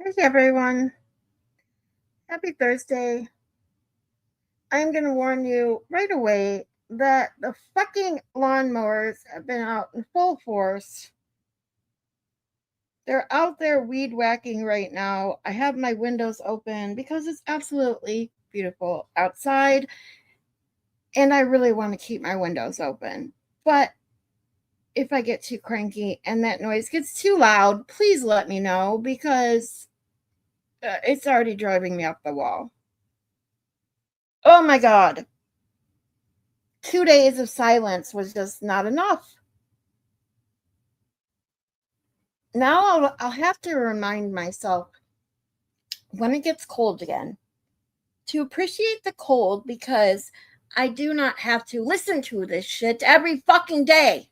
Hey everyone, happy Thursday. I'm going to warn you right away that the fucking lawnmowers have been out in full force. They're out there weed whacking right now. I have my windows open because it's absolutely beautiful outside and I really want to keep my windows open. But if I get too cranky and that noise gets too loud, please let me know because it's already driving me up the wall. Oh my God. 2 days of silence was just not enough. Now I'll have to remind myself when it gets cold again to appreciate the cold because I do not have to listen to this shit every fucking day.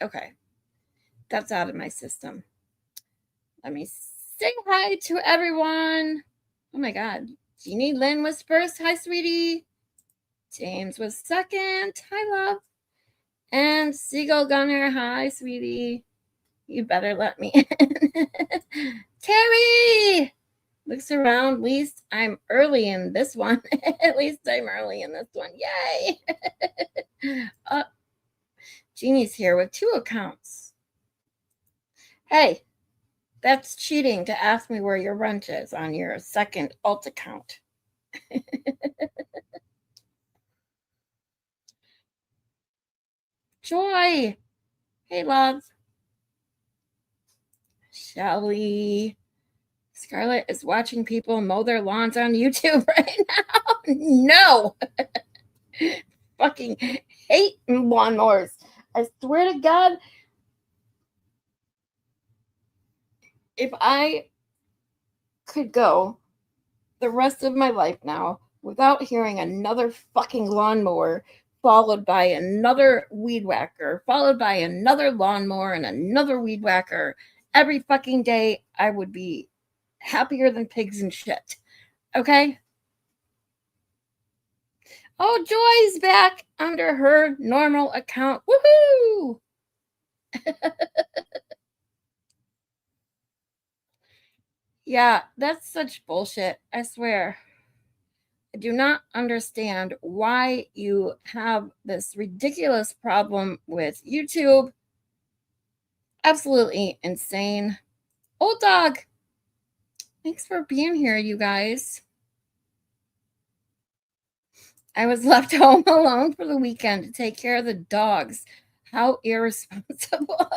Okay, that's out of my system. Let me say hi to everyone. Oh my God. Jeannie Lynn was first. Hi, sweetie. James was second. Hi, love. And Seagull Gunner. Hi, sweetie. You better let me in. Terry looks around. At least I'm early in this one. At least I'm early in this one. Yay. Jeannie's here with 2 accounts. Hey, that's cheating to ask me where your rent is on your second alt account. Joy. Hey, love. Shelly. Scarlett is watching people mow their lawns on YouTube right now. No. Fucking hate lawnmowers. I swear to God, if I could go the rest of my life now without hearing another fucking lawnmower followed by another weed whacker, followed by another lawnmower and another weed whacker every fucking day, I would be happier than pigs and shit. Okay? Oh, Joy's back under her normal account. Woohoo! Yeah, that's such bullshit. I swear. I do not understand why you have this ridiculous problem with YouTube. Absolutely insane. Old dog, thanks for being here, you guys. I was left home alone for the weekend to take care of the dogs. How irresponsible.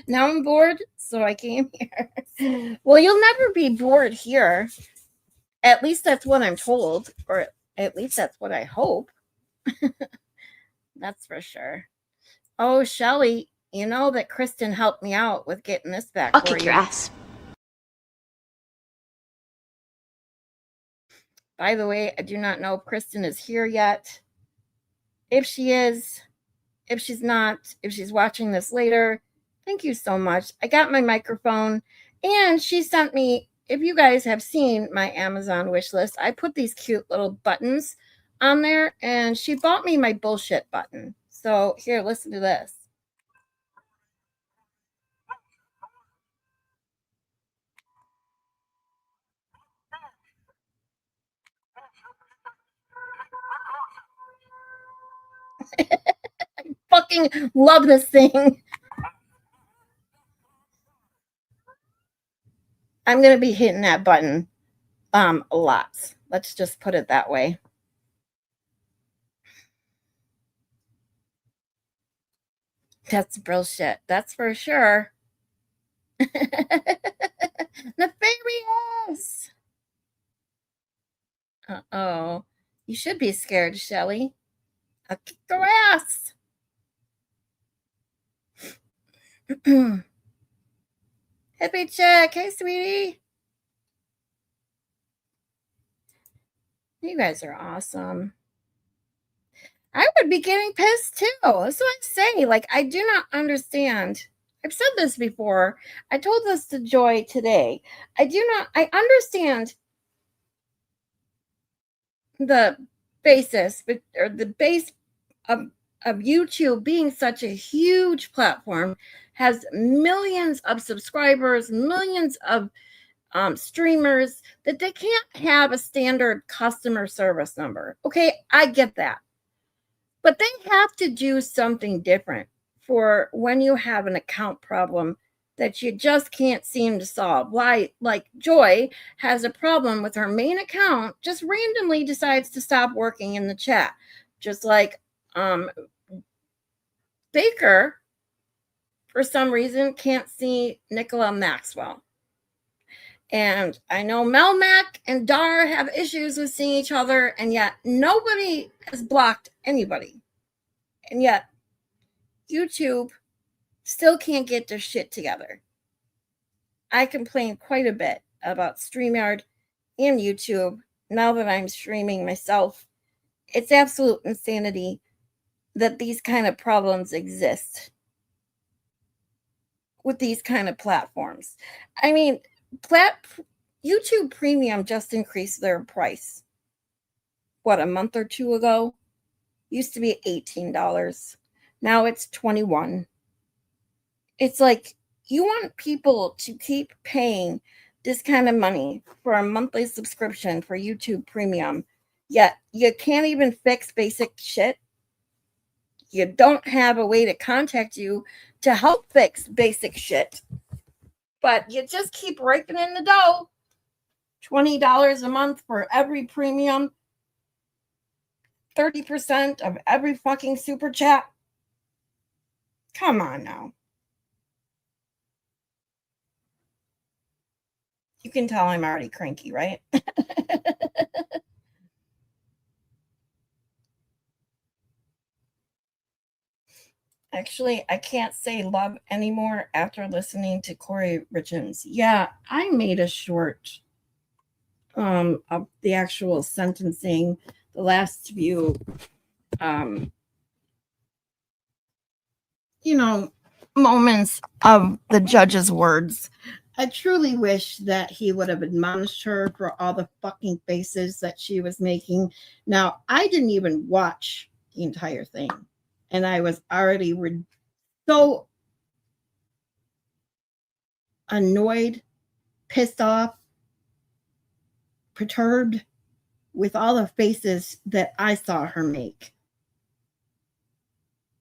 Now I'm bored, so I came here. Well, you'll never be bored here. At least that's what I'm told, or at least that's what I hope. That's for sure. Oh, Shelly, you know that Kristen helped me out with getting this back I'll for kick you. your ass. By the way, I do not know if Kristen is here yet. If she is, if she's not, if she's watching this later, thank you so much. I got my microphone and she sent me, if you guys have seen my Amazon wish list, I put these cute little buttons on there and she bought me my bullshit button. So here, listen to this. I fucking love this thing. I'm going to be hitting that button lots. Let's just put it that way. That's Brillsh. That's for sure. Nefarious. Uh-oh. You should be scared, Shelly. I'll kick your ass. Hippie check. Hey, sweetie. You guys are awesome. I would be getting pissed too. That's what I say. Like, I do not understand. I've said this before. I told this to Joy today. I understand the basis, or the base of YouTube being such a huge platform, has millions of subscribers, millions of streamers, that they can't have a standard customer service number. Okay, I get that. But they have to do something different for when you have an account problem that you just can't seem to solve. Why, like Joy has a problem with her main account, just randomly decides to stop working in the chat. Just like Baker, for some reason, can't see Nicola Maxwell. And I know Melmac and Dar have issues with seeing each other, and yet nobody has blocked anybody. And yet YouTube still can't get their shit together. I complain quite a bit about StreamYard and YouTube now that I'm streaming myself. It's absolute insanity that these kind of problems exist with these kind of platforms. I mean, YouTube Premium just increased their price. What, a month or two ago? Used to be $18. Now it's $21. It's like, you want people to keep paying this kind of money for a monthly subscription for YouTube Premium, yet you can't even fix basic shit. You don't have a way to contact you to help fix basic shit, but you just keep raking in the dough. $20 a month for every premium, 30% of every fucking super chat. Come on now. You can tell I'm already cranky, right? Actually, I can't say love anymore after listening to Corey Richins. Yeah, I made a short of the actual sentencing, the last few moments of the judge's words. I truly wish that he would have admonished her for all the fucking faces that she was making. Now, I didn't even watch the entire thing, and I was already so annoyed, pissed off, perturbed with all the faces that I saw her make.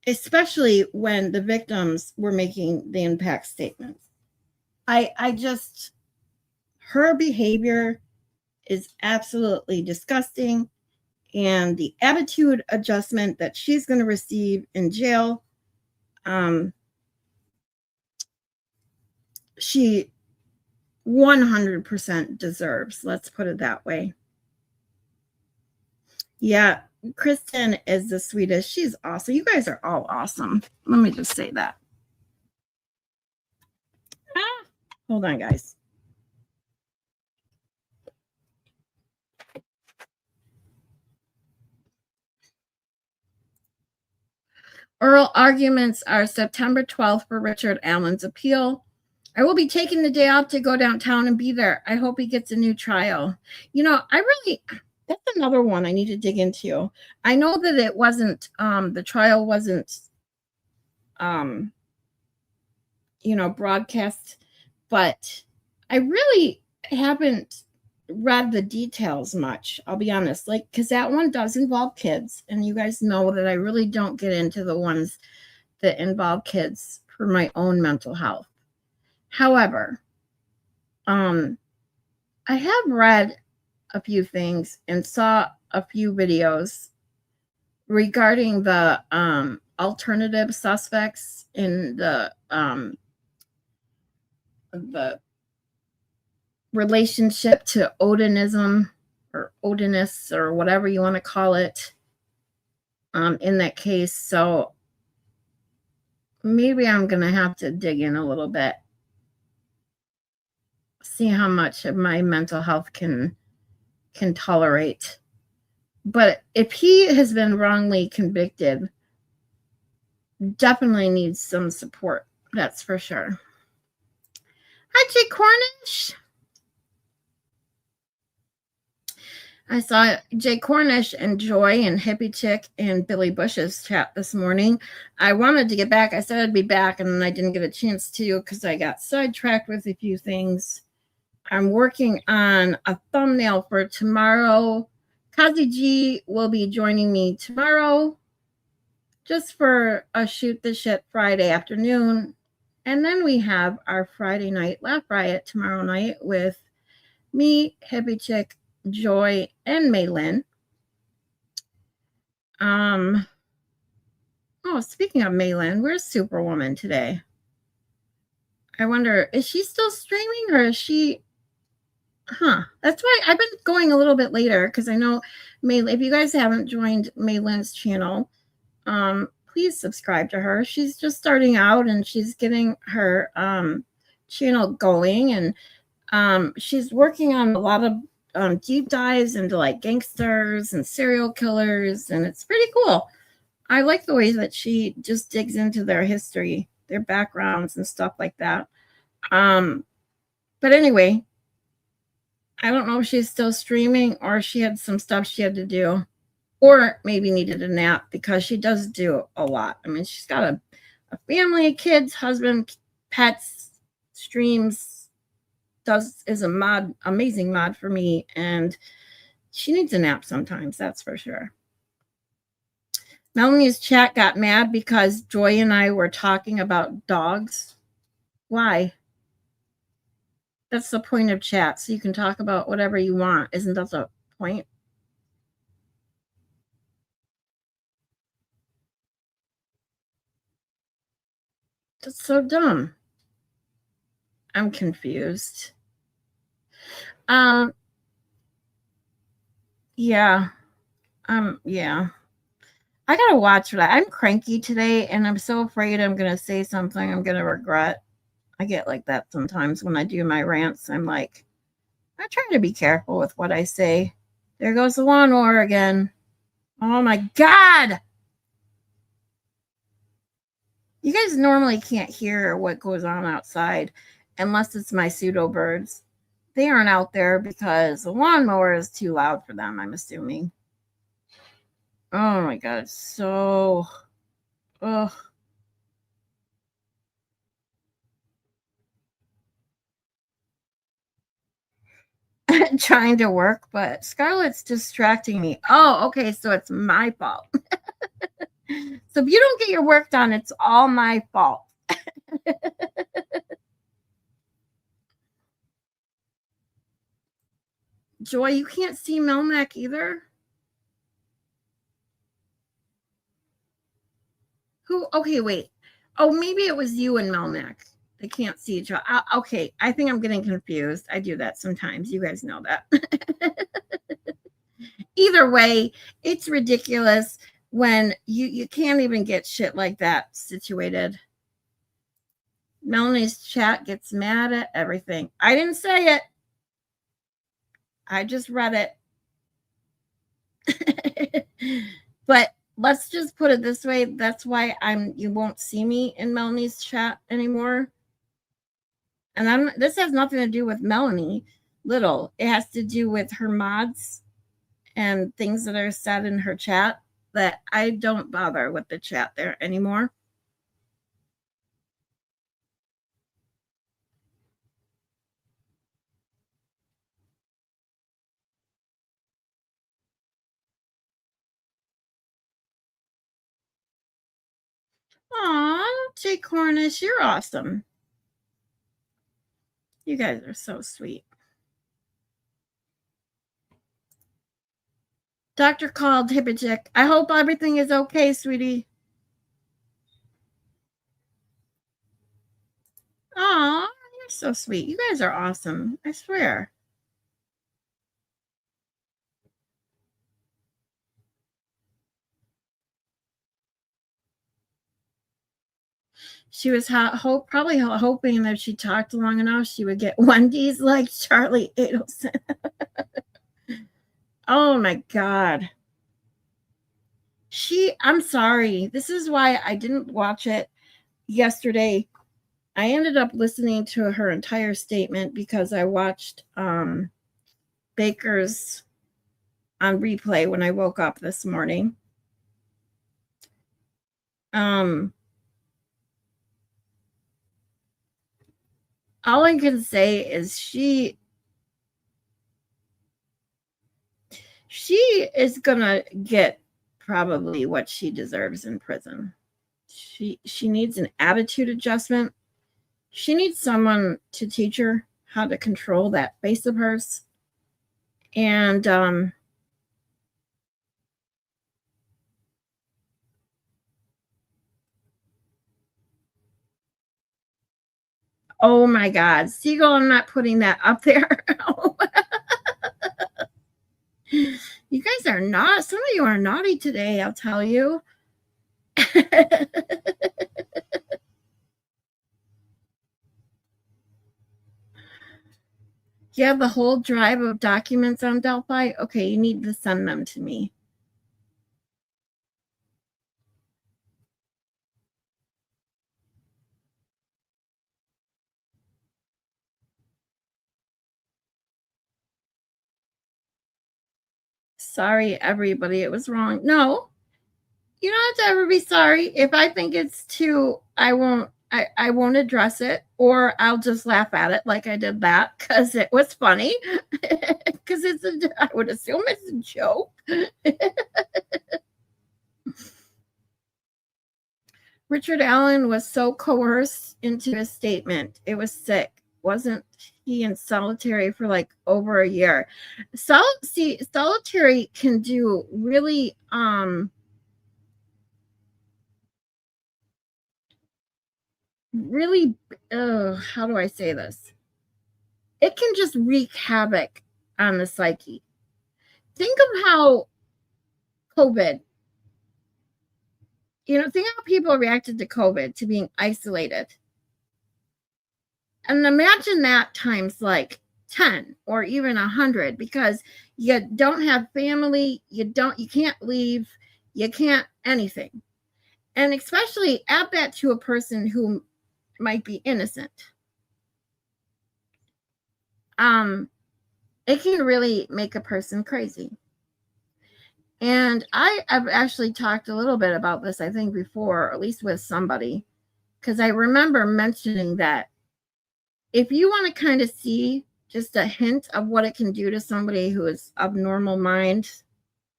Especially when the victims were making the impact statements. Her behavior is absolutely disgusting, and the attitude adjustment that she's going to receive in jail, she 100% deserves. Let's put it that way. Yeah, Kristen is the sweetest. She's awesome. You guys are all awesome. Let me just say that. Hold on, guys. Oral arguments are September 12th for Richard Allen's appeal. I will be taking the day off to go downtown and be there. I hope he gets a new trial. That's another one I need to dig into. I know that it wasn't, the trial wasn't, broadcast, but I really haven't read the details much, I'll be honest, because that one does involve kids, and you guys know that I really don't get into the ones that involve kids for my own mental health. However, I have read a few things and saw a few videos regarding the alternative suspects in the relationship to Odinism or Odinist or whatever you want to call it in that case. So maybe I'm going to have to dig in a little bit, see how much of my mental health can tolerate. But if he has been wrongly convicted, definitely needs some support. That's for sure. Hi, Jay Cornish. I saw Jay Cornish and Joy and Hippie Chick and Billy Bush's chat this morning. I wanted to get back. I said I'd be back, and I didn't get a chance to because I got sidetracked with a few things. I'm working on a thumbnail for tomorrow. Kazi G will be joining me tomorrow just for a Shoot the Shit Friday afternoon. And then we have our Friday night Laugh Riot tomorrow night with me, Hippie Chick, Joy, and Maylin. Oh, speaking of Maylin, where's Superwoman today? I wonder, is she still streaming or is she? That's why I've been going a little bit later because I know if you guys haven't joined Maylin's channel, please subscribe to her. She's just starting out and she's getting her channel going, and she's working on a lot of deep dives into like gangsters and serial killers, and it's pretty cool. I like the way that she just digs into their history, their backgrounds and stuff like that. But anyway, I don't know if she's still streaming or she had some stuff she had to do, or maybe needed a nap because she does do a lot. I mean, she's got a family, kids, husband, pets, streams, is a amazing mod for me, and she needs a nap sometimes, that's for sure. Melanie's chat got mad because Joy and I were talking about dogs. Why? That's the point of chat, so you can talk about whatever you want. Isn't that the point? That's so dumb. I'm confused. Yeah. Yeah. I gotta watch that. I'm cranky today, and I'm so afraid I'm gonna say something I'm gonna regret. I get like that sometimes when I do my rants. I'm like, I try to be careful with what I say. There goes the lawnmower again. Oh my God. You guys normally can't hear what goes on outside unless it's my pseudo birds. They aren't out there because the lawnmower is too loud for them, I'm assuming. Oh my God. So, ugh. Trying to work, but Scarlett's distracting me. Oh, okay. So it's my fault. So if you don't get your work done, it's all my fault. Joy, you can't see Melmac either? Who? Okay, wait. Oh, maybe it was you and Melmac. They can't see each other. Okay, I think I'm getting confused. I do that sometimes. You guys know that. Either way, it's ridiculous when you can't even get shit like that situated. Melanie's chat gets mad at everything. I didn't say it. I just read it. But let's just put it this way. That's why you won't see me in Melanie's chat anymore. And this has nothing to do with Melanie Little. It has to do with her mods and things that are said in her chat that I don't bother with the chat there anymore. Aw, Jay Cornish, you're awesome. You guys are so sweet. Doctor called Hippajik. I hope everything is okay, sweetie. Aw, you're so sweet. You guys are awesome. I swear. She was probably hoping that if she talked long enough, she would get Wendy's like Charlie Adelson. Oh my God. I'm sorry. This is why I didn't watch it yesterday. I ended up listening to her entire statement because I watched Baker's on replay when I woke up this morning. All I can say is she is gonna get probably what she deserves in prison. She needs an attitude adjustment. She needs someone to teach her how to control that face of hers. And oh my God, Siegel, I'm not putting that up there. You guys are not, some of you are naughty today, I'll tell you. You have the whole drive of documents on Delphi? Okay, you need to send them to me. Sorry, everybody, it was wrong. No, you don't have to ever be sorry. If I think it's too, I won't address it, or I'll just laugh at it like I did that because it was funny. Because I would assume it's a joke. Richard Allen was so coerced into his statement. It was sick. Wasn't he in solitary for like over a year? Solitary can do really really how do I say this? It can just wreak havoc on the psyche. Think of how COVID, think how people reacted to COVID, to being isolated. And imagine that times like 10 or even 100, because you don't have family, you can't leave, you can't anything. And especially add that to a person who might be innocent. It can really make a person crazy. And I've actually talked a little bit about this, I think, before, or at least with somebody, because I remember mentioning that if you want to kind of see just a hint of what it can do to somebody who is of normal mind,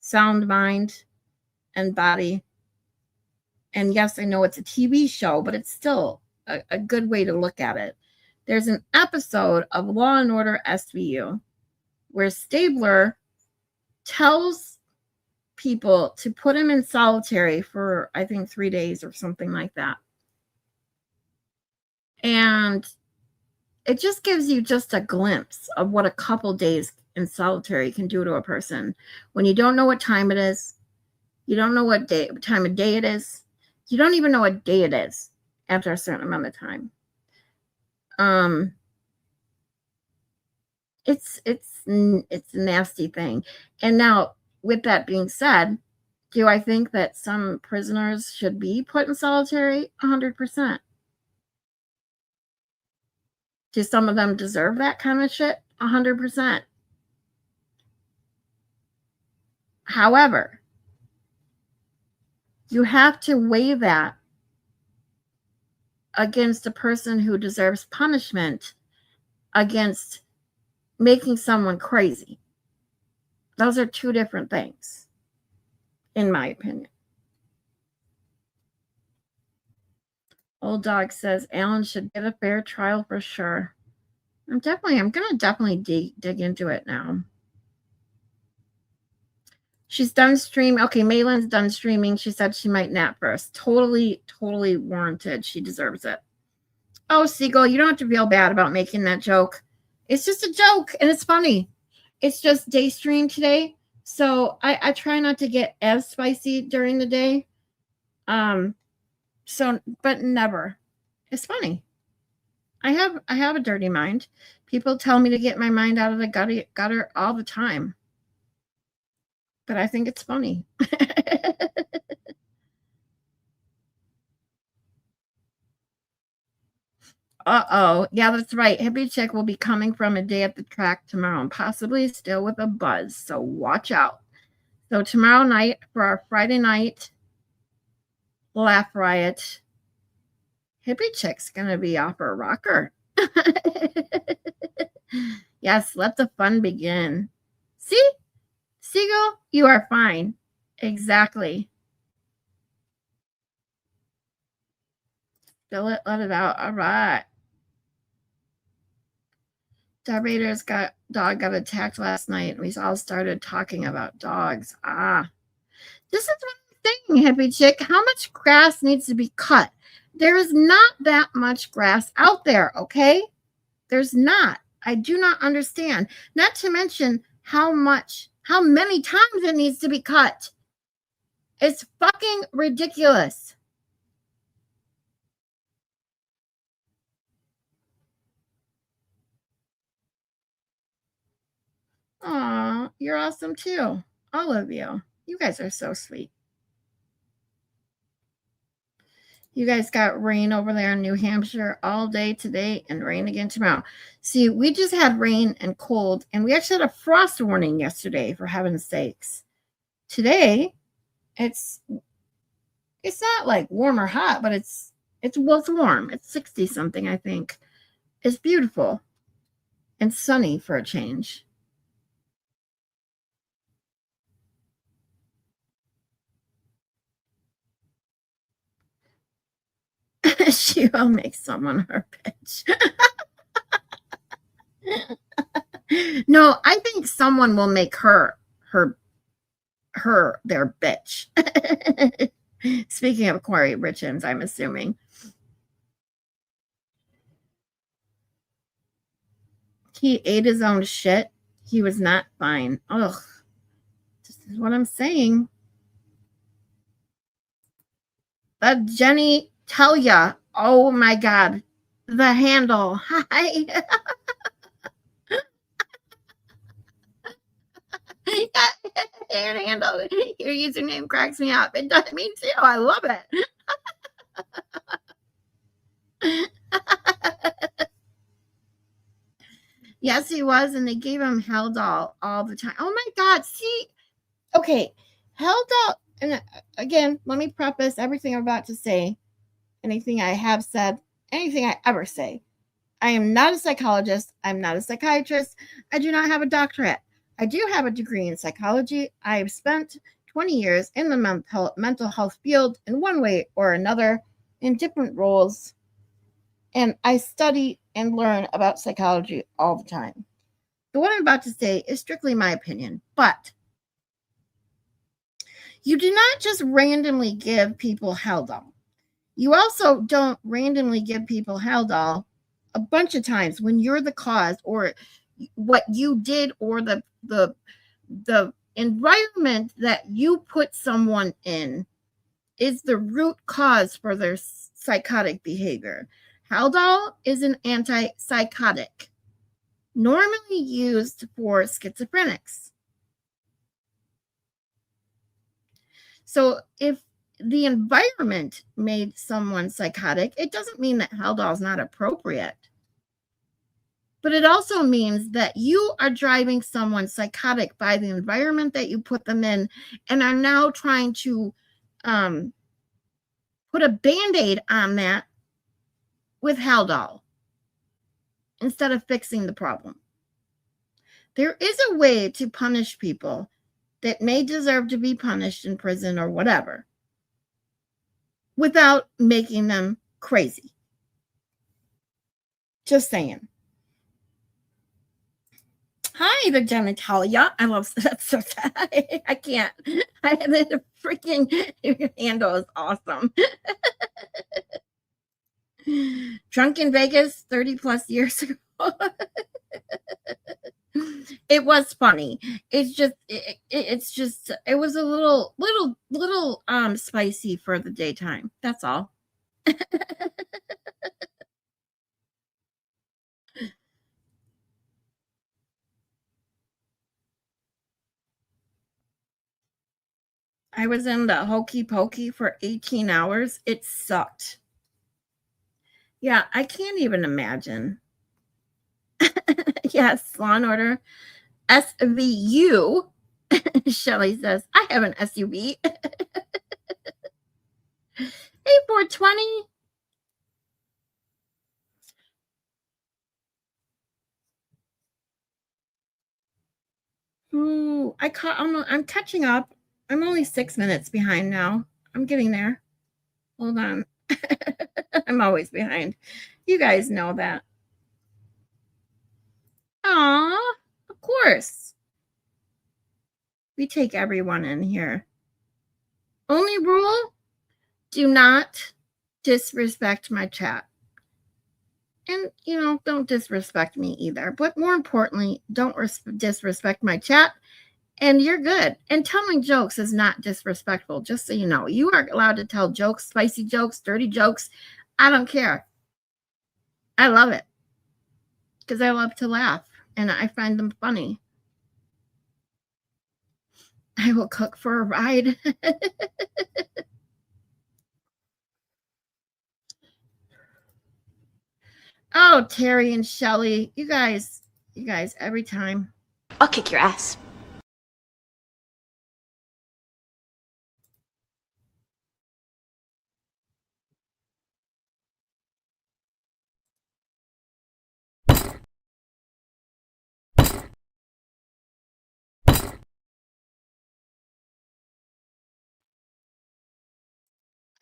sound mind, and body, and yes, I know it's a TV show, but it's still a good way to look at it. There's an episode of Law and Order SVU where Stabler tells people to put him in solitary for, I think, 3 days or something like that. And it just gives you just a glimpse of what a couple days in solitary can do to a person when you don't know what time it is. You don't know what time of day it is. You don't even know what day it is after a certain amount of time. It's a nasty thing. And now, with that being said, do I think that some prisoners should be put in solitary? 100%. Do some of them deserve that kind of shit? 100%. However, you have to weigh that against a person who deserves punishment, against making someone crazy. Those are two different things, in my opinion. Old Dog says Alan should get a fair trial for sure. I'm gonna definitely dig into it now. She's done streaming. Okay, Malin's done streaming. She said she might nap first. Totally warranted. She deserves it. Oh, Siegel, you don't have to feel bad about making that joke. It's just a joke, and it's funny. It's just day stream today, so I try not to get as spicy during the day. So, but never. It's funny. I have a dirty mind. People tell me to get my mind out of the gutter all the time. But I think it's funny. Uh-oh. Yeah, that's right. Hippie Chick will be coming from a day at the track tomorrow, and possibly still with a buzz. So watch out. So tomorrow night for our Friday night laugh riot, Hippie Chick's gonna be off her rocker. Yes, let the fun begin. See? Seagull, you are fine. Exactly. Spill it, let it out. All right. Raiders dog got attacked last night, and we all started talking about dogs. This is one thing, Hippie Chick. How much grass needs to be cut? There is not that much grass out there, okay? There's not. I do not understand. Not to mention how many times it needs to be cut. It's fucking ridiculous. Aw, you're awesome too. All of you. You guys are so sweet. You guys got rain over there in New Hampshire all day today and rain again tomorrow. See, we just had rain and cold, and we actually had a frost warning yesterday, for heaven's sakes. Today, it's not like warm or hot, but it's warm. It's 60 something, I think. It's beautiful and sunny for a change. She will make someone her bitch. No, I think someone will make her their bitch. Speaking of Corey Richens, I'm assuming. He ate his own shit. He was not fine. Ugh. This is what I'm saying. But Jenny, tell ya. Oh my God. The handle. Hi. Your handle. Your username cracks me up. It does me too. I love it. Yes, he was, and they gave him Haldol all the time. Oh my God. See, okay, Haldol, and again, let me preface everything I'm about to say, anything I have said, anything I ever say. I am not a psychologist. I'm not a psychiatrist. I do not have a doctorate. I do have a degree in psychology. I have spent 20 years in the mental health field in one way or another in different roles. And I study and learn about psychology all the time. So what I'm about to say is strictly my opinion, but you do not just randomly give people Haldol. You also don't randomly give people Haldol a bunch of times when you're the cause, or what you did, or the environment that you put someone in is the root cause for their psychotic behavior. Haldol is an antipsychotic, normally used for schizophrenics. So if the environment made someone psychotic, it doesn't mean that Haldol is not appropriate. But it also means that you are driving someone psychotic by the environment that you put them in, and are now trying to put a Band-Aid on that with Haldol instead of fixing the problem. There is a way to punish people that may deserve to be punished in prison or whatever without making them crazy. Just saying. Hi, the genitalia. I love that. So I can't. The freaking handle is awesome. Drunk in Vegas 30 plus years ago. It was funny. It's just it was a little spicy for the daytime. That's all. I was in the hokey pokey for 18 hours. It sucked. Yeah, I can't even imagine. Yes, Law and Order SVU. Shelly says, I have an SUV. Hey, 420. Ooh, I'm catching up. I'm only 6 minutes behind now. I'm getting there. Hold on. I'm always behind. You guys know that. Aw, of course. We take everyone in here. Only rule, do not disrespect my chat. And, don't disrespect me either. But more importantly, don't disrespect my chat. And you're good. And telling jokes is not disrespectful, just so you know. You are allowed to tell jokes, spicy jokes, dirty jokes. I don't care. I love it because I love to laugh and I find them funny. I will cook for a ride. Oh, Terry and Shelly, you guys, every time. I'll kick your ass.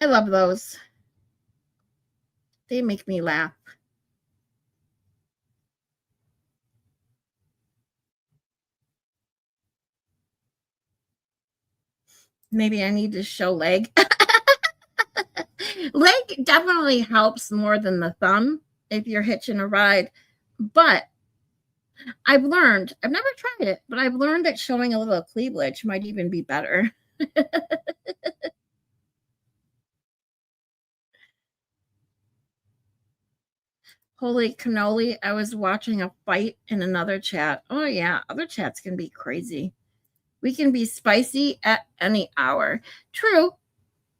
I love those. They make me laugh. Maybe I need to show leg. Leg definitely helps more than the thumb if you're hitching a ride. But I've never tried it, but I've learned that showing a little cleavage might even be better. Holy cannoli, I was watching a fight in another chat. Oh, yeah, other chats can be crazy. We can be spicy at any hour. True.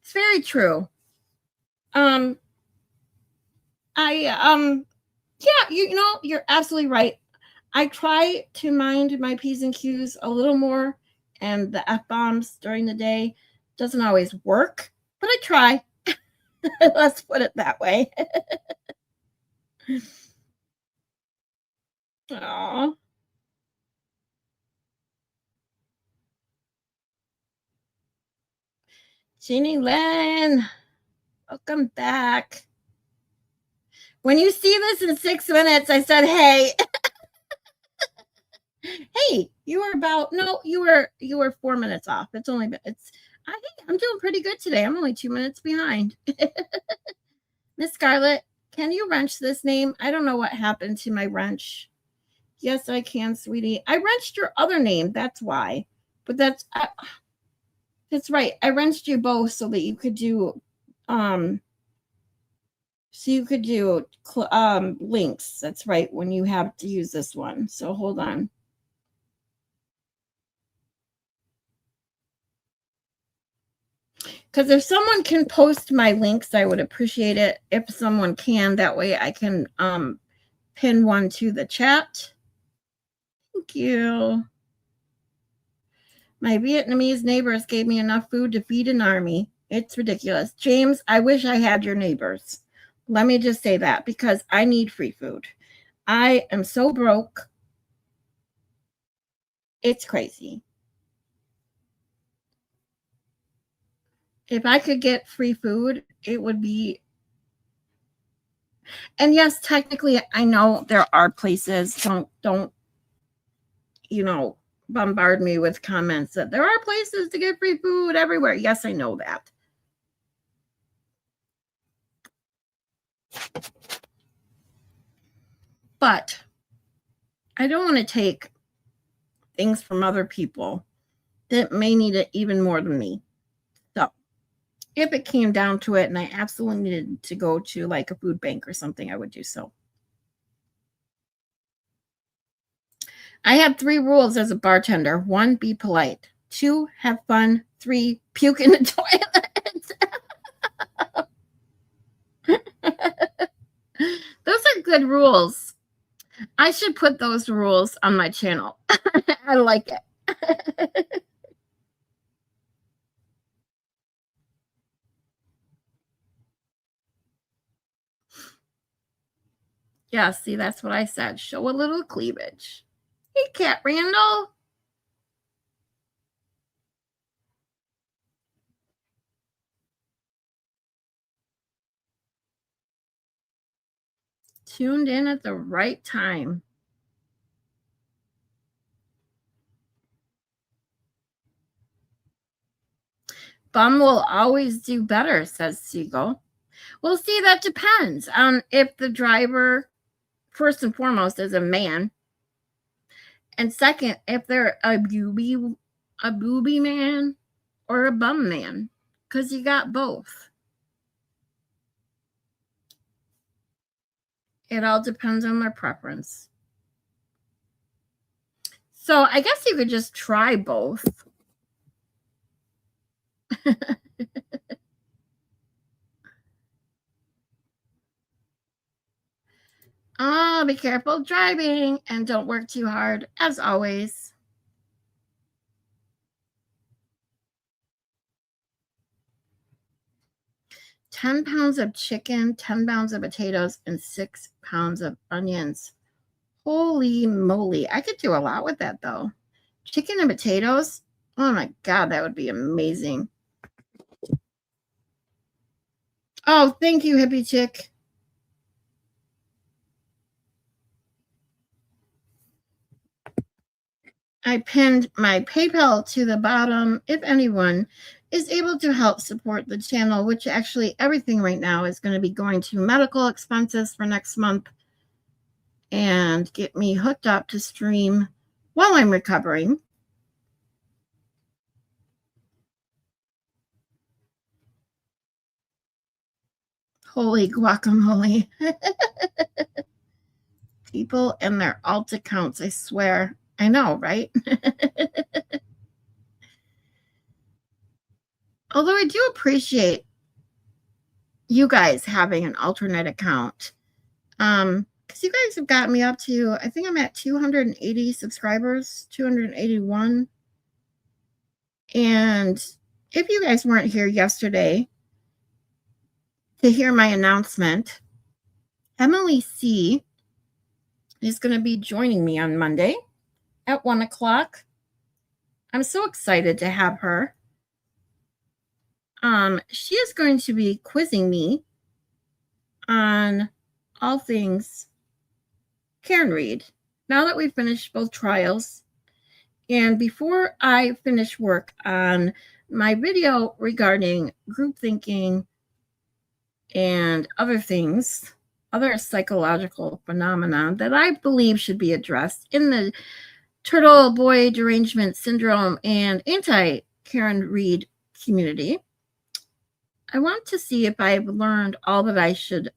It's very true. Yeah, you're absolutely right. I try to mind my P's and Q's a little more, and the F-bombs during the day doesn't always work, but I try. Let's put it that way. Aw. Jeannie Lynn, welcome back. When you see this in 6 minutes, I said, hey. Hey, you were 4 minutes off. I'm doing pretty good today. I'm only 2 minutes behind. Miss Scarlett, can you wrench this name? I don't know what happened to my wrench. Yes, I can, sweetie. I wrenched your other name. That's why. But that's right. I wrenched you both so that you could do links. That's right, when you have to use this one. So hold on. Because if someone can post my links, I would appreciate it. If someone can, that way I can pin one to the chat. Thank you. My Vietnamese neighbors gave me enough food to feed an army. It's ridiculous. James, I wish I had your neighbors. Let me just say that because I need free food. I am so broke. It's crazy. If I could get free food, it would be. And yes, technically, I know there are places. Don't bombard me with comments that there are places to get free food everywhere. Yes, I know that. But I don't want to take things from other people that may need it even more than me. So if it came down to it and I absolutely needed to go to like a food bank or something, I would do so. I have 3 rules as a bartender. 1, be polite. 2, have fun. 3, puke in the toilet. Those are good rules. I should put those rules on my channel. I like it. Yeah, see, that's what I said. Show a little cleavage. Hey, Cat Randall. Tuned in at the right time. Bum will always do better, says Siegel. Well, see, that depends on if the driver, first and foremost, is a man, and second, if they're a booby man or a bum man, because you got both. It all depends on their preference. So I guess you could just try both. Oh, be careful driving and don't work too hard, as always. £10 of chicken, 10 pounds of potatoes, and 6 pounds of onions. Holy moly. I could do a lot with that, though. Chicken and potatoes? Oh, my God, that would be amazing. Oh, thank you, hippie chick. I pinned my PayPal to the bottom if anyone is able to help support the channel, which actually everything right now is going to be going to medical expenses for next month and get me hooked up to stream while I'm recovering. Holy guacamole. People and their alt accounts, I swear. I know, right? Although I do appreciate you guys having an alternate account. Because you guys have got me up to, I think I'm at 280 subscribers, 281. And if you guys weren't here yesterday to hear my announcement, Emily C is going to be joining me on Monday at 1 o'clock. I'm so excited to have her. She is going to be quizzing me on all things Karen Read. Now that we've finished both trials, and before I finish work on my video regarding group thinking and other things, other psychological phenomena that I believe should be addressed in the turtle boy derangement syndrome and anti-Karen Read community, I want to see if I've learned all that I should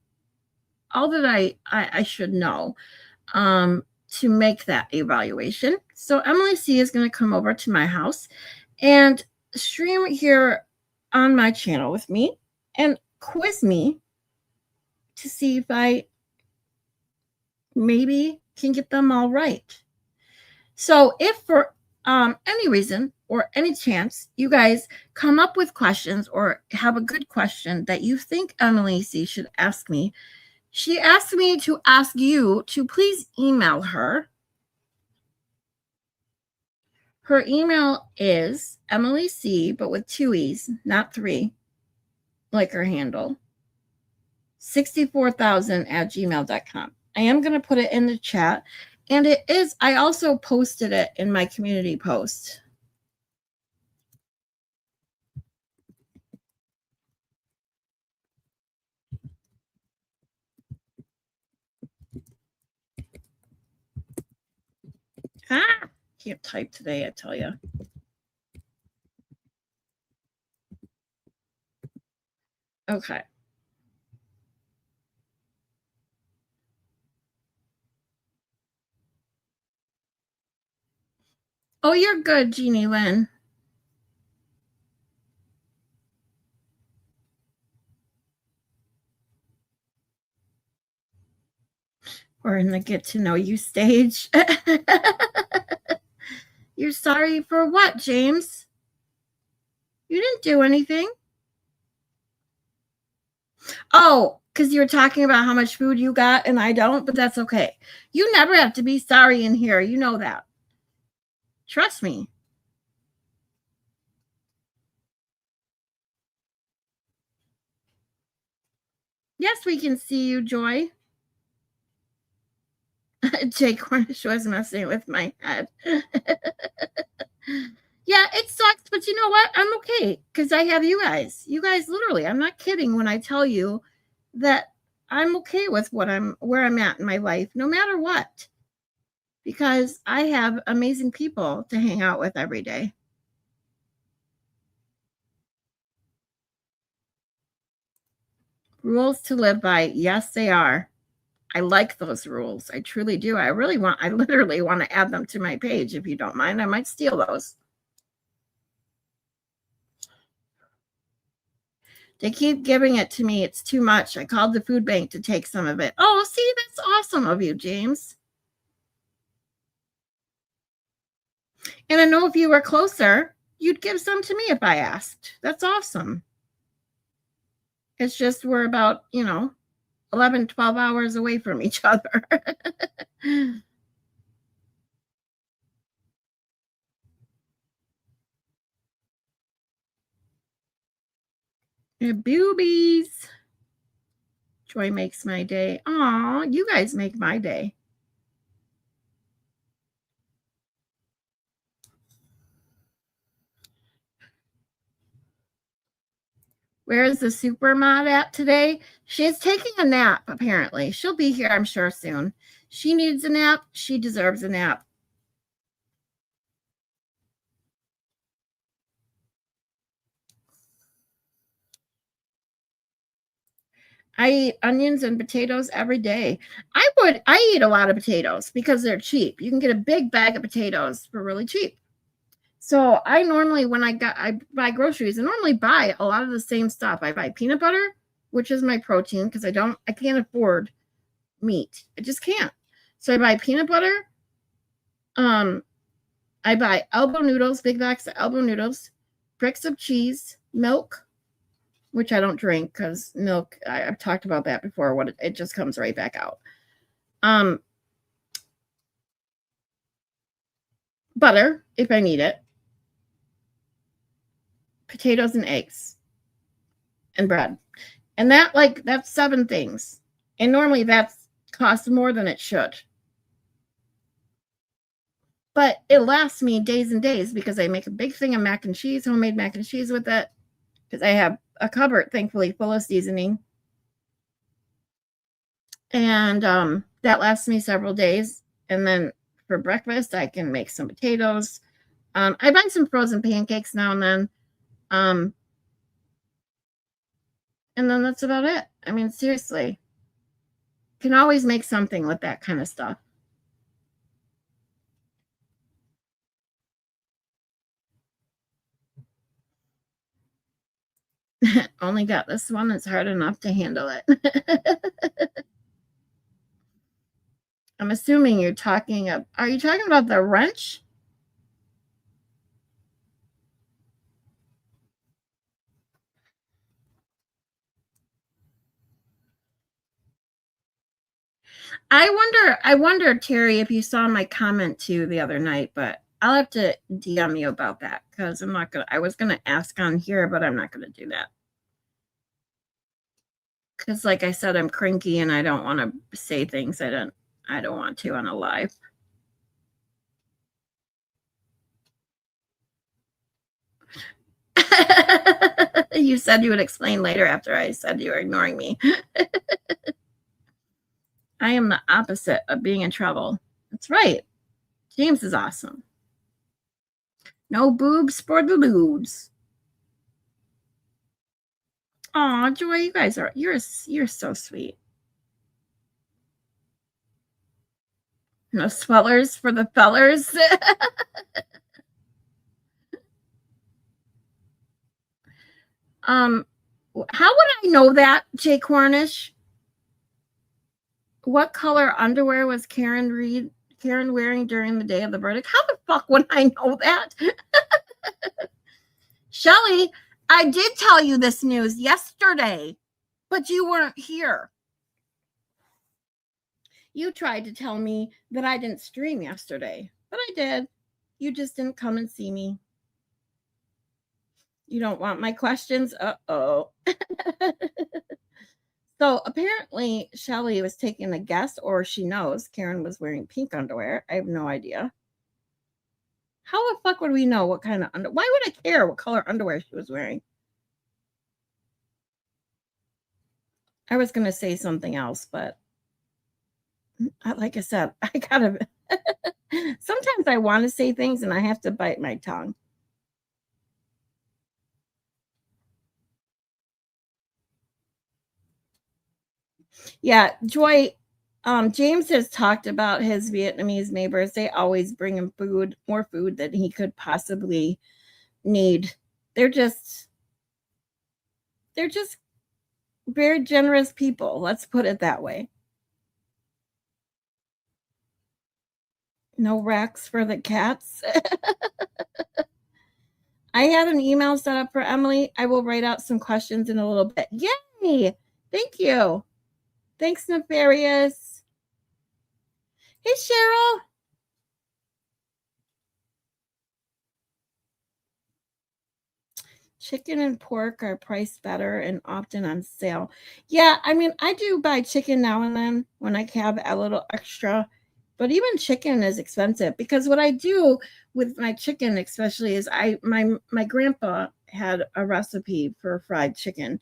know to make that evaluation. So Emily C is going to come over to my house and stream here on my channel with me and quiz me to see if I maybe can get them all right. So if for any reason or any chance you guys come up with questions or have a good question that you think Emily C should ask me, she asked me to ask you to please email her. Her email is Emily C, but with 2 E's, not 3, like her handle, 64,000@gmail.com. I am going to put it in the chat. And it is, I also posted it in my community post. Can't type today, I tell you. Okay. Oh, you're good, Jeannie Lynn. We're in the get to know you stage. You're sorry for what, James? You didn't do anything. Oh, because you were talking about how much food you got and I don't, but that's okay. You never have to be sorry in here. You know that. Trust me. Yes, we can see you, Joy. Jake Cornish was messing with my head. Yeah, it sucks, but you know what? I'm okay because I have you guys. You guys, literally, I'm not kidding when I tell you that I'm okay with where I'm at in my life, no matter what, because I have amazing people to hang out with every day. Rules to live by. Yes, they are. I like those rules. I truly do. I literally want to add them to my page. If you don't mind, I might steal those. They keep giving it to me. It's too much. I called the food bank to take some of it. Oh, see, that's awesome of you, James. And I know if you were closer, you'd give some to me if I asked. That's awesome. It's just we're about, 11, 12 hours away from each other. Boobies. Joy makes my day. Aw, you guys make my day. Where is the super mod at today? She's taking a nap, apparently. She'll be here, I'm sure, soon. She needs a nap. She deserves a nap. I eat onions and potatoes every day. I eat a lot of potatoes because they're cheap. You can get a big bag of potatoes for really cheap. So I normally, when I buy groceries, I normally buy a lot of the same stuff. I buy peanut butter, which is my protein because I can't afford meat. I just can't. So I buy peanut butter. I buy elbow noodles, big bags of elbow noodles, bricks of cheese, milk, which I don't drink because milk, I've talked about that before. What it just comes right back out. Butter if I need it, potatoes and eggs, and bread, and that's 7 things. And normally that costs more than it should, but it lasts me days and days because I make a big thing of mac and cheese, homemade mac and cheese with it, because I have a cupboard, thankfully, full of seasoning. And that lasts me several days. And then for breakfast, I can make some potatoes. I buy some frozen pancakes now and then. And then that's about it. I mean, seriously, can always make something with that kind of stuff. Only got this one. It's hard enough to handle it. I'm assuming are you talking about the wrench? I wonder, Terry, if you saw my comment too the other night, but I'll have to DM you about that because I was gonna ask on here, but I'm not gonna do that. Because like I said, I'm cranky and I don't want to say things I don't want to on a live. You said you would explain later after I said you were ignoring me. I am the opposite of being in trouble. That's right. James is awesome. No boobs for the boobs. Aw, Joy, you guys you're so sweet. No swellers for the fellers. How would I know that, Jay Cornish? What color underwear was Karen wearing during the day of the verdict? How the fuck would I know that? Shelly, I did tell you this news yesterday, but you weren't here. You tried to tell me that I didn't stream yesterday, but I did. You just didn't come and see me. You don't want my questions? Uh-oh. So apparently Shelly was taking a guess, or she knows Karen was wearing pink underwear. I have no idea. How the fuck would we know what kind of underwear? Why would I care what color underwear she was wearing? I was going to say something else, but like I said, I gotta. Sometimes I want to say things and I have to bite my tongue. Yeah, Joy. James has talked about his Vietnamese neighbors. They always bring him food, more food than he could possibly need. They're just, they're just very generous people. Let's put it that way. No racks for the cats. I have an email set up for Emily. I will write out some questions in a little bit. Yay! Thank you. Thanks, Nefarious. Hey, Cheryl. Chicken and pork are priced better and often on sale. Yeah, I mean, I do buy chicken now and then when I have a little extra, but even chicken is expensive because what I do with my chicken, especially, is my grandpa had a recipe for fried chicken,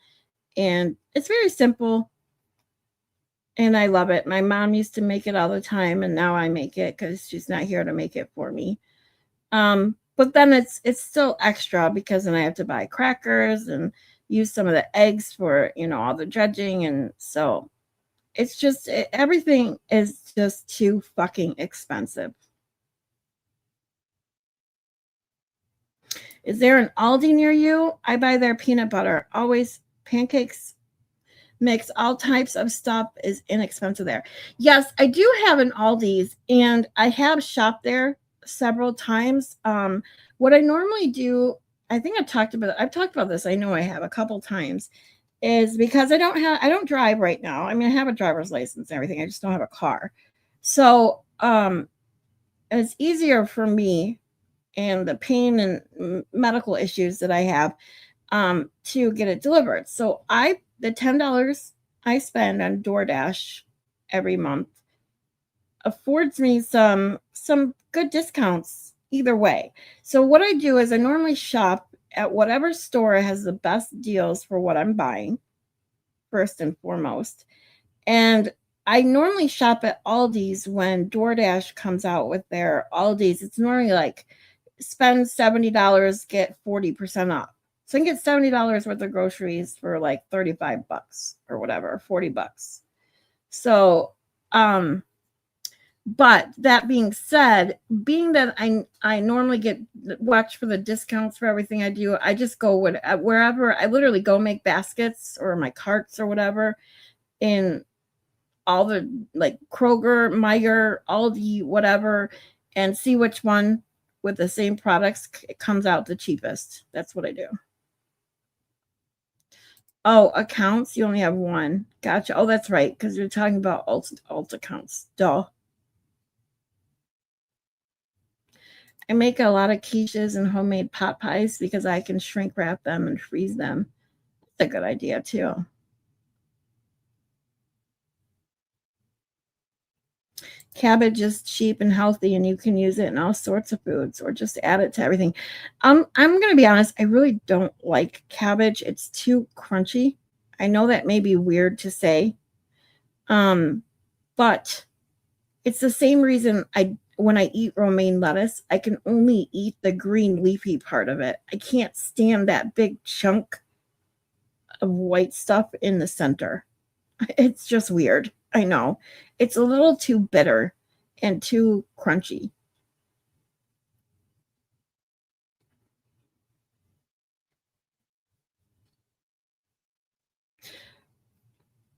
and it's very simple, and I love it. My mom used to make it all the time, and now I make it because she's not here to make it for me. But then it's still extra because then I have to buy crackers and use some of the eggs for, all the dredging, and so it's just everything is just too fucking expensive. Is there an Aldi near you? I buy their peanut butter. Always pancakes mix, all types of stuff is inexpensive there. Yes, I do have an Aldi's and I have shopped there several times. What I normally do, I think I've talked about this. I know I have a couple times, is because I don't drive right now. I mean, I have a driver's license and everything. I just don't have a car. So, it's easier for me and the pain and medical issues that I have to get it delivered. So the $10 I spend on DoorDash every month affords me some good discounts either way. So what I do is I normally shop at whatever store has the best deals for what I'm buying first and foremost. And I normally shop at Aldi's when DoorDash comes out with their Aldi's. It's normally like spend $70, get 40% off. So I can get $70 worth of groceries for like 35 bucks or whatever, 40 bucks. So, but that being said, being that I normally get watch for the discounts for everything I do, I just go wherever. I literally go make baskets or my carts or whatever in all the like Kroger, Meijer, Aldi, whatever, and see which one with the same products comes out the cheapest. That's what I do. Oh, accounts? You only have one. Gotcha. Oh, that's right, because you're talking about alt accounts. Duh. I make a lot of quiches and homemade pot pies because I can shrink wrap them and freeze them. That's a good idea too. Cabbage is cheap and healthy, and you can use it in all sorts of foods or just add it to everything. I'm going to be honest, I really don't like cabbage. It's too crunchy. I know that may be weird to say, but it's the same reason when I eat romaine lettuce, I can only eat the green leafy part of it. I can't stand that big chunk of white stuff in the center. It's just weird. I know. It's a little too bitter and too crunchy.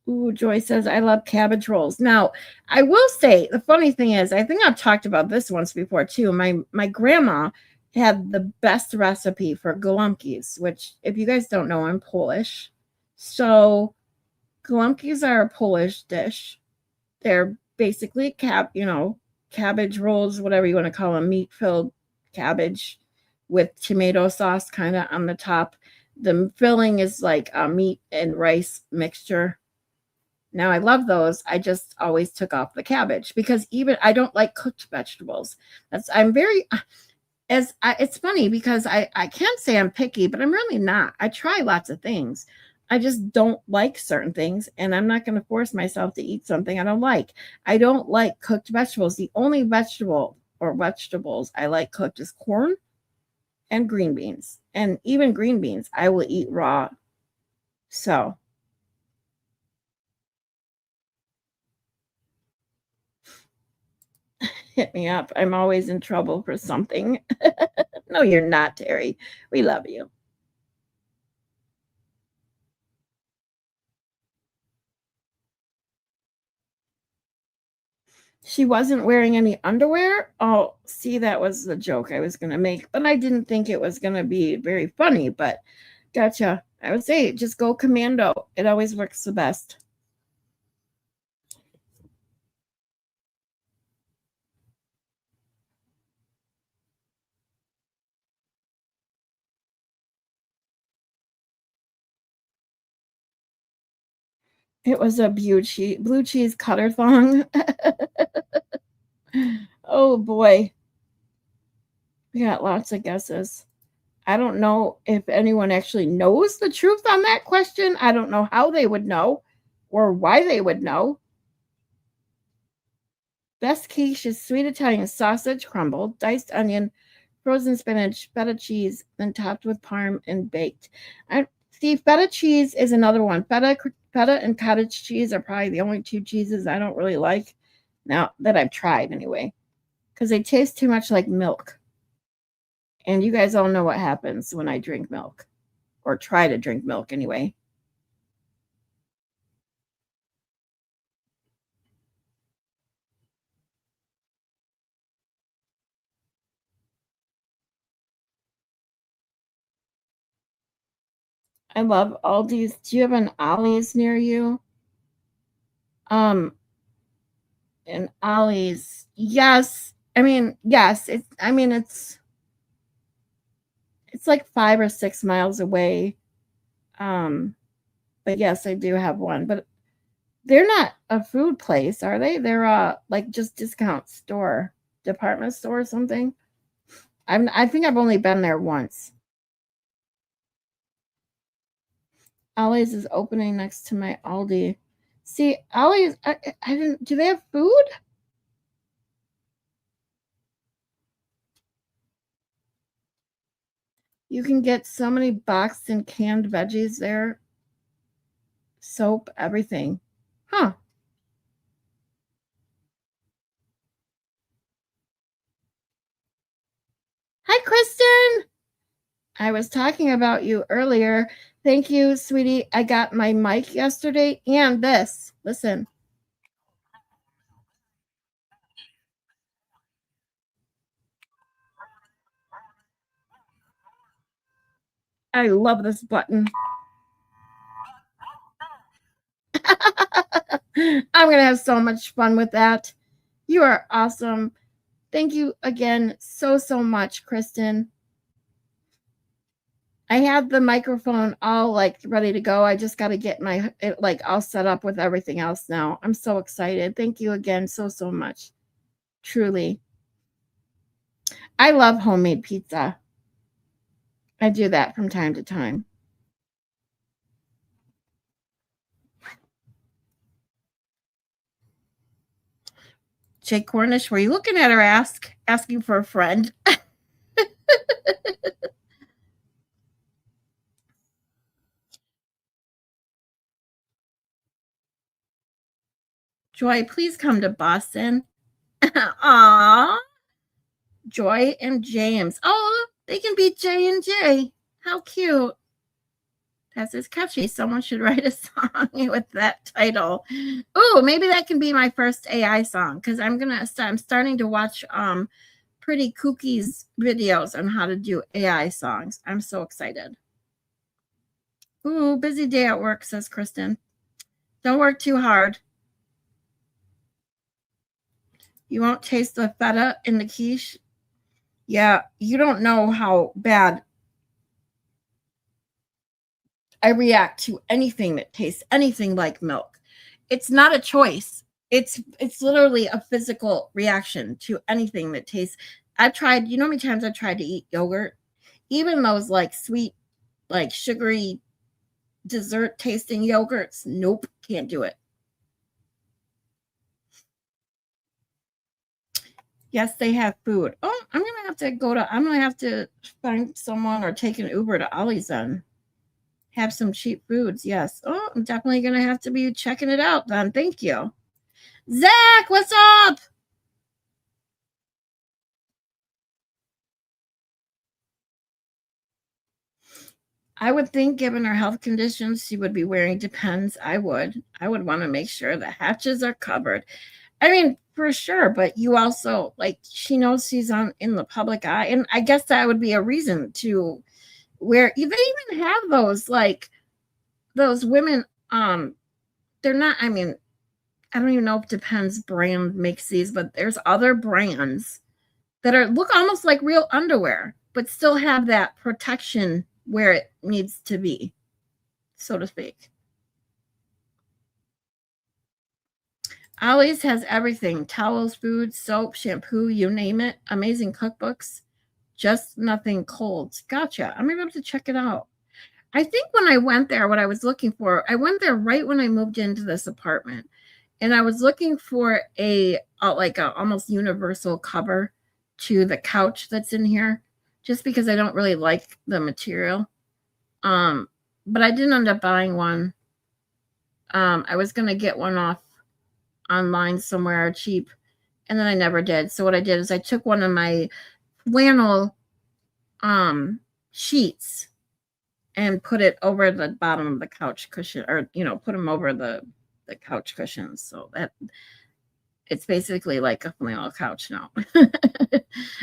Ooh, Joy says, I love cabbage rolls. Now, I will say the funny thing is, I think I've talked about this once before too. My grandma had the best recipe for gołąbkis, which if you guys don't know, I'm Polish. So gołąbkis are a Polish dish. They're basically cabbage rolls, whatever you want to call them, meat-filled cabbage with tomato sauce kind of on the top. The filling is like a meat and rice mixture. Now I love those. I just always took off the cabbage because even I don't like cooked vegetables. That's I'm very it's funny because I can't say I'm picky, but I'm really not. I try lots of things. I just don't like certain things, and I'm not going to force myself to eat something I don't like. I don't like cooked vegetables. The only vegetable or vegetables I like cooked is corn and green beans. And even green beans I will eat raw. So hit me up. I'm always in trouble for something. No, you're not, Terry. We love you. She wasn't wearing any underwear. Oh, see, that was the joke I was going to make, but I didn't think it was going to be very funny. But gotcha. I would say just go commando. It always works the best. It was a blue cheese cutter thong. Oh boy. We got lots of guesses. I don't know if anyone actually knows the truth on that question. I don't know how they would know or why they would know. Best quiche is sweet Italian sausage crumbled, diced onion, frozen spinach, feta cheese, then topped with parm and baked. I see feta cheese is another one. Feta and cottage cheese are probably the only two cheeses I don't really like now that I've tried anyway, because they taste too much like milk. And you guys all know what happens when I drink milk or try to drink milk anyway. I love Aldi's. Do you have an Ollie's near you? Um, and Ollie's. Yes. Yes. It's like 5 or 6 miles away. Um, but yes, I do have one. But they're not a food place, are they? They're like just discount store, department store or something. I think I've only been there once. Ollie's is opening next to my Aldi. See, Ollie's. I didn't. Do they have food? You can get so many boxed and canned veggies there, soap, everything. Huh. Hi, Kristen. I was talking about you earlier. Thank you, sweetie. I got my mic yesterday and this. Listen, I love this button. I'm going to have so much fun with that. You are awesome. Thank you again so much, Kristen. I have the microphone all like ready to go. I just got to get my it, like all set up with everything else now. I'm so excited. Thank you again so much. Truly. I love homemade pizza. I do that from time to time. Jay Cornish, were you looking at her asking for a friend? Joy, please come to Boston. Aw. Joy and James. Oh, they can be J and J. How cute. That's catchy. Someone should write a song with that title. Oh, maybe that can be my first AI song because I'm starting to watch Pretty Cookie's videos on how to do AI songs. I'm so excited. Ooh, busy day at work, says Kristen. Don't work too hard. You won't taste the feta in the quiche. Yeah, you don't know how bad I react to anything that tastes anything like milk. It's not a choice. It's literally a physical reaction to anything that tastes. I've tried, you know how many times I've tried to eat yogurt? Even those like sweet, like sugary dessert tasting yogurts. Nope, can't do it. Yes, they have food. Oh, I'm gonna have to find someone or take an Uber to Ollie's then. Have some cheap foods. Yes. Oh, I'm definitely gonna have to be checking it out then. Thank you. Zach, what's up? I would think, given her health conditions, she would be wearing Depends. I would. I would want to make sure the hatches are covered. I mean, for sure, but you also like she knows she's on in the public eye, and I guess that would be a reason to wear. They even have those like those women. They're not. I mean, I don't even know if Depends brand makes these, but there's other brands that are look almost like real underwear, but still have that protection where it needs to be, so to speak. Ollie's has everything: towels, food, soap, shampoo, you name it. Amazing cookbooks, just nothing cold. Gotcha. I'm going to have to check it out. I think when I went there, what I was looking for, I went there right when I moved into this apartment. And I was looking for a like a almost universal cover to the couch that's in here, just because I don't really like the material. Um, but I didn't end up buying one. I was gonna get one off online somewhere cheap, and then I never did. So what I did is I took one of my flannel sheets and put it over the bottom of the couch cushion, or put them over the couch cushions, so that it's basically like a flannel couch now.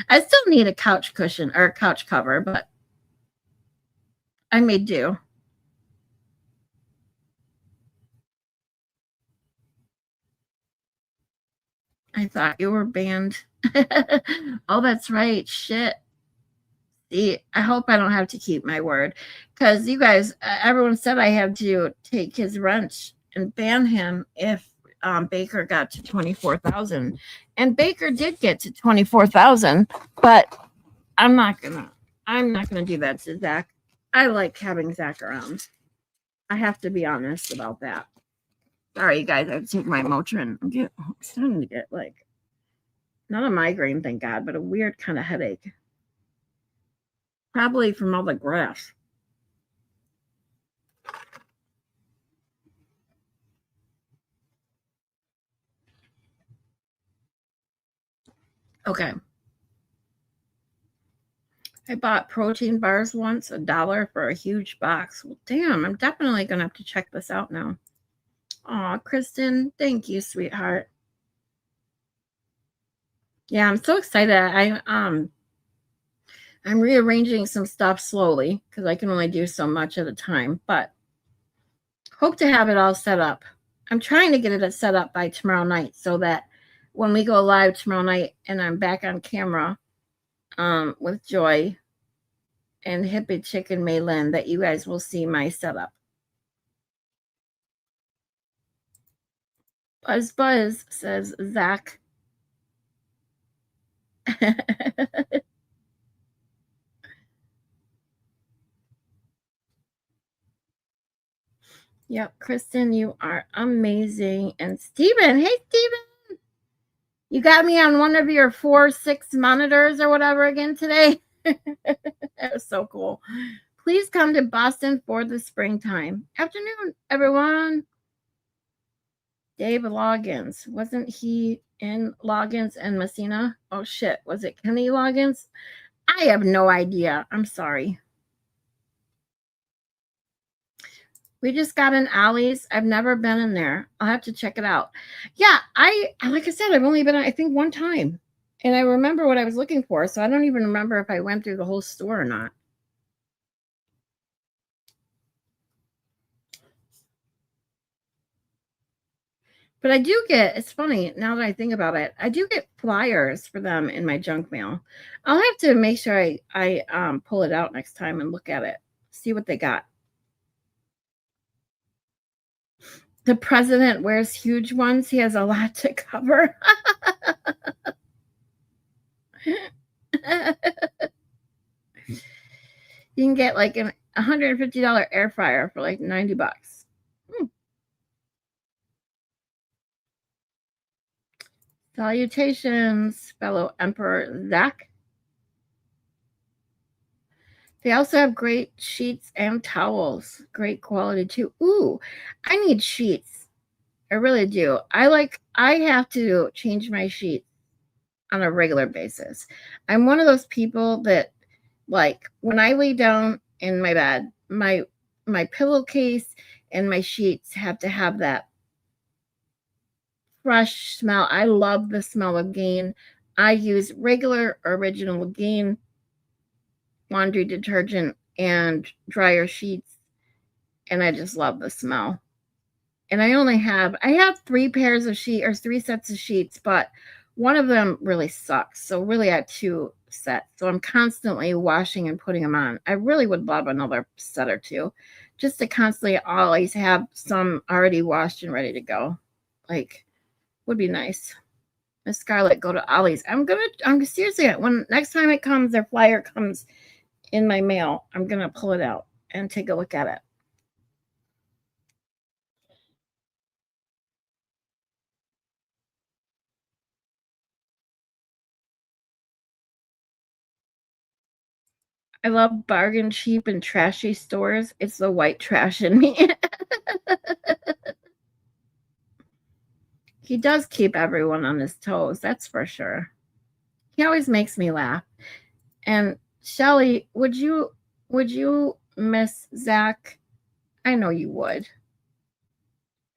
I still need a couch cushion or a couch cover, but I may do. I thought you were banned. Oh, that's right. Shit. See, I hope I don't have to keep my word, because you guys, everyone said I have to take his wrench and ban him if Baker got to 24,000, and Baker did get to 24,000, but I'm not gonna. I'm not gonna do that to Zach. I like having Zach around. I have to be honest about that. Sorry, you guys. I have to take my Motrin. I'm starting to get like not a migraine, thank God, but a weird kind of headache. Probably from all the grass. Okay. I bought protein bars once, $1 for a huge box. Well, damn, I'm definitely gonna have to check this out now. Aw, Kristen, thank you, sweetheart. Yeah, I'm so excited. I'm rearranging some stuff slowly because I can only do so much at a time, but hope to have it all set up. I'm trying to get it set up by tomorrow night so that when we go live tomorrow night and I'm back on camera with Joy and Hippie Chicken Maylin, that you guys will see my setup. Buzz Buzz, says Zach. Yep, Kristen, you are amazing. And Steven, hey, Steven, you got me on one of your 4-6 monitors or whatever again today. That was so cool. Please come to Boston for the springtime. Afternoon, everyone. Dave Loggins. Wasn't he in Loggins and Messina? Oh, shit. Was it Kenny Loggins? I have no idea. I'm sorry. We just got in Ollie's. I've never been in there. I'll have to check it out. Yeah, like I said, I've only been, I think, one time. And I remember what I was looking for, so I don't even remember if I went through the whole store or not. But I do get, it's funny, now that I think about it, I do get flyers for them in my junk mail. I'll have to make sure I pull it out next time and look at it, see what they got. The president wears huge ones. He has a lot to cover. You can get like a $150 air fryer for like $90. Salutations, fellow Emperor Zach. They also have great sheets and towels. Great quality too. Ooh, I need sheets. I really do. I have to change my sheets on a regular basis. I'm one of those people that, like, when I lay down in my bed, my pillowcase and my sheets have to have that fresh smell. I love the smell of Gain. I use regular original Gain laundry detergent and dryer sheets, and I just love the smell. And I have three pairs of sheets or three sets of sheets, but one of them really sucks. So really I have two sets. So I'm constantly washing and putting them on. I really would love another set or two just to constantly always have some already washed and ready to go. Like, would be nice. Miss Scarlett, go to Ollie's. I'm seriously, when next time it comes, their flyer comes in my mail, I'm gonna pull it out and take a look at it. I love bargain cheap and trashy stores. It's the white trash in me. He does keep everyone on his toes, that's for sure. He always makes me laugh. And Shelly, would you miss Zach? I know you would.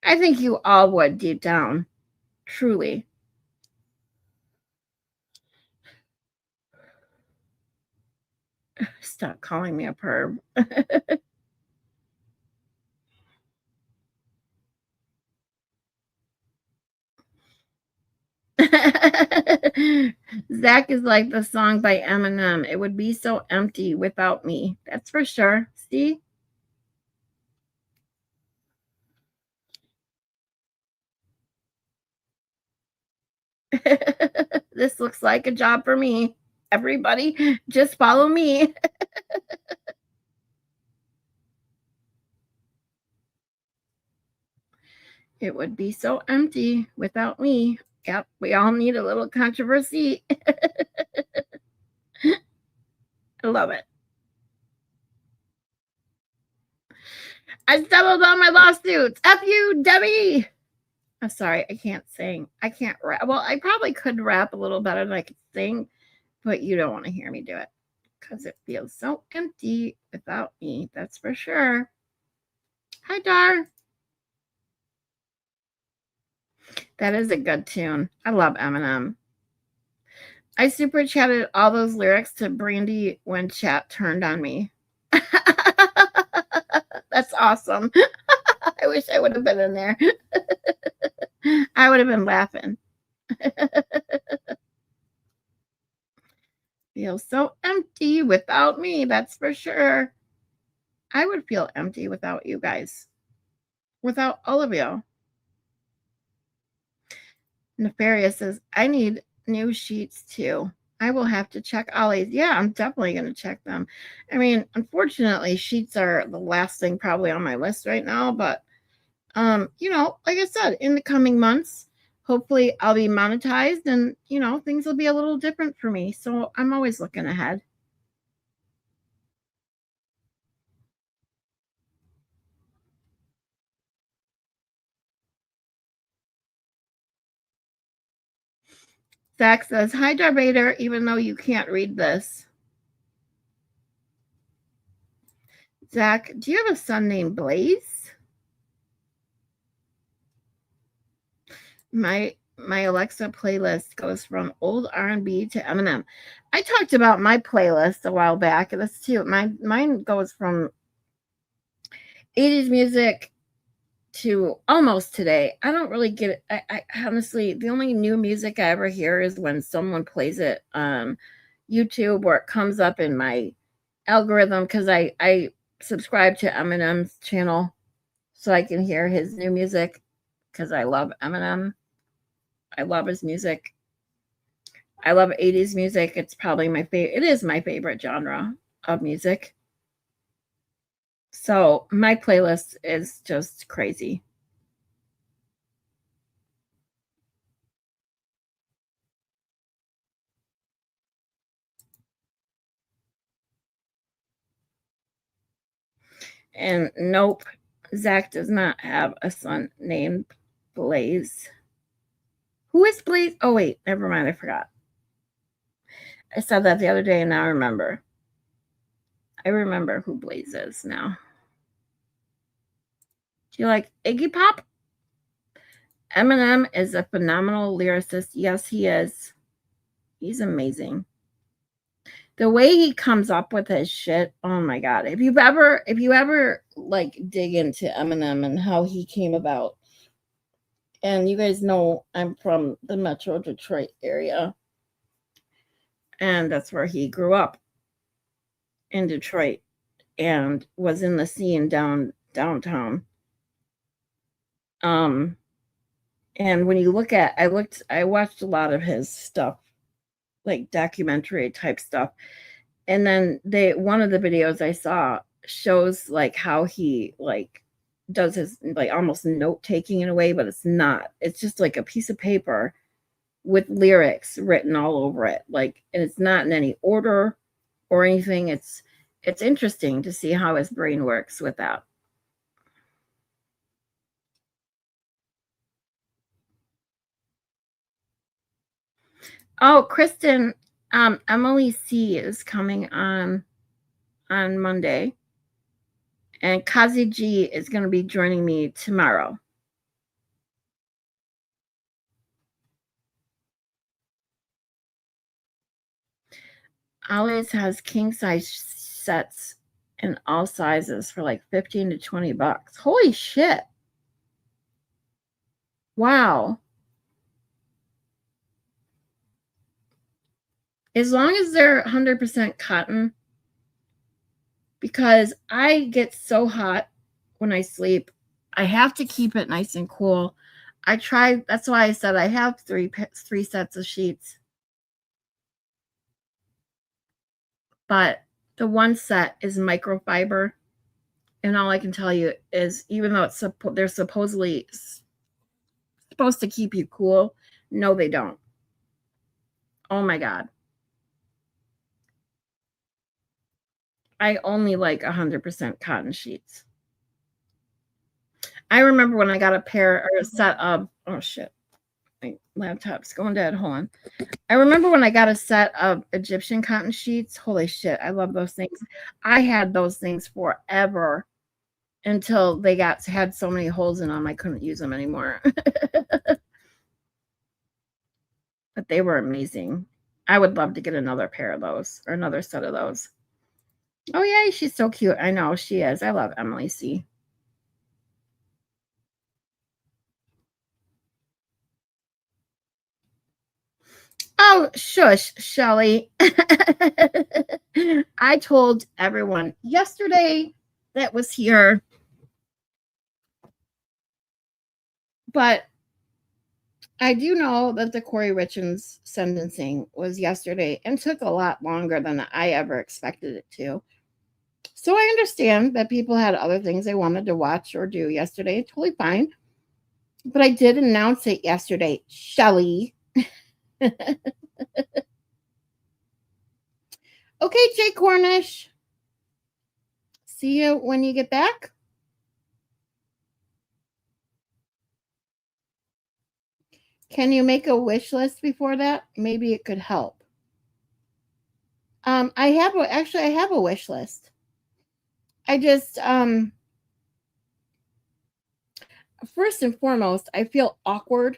I think you all would deep down. Truly. Stop calling me a perv. Zach is like the song by Eminem. It would be so empty without me. That's for sure. See? This looks like a job for me. Everybody, just follow me. It would be so empty without me. Yep, we all need a little controversy. I love it. I settled all my lawsuits. F you, Debbie. I'm sorry, I can't sing. I can't rap. Well, I probably could rap a little better than I could sing, but you don't want to hear me do it because it feels so empty without me. That's for sure. Hi, Dar. That is a good tune. I love Eminem. I super chatted all those lyrics to Brandy when chat turned on me. That's awesome. I wish I would have been in there. I would have been laughing. Feels so empty without me, that's for sure. I would feel empty without you guys, without all of you. Nefarious says, I need new sheets too. I will have to check Ollie's. Yeah, I'm definitely going to check them. I mean, unfortunately, sheets are the last thing probably on my list right now, but like I said, in the coming months, hopefully I'll be monetized and, things will be a little different for me. So I'm always looking ahead. Zach says, hi, Darth even though you can't read this. Zach, do you have a son named Blaze? my Alexa playlist goes from old R&B to Eminem. I talked about my playlist a while back. That's too. Mine goes from 80s music to almost today. I don't really get it. I honestly, the only new music I ever hear is when someone plays it on YouTube or it comes up in my algorithm because I subscribe to Eminem's channel so I can hear his new music because I love Eminem. I love his music. I love 80s music. It's probably my favorite. It is my favorite genre of music. So my playlist is just crazy. And nope, Zach does not have a son named Blaze. Who is Blaze? Oh, wait, never mind. I forgot. I said that the other day and now I remember. I remember who Blaze is now. Do you like Iggy Pop? Eminem is a phenomenal lyricist. Yes, he is. He's amazing. The way he comes up with his shit, oh my god. If you ever like dig into Eminem and how he came about, and you guys know I'm from the Metro Detroit area, and that's where he grew up in Detroit and was in the scene downtown. Um and when you look at I watched a lot of his stuff, like documentary type stuff. And then they one of the videos I saw shows like how he like does his like almost note taking in a way, but it's not. It's just like a piece of paper with lyrics written all over it. Like, and it's not in any order or anything. It's interesting to see how his brain works with that. Oh, Kristen, Emily C is coming on Monday, and Kazi G is going to be joining me tomorrow. Ollie's has king size sets in all sizes for like 15 to 20 bucks. Holy shit. Wow. As long as they're 100% cotton, because I get so hot when I sleep, I have to keep it nice and cool. I try, that's why I said I have three sets of sheets, but the one set is microfiber. And all I can tell you is, even though they're supposedly supposed to keep you cool, no, they don't. Oh my God. I only like 100% cotton sheets. I remember when I got a pair or a set of, oh shit, my laptop's going dead. Hold on. I remember when I got a set of Egyptian cotton sheets. Holy shit, I love those things. I had those things forever until they had so many holes in them I couldn't use them anymore. But they were amazing. I would love to get another pair of those or another set of those. Oh yeah, she's so cute. I know she is. I love Emily C. Oh, shush, Shelly. I told everyone yesterday that was here, but I do know that the Corey Richards sentencing was yesterday and took a lot longer than I ever expected it to. So I understand that people had other things they wanted to watch or do yesterday. Totally fine. But I did announce it yesterday, Shelly. Okay, Jay Cornish. See you when you get back. Can you make a wish list before that? Maybe it could help. I have a wish list. I just first and foremost, I feel awkward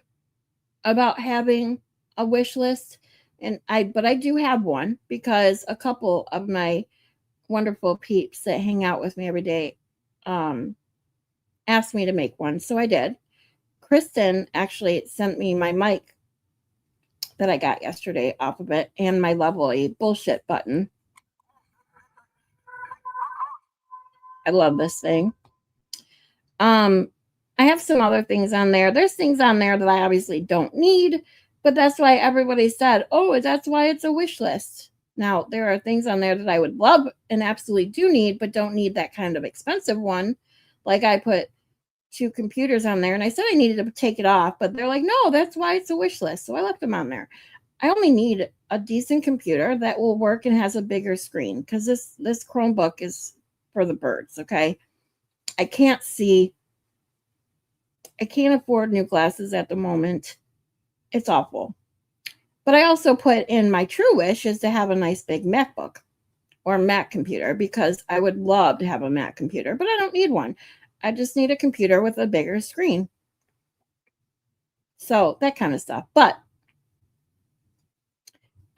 about having a wish list, but I do have one because a couple of my wonderful peeps that hang out with me every day um, asked me to make one, so I did. Kristen actually sent me my mic that I got yesterday off of it and my lovely bullshit button. I love this thing. Um, I have some other things on there. There's things on there that I obviously don't need, but that's why everybody said, "Oh, that's why it's a wish list." Now, there are things on there that I would love and absolutely do need, but don't need that kind of expensive one. Like I put 2 computers on there and I said I needed to take it off, but they're like, "No, that's why it's a wish list." So I left them on there. I only need a decent computer that will work and has a bigger screen because this Chromebook is for the birds, okay? I can't see. I can't afford new glasses at the moment. It's awful. But I also put in my true wish is to have a nice big MacBook or Mac computer because I would love to have a Mac computer, but I don't need one. I just need a computer with a bigger screen. So that kind of stuff. But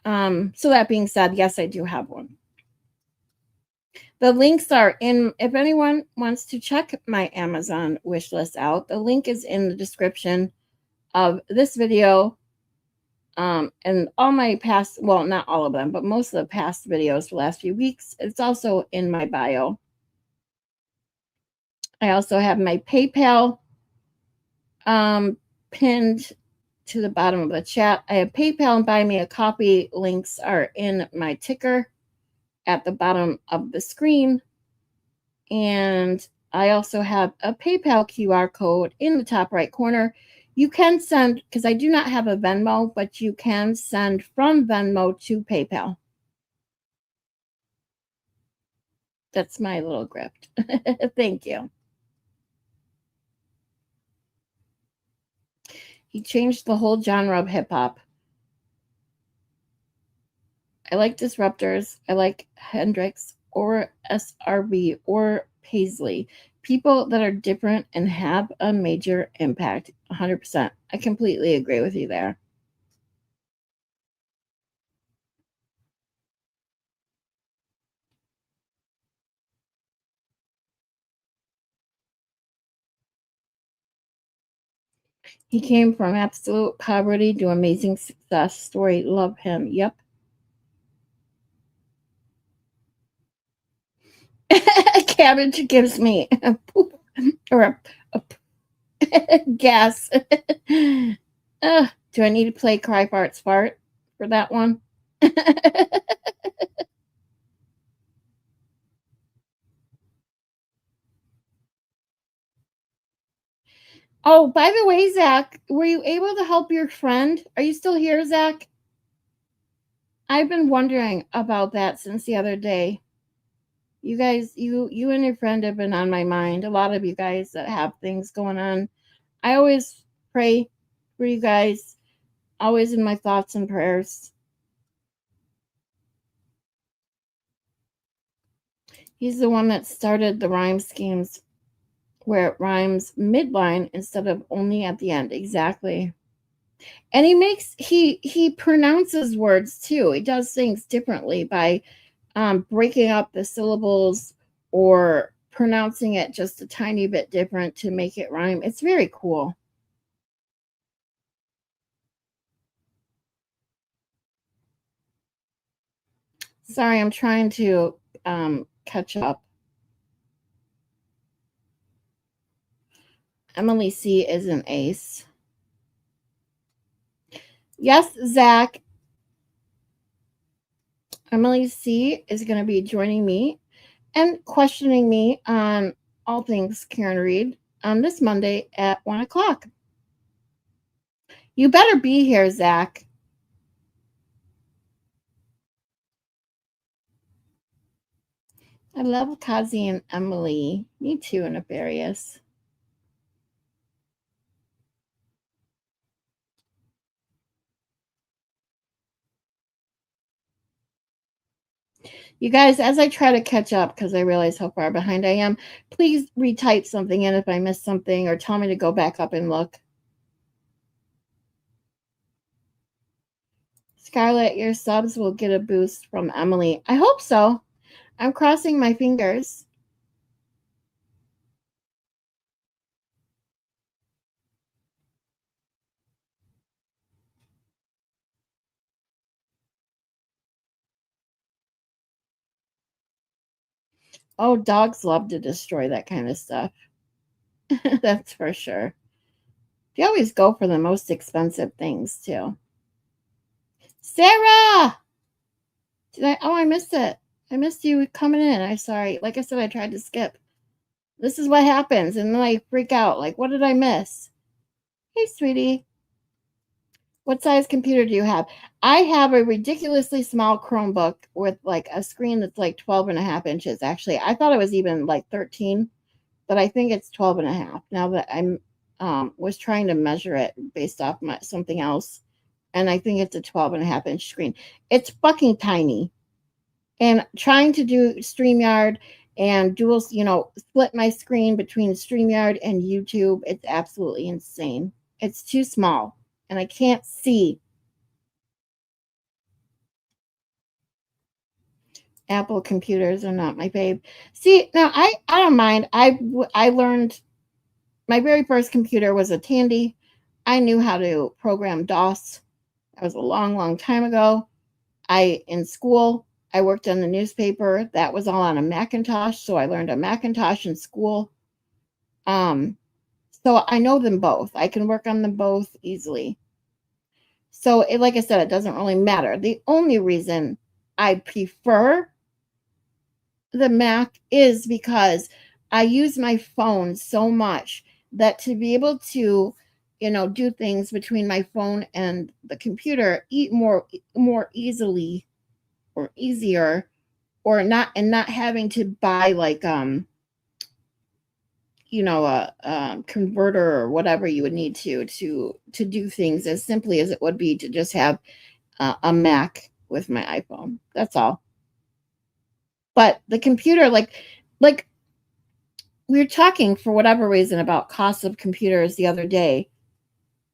so that being said, yes, I do have one. The links are in, if anyone wants to check my Amazon wish list out, the link is in the description of this video. And all my past, well, not all of them, but most of the past videos for the last few weeks, it's also in my bio. I also have my PayPal pinned to the bottom of the chat. I have PayPal and Buy Me a Coffee links are in my ticker at the bottom of the screen. And I also have a PayPal QR code in the top right corner. You can send, because I do not have a Venmo, but you can send from Venmo to PayPal. That's my little grift. Thank you. He changed the whole genre of hip hop. I like Disruptors. I like Hendrix or SRV or Paisley. People that are different and have a major impact. 100%. I completely agree with you there. He came from absolute poverty to amazing success. Story. Love him. Yep. Cabbage gives me a poop or a gas. Do I need to play Cry Fart Fart for that one? Oh, by the way, Zach, were you able to help your friend? Are you still here, Zach? I've been wondering about that since the other day. You guys, you and your friend have been on my mind. A lot of you guys that have things going on. I always pray for you guys, always in my thoughts and prayers. He's the one that started the rhyme schemes where it rhymes midline instead of only at the end. Exactly. And he pronounces words too. He does things differently by breaking up the syllables or pronouncing it just a tiny bit different to make it rhyme. It's very cool. Sorry, I'm trying to catch up. Emily C is an ace. Yes, Zach. Emily C is going to be joining me and questioning me on all things Karen Reed on this Monday at 1 o'clock. You better be here, Zach. I love Kazi and Emily. Me too, Nefarious. You guys, as I try to catch up because I realize how far behind I am, please retype something in if I missed something or tell me to go back up and look. Scarlett, your subs will get a boost from Emily. I hope so. I'm crossing my fingers. Oh, dogs love to destroy that kind of stuff. That's for sure. They always go for the most expensive things, too. Sarah! Did I? Oh, I missed it. I missed you coming in. I'm sorry. Like I said, I tried to skip. This is what happens. And then I freak out. Like, what did I miss? Hey, sweetie. What size computer do you have? I have a ridiculously small Chromebook with like a screen that's like 12 and a half inches. Actually, I thought it was even like 13, but I think it's 12 and a half now that I'm was trying to measure it based off something else. And I think it's a 12 and a half inch screen. It's fucking tiny. And trying to do StreamYard and dual, split my screen between StreamYard and YouTube, it's absolutely insane. It's too small and I can't see. Apple computers are not my babe. See, now I don't mind. I learned my very first computer was a Tandy. I knew how to program DOS. That was a long, long time ago. In school, I worked on the newspaper. That was all on a Macintosh, so I learned a Macintosh in school. So I know them both. I can work on them both easily. So, like I said, it doesn't really matter. The only reason I prefer the Mac is because I use my phone so much that to be able to, do things between my phone and the computer, eat more easily or easier, or not having to buy like a converter or whatever you would need to do things as simply as it would be to just have a Mac with my iPhone. That's all. But the computer, like we were talking for whatever reason about cost of computers the other day,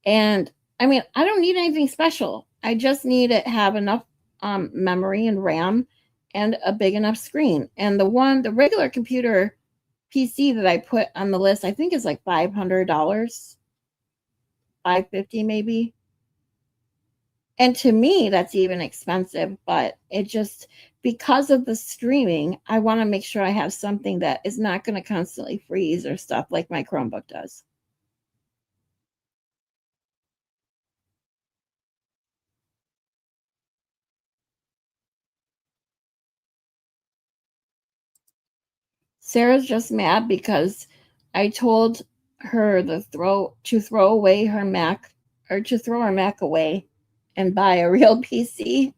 and I mean, I don't need anything special. I just need to have enough memory and RAM and a big enough screen. And the regular computer PC that I put on the list, I think is like $500, 550 maybe. And to me, that's even expensive, but it just because of the streaming, I want to make sure I have something that is not going to constantly freeze or stuff like my Chromebook does. Sarah's just mad because I told her to throw away her Mac or to throw her Mac away and buy a real PC.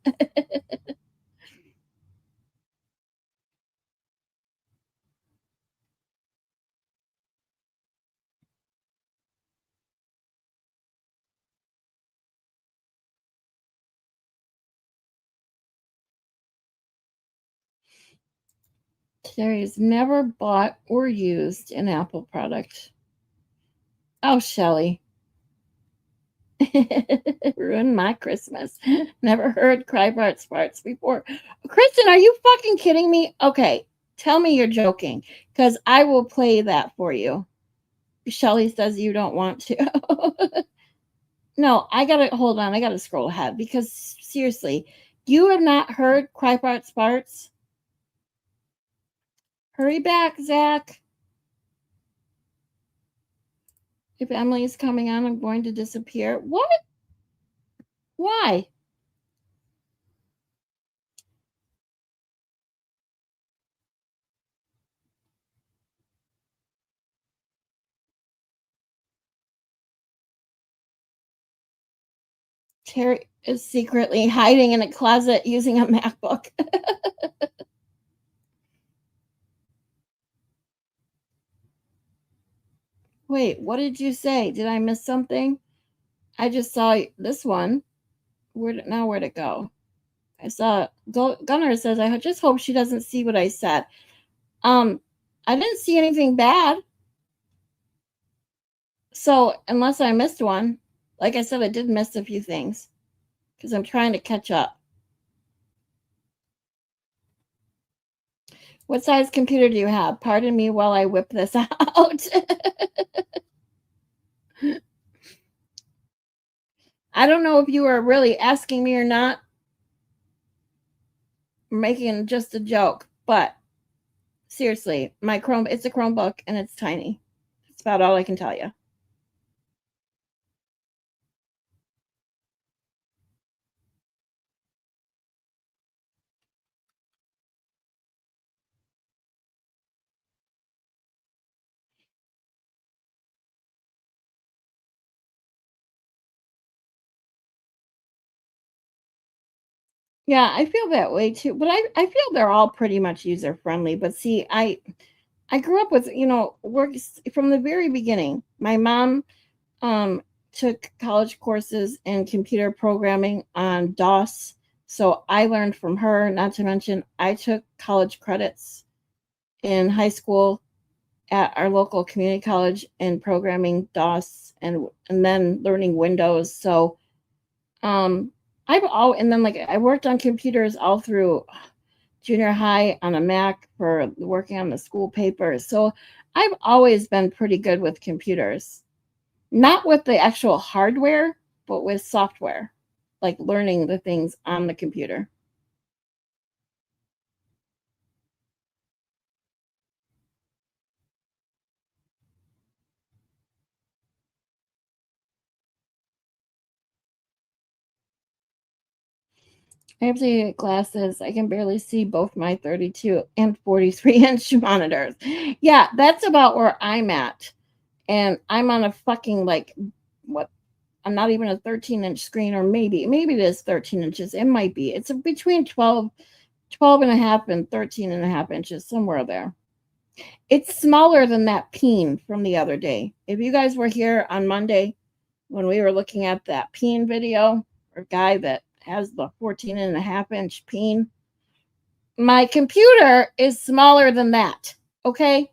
Terry's never bought or used an Apple product. Oh, Shelly. Ruined my Christmas. Never heard cry farts before. Kristen, are you fucking kidding me? Okay, tell me you're joking because I will play that for you. Shelly says you don't want to. No, I gotta hold on. I gotta scroll ahead because seriously, you have not heard cry farts. Hurry back, Zach. If Emily is coming on, I'm going to disappear. What? Why? Terry is secretly hiding in a closet using a MacBook. Wait, what did you say? Did I miss something? I just saw this one. Where'd it go? I saw Gunnar says, I just hope she doesn't see what I said. Um, I didn't see anything bad. So unless I missed one, like I said, I did miss a few things. because I'm trying to catch up. What size computer do you have? Pardon me while I whip this out. I don't know if you are really asking me or not, making just a joke, but seriously, it's a Chromebook and it's tiny. That's about all I can tell you. Yeah, I feel that way too, but I feel they're all pretty much user friendly. But see, I grew up with, work from the very beginning. My mom um took college courses in computer programming on DOS. So I learned from her, not to mention I took college credits in high school at our local community college in programming DOS and then learning Windows. So um I've all and then like I worked on computers all through junior high on a Mac for working on the school papers. So I've always been pretty good with computers. Not with the actual hardware, but with software, like learning the things on the computer. I have to get glasses. I can barely see both my 32 and 43-inch monitors. Yeah, that's about where I'm at. And I'm on a fucking like what I'm not even a 13-inch screen, or maybe it is 13 inches. It might be. It's between 12 and a half and 13 and a half inches, somewhere there. It's smaller than that peen from the other day. If you guys were here on Monday when we were looking at that peen video, or guy that has the 14 and a half inch peen, my computer is smaller than that. Okay.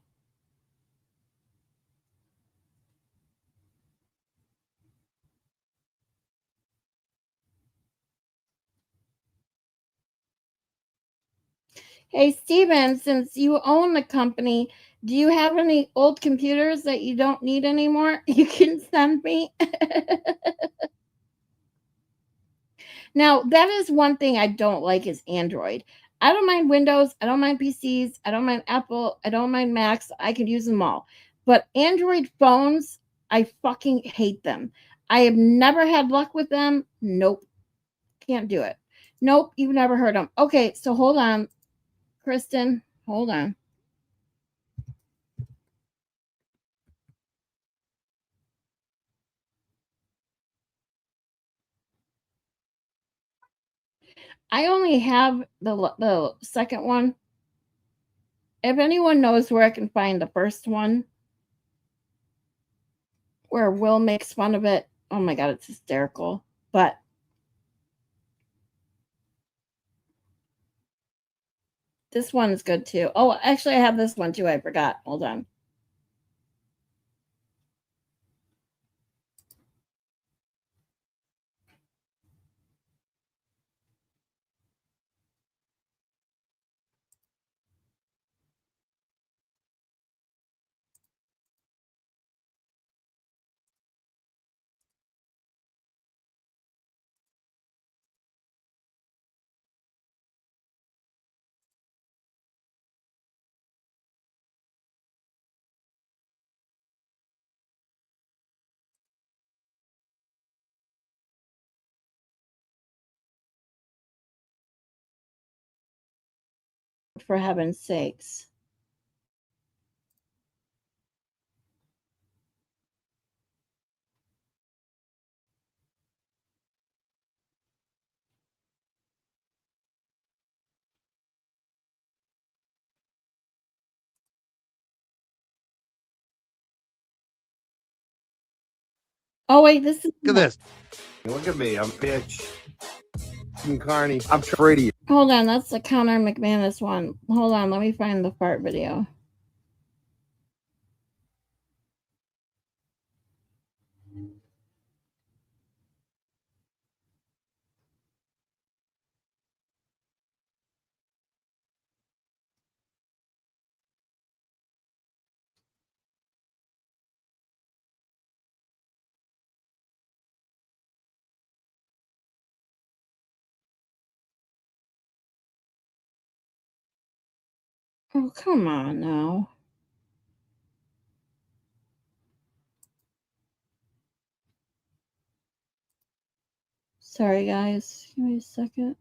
Hey, Steven, since you own the company, do you have any old computers that you don't need anymore? You can send me. Now, that is one thing I don't like is Android. I don't mind Windows, I don't mind PCs, I don't mind Apple, I don't mind Macs. I can use them all. But Android phones, I fucking hate them. I have never had luck with them. Nope. Can't do it. Nope, you've never heard them. Okay, so hold on, Kristen. Hold on. I only have the second one. If anyone knows where I can find the first one, where Will makes fun of it, oh my god, it's hysterical. But this one's good too. Oh, actually, I have this one too. I forgot. Hold on. For heaven's sakes. Oh, wait, this is. Look at this. Look at me. I'm bitch. Carney. I'm afraid of you. Hold on. That's the Connor McManus one. Hold on. Let me find the fart video. Oh, come on now. Sorry, guys. Give me a second.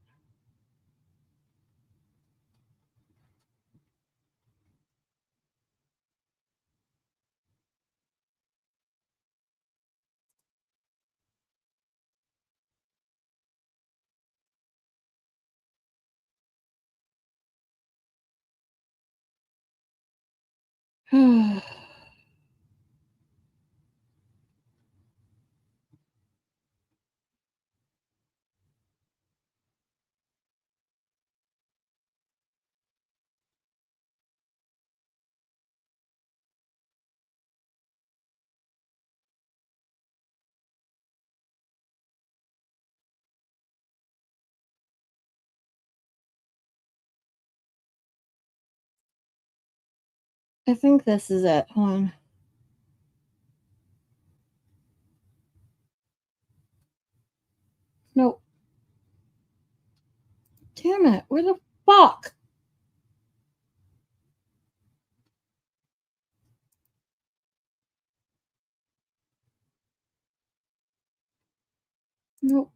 I think this is it. Hold on. Nope. Damn it. Where the fuck? Nope.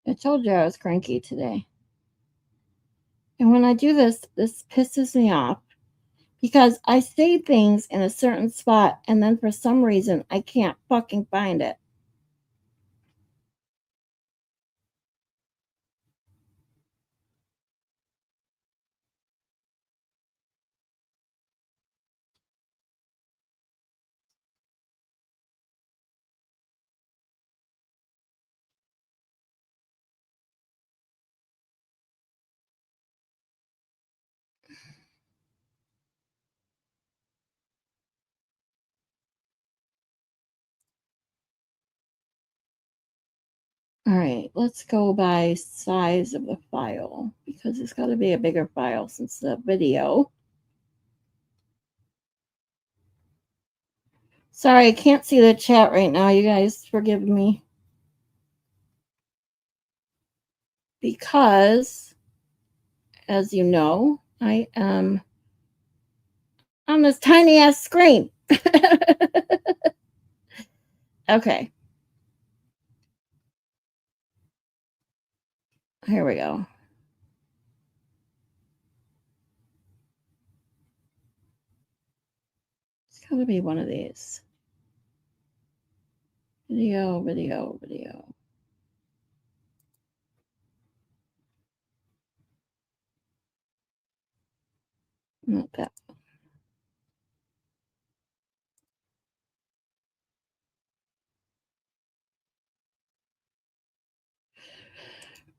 I told you I was cranky today. And when I do this, this pisses me off because I save things in a certain spot and then for some reason I can't fucking find it. All right, let's go by size of the file because it's got to be a bigger file since the video. Sorry, I can't see the chat right now. You guys forgive me. Because, as you know, I am on this tiny ass screen. Okay. Here we go. It's got to be one of these. Video, video, video. Not that.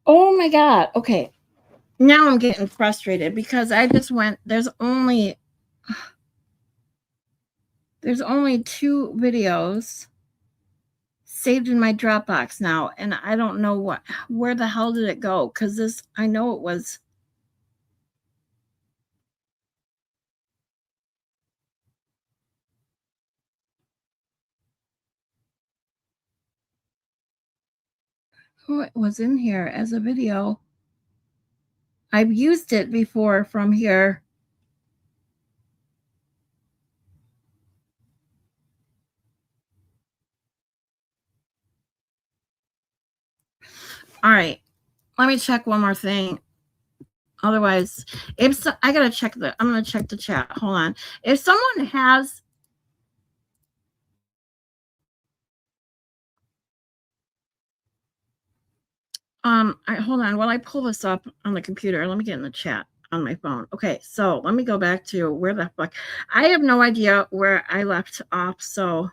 Oh my God. Okay. Now I'm getting frustrated because I just went, there's only 2 videos saved in my Dropbox now, and I don't know where the hell did it go? Because this, I know it was. Oh, it was in here as a video. I've used it before from here. All right, let me check one more thing. Otherwise, I gotta check I'm gonna check the chat. Hold on. If someone has hold on while I pull this up on the computer. Let me get in the chat on my phone. Okay, so let me go back to where the fuck. I have no idea where I left off. So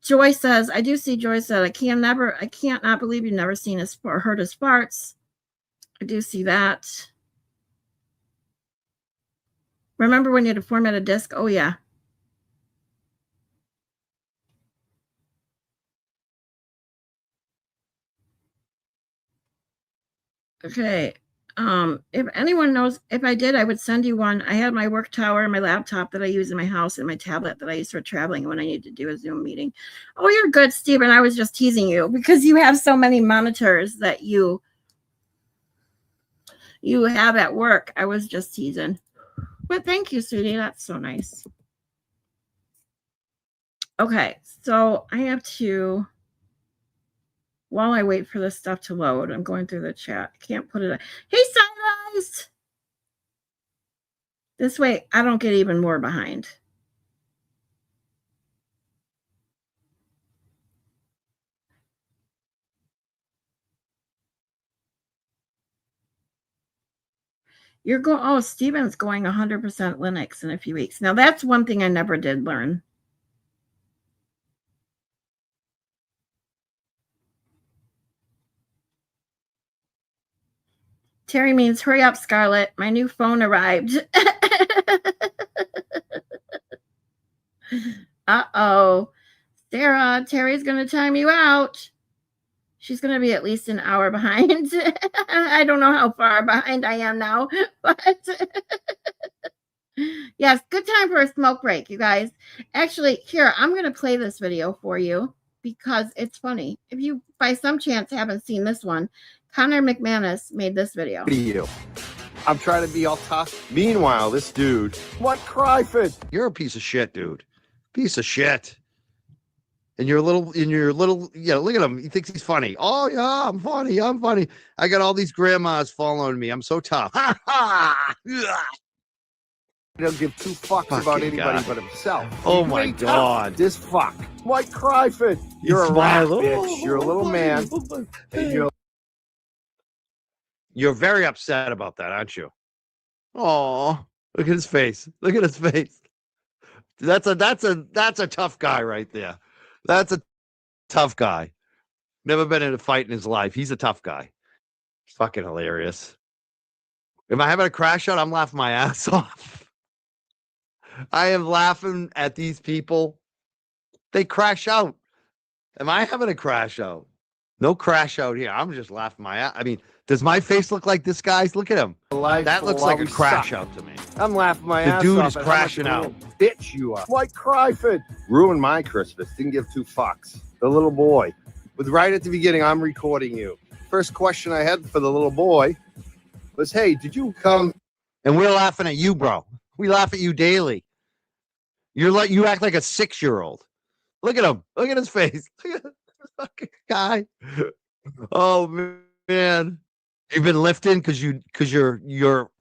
Joy says, I do see Joy said, I can't not believe you've never seen his or heard his farts. I do see that. Remember when you had to format a disk? Oh yeah. Okay. If anyone knows, if I did, I would send you one. I have my work tower and my laptop that I use in my house and my tablet that I use for traveling when I need to do a Zoom meeting. Oh, you're good, Stephen. I was just teasing you because you have so many monitors that you have at work. I was just teasing. But thank you, sweetie. That's so nice. Okay, so I have to, while I wait for this stuff to load, I'm going through the chat. I can't put it. Hey, Sunrise! This way, I don't get even more behind. You're going, oh, Steven's going 100% Linux in a few weeks. Now, that's one thing I never did learn. Terry means, hurry up, Scarlett. My new phone arrived. Uh-oh. Sarah, Terry's going to time you out. She's going to be at least an hour behind. I don't know how far behind I am now, but yes, good time for a smoke break, you guys. Actually, here, I'm going to play this video for you because it's funny. If you, by some chance, haven't seen this one, Connor McManus made this video. Look at you. I'm trying to be all tough. Meanwhile, this dude, what cry fit? You're a piece of shit, dude. Piece of shit. And you're a little, yeah, look at him. He thinks he's funny. Oh, yeah, I'm funny. I'm funny. I got all these grandmas following me. I'm so tough. Ha ha. He don't give two fucks about anybody but himself. Oh, my God. This fuck. What cry fit? You're a rat, bitch. You're a little man. And you're very upset about that, aren't you? Oh, look at his face. Look at his face. That's a tough guy right there. That's a tough guy. Never been in a fight in his life. He's a tough guy. Fucking hilarious. Am I having a crash out? I'm laughing my ass off. I am laughing at these people. They crash out. Am I having a crash out? No crash out here. I'm just laughing my ass. I mean, does my face look like this guy's? Look at him. That looks like a crash out to me. I'm laughing my ass off. The dude is crashing out. Bitch, you are. White cry fit. Ruined my Christmas. Didn't give two fucks. The little boy. With right at the beginning, I'm recording you. First question I had for the little boy was, hey, did you come? And we're laughing at you, bro. We laugh at you daily. You act like a 6-year-old. Look at him. Look at his face. Look at this fucking guy. Oh man. You've been lifting because you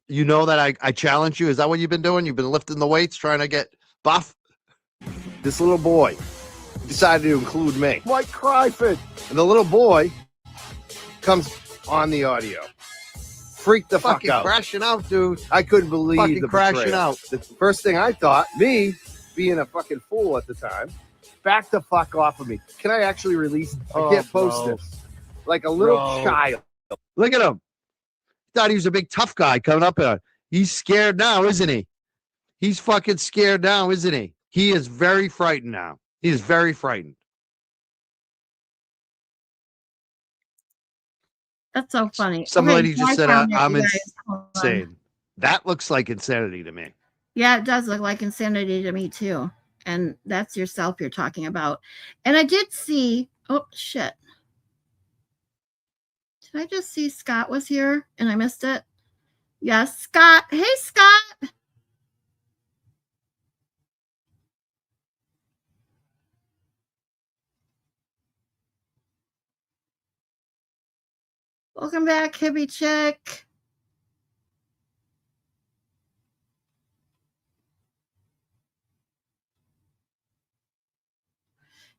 know that I challenge you. Is that what you've been doing? You've been lifting the weights, trying to get buff? This little boy decided to include me. White cry fit. And the little boy comes on the audio. Freaked the fuck out. Crashing out, dude. I couldn't believe fucking the crashing betrayal. out. The first thing I thought, me being a fucking fool at the time, back the fuck off of me. Can I actually release? I can't post this. Like a little child. Look at him. Thought he was a big tough guy coming up here. He's scared now, isn't he? He's fucking scared now, isn't he? He is very frightened now. He is very frightened. That's so funny. Some lady just said, I'm insane. That looks like insanity to me. Yeah, it does look like insanity to me too. And that's yourself you're talking about. And I did see, oh shit. Did I just see Scott was here and I missed it? Yes, Scott. Hey, Scott. Welcome back, hippie chick.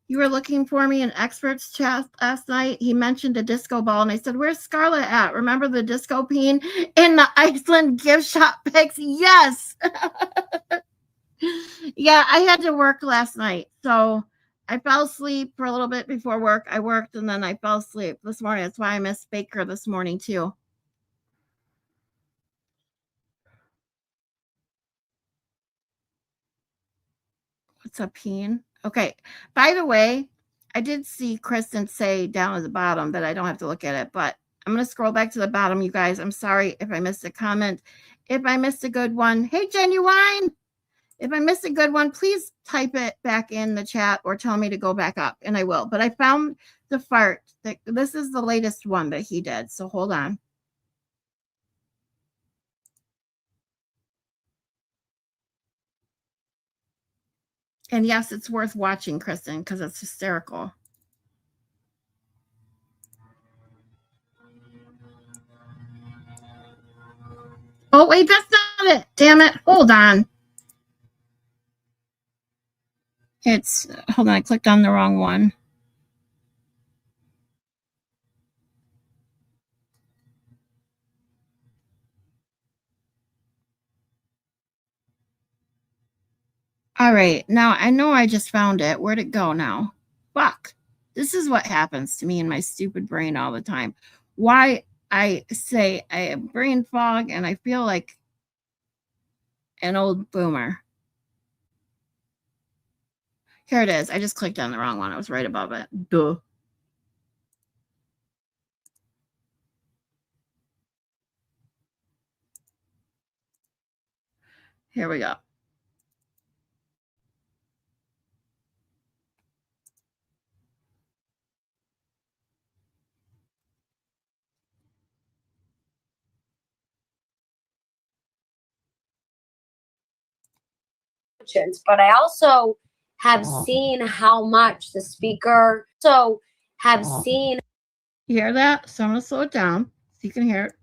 You were looking for me in experts chat last night. He mentioned a disco ball, and I said, where's Scarlett at? Remember the disco peen in the Iceland gift shop pics? Yes. Yeah, I had to work last night. So I fell asleep for a little bit before work. I worked, and then I fell asleep this morning. That's why I missed Baker this morning, too. What's a peen? Okay. By the way, I did see Kristen say down at the bottom that I don't have to look at it, but I'm going to scroll back to the bottom, you guys. I'm sorry if I missed a comment. If I missed a good one, hey, Genuine. If I missed a good one, please type it back in the chat or tell me to go back up, and I will. But I found the fart. This is the latest one that he did, so hold on. And yes, it's worth watching, Kristen, because it's hysterical. Oh, wait, that's not it. Damn it. Hold on. Hold on, I clicked on the wrong one. All right, now I know I just found it. Where'd it go now? Fuck. This is what happens to me in my stupid brain all the time. Why I say I have brain fog and I feel like an old boomer. Here it is. I just clicked on the wrong one. I was right above it. Duh. Here we go. But I also have seen how much the speaker You hear that? So I'm going to slow it down so you can hear it.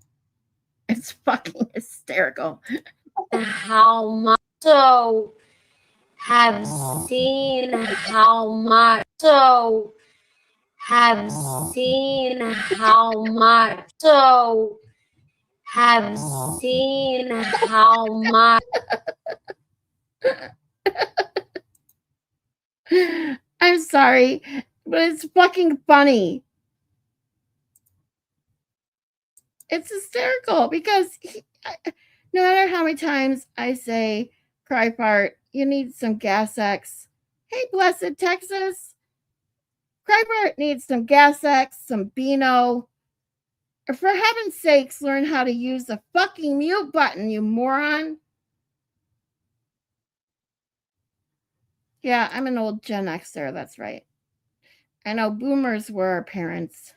It's fucking hysterical. How much have seen how much have seen how much have seen how much I'm sorry, but it's fucking funny. It's hysterical because no matter how many times I say cry fart, you need some Gas X. Hey, blessed Texas. Cry fart needs some Gas X, some Beano. Or for heaven's sakes, learn how to use the fucking mute button, you moron. Yeah, I'm an old Gen Xer, that's right. I know boomers were our parents.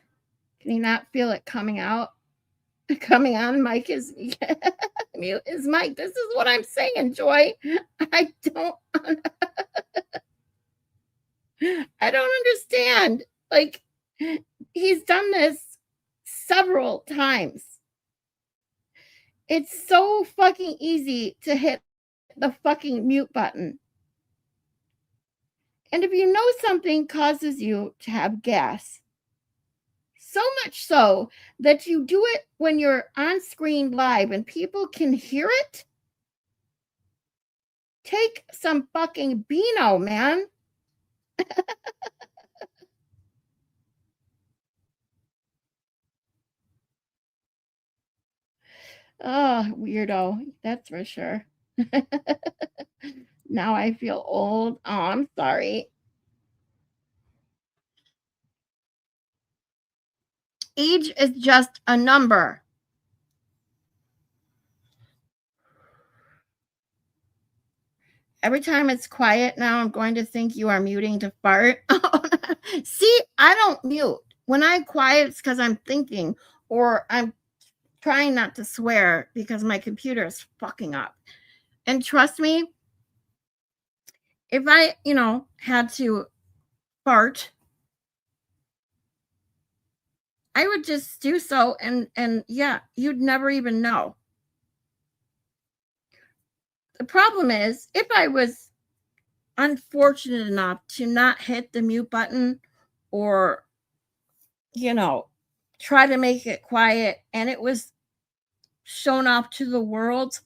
Can you not feel it coming out? Coming on, Mike is mute is Mike. This is what I'm saying, Joy. I don't understand. Like, he's done this several times. It's so fucking easy to hit the fucking mute button. And if you know something causes you to have gas, so much so that you do it when you're on screen live and people can hear it, take some fucking Beano, man. Oh, weirdo. That's for sure. Now I feel old. Oh, I'm sorry. Age is just a number. Every time it's quiet now, I'm going to think you are muting to fart. See, I don't mute. When I quiet, it's because I'm thinking or I'm trying not to swear because my computer is fucking up. And trust me, if I, had to fart, I would just do so and yeah, you'd never even know. The problem is, if I was unfortunate enough to not hit the mute button or, try to make it quiet and it was shown off to the world,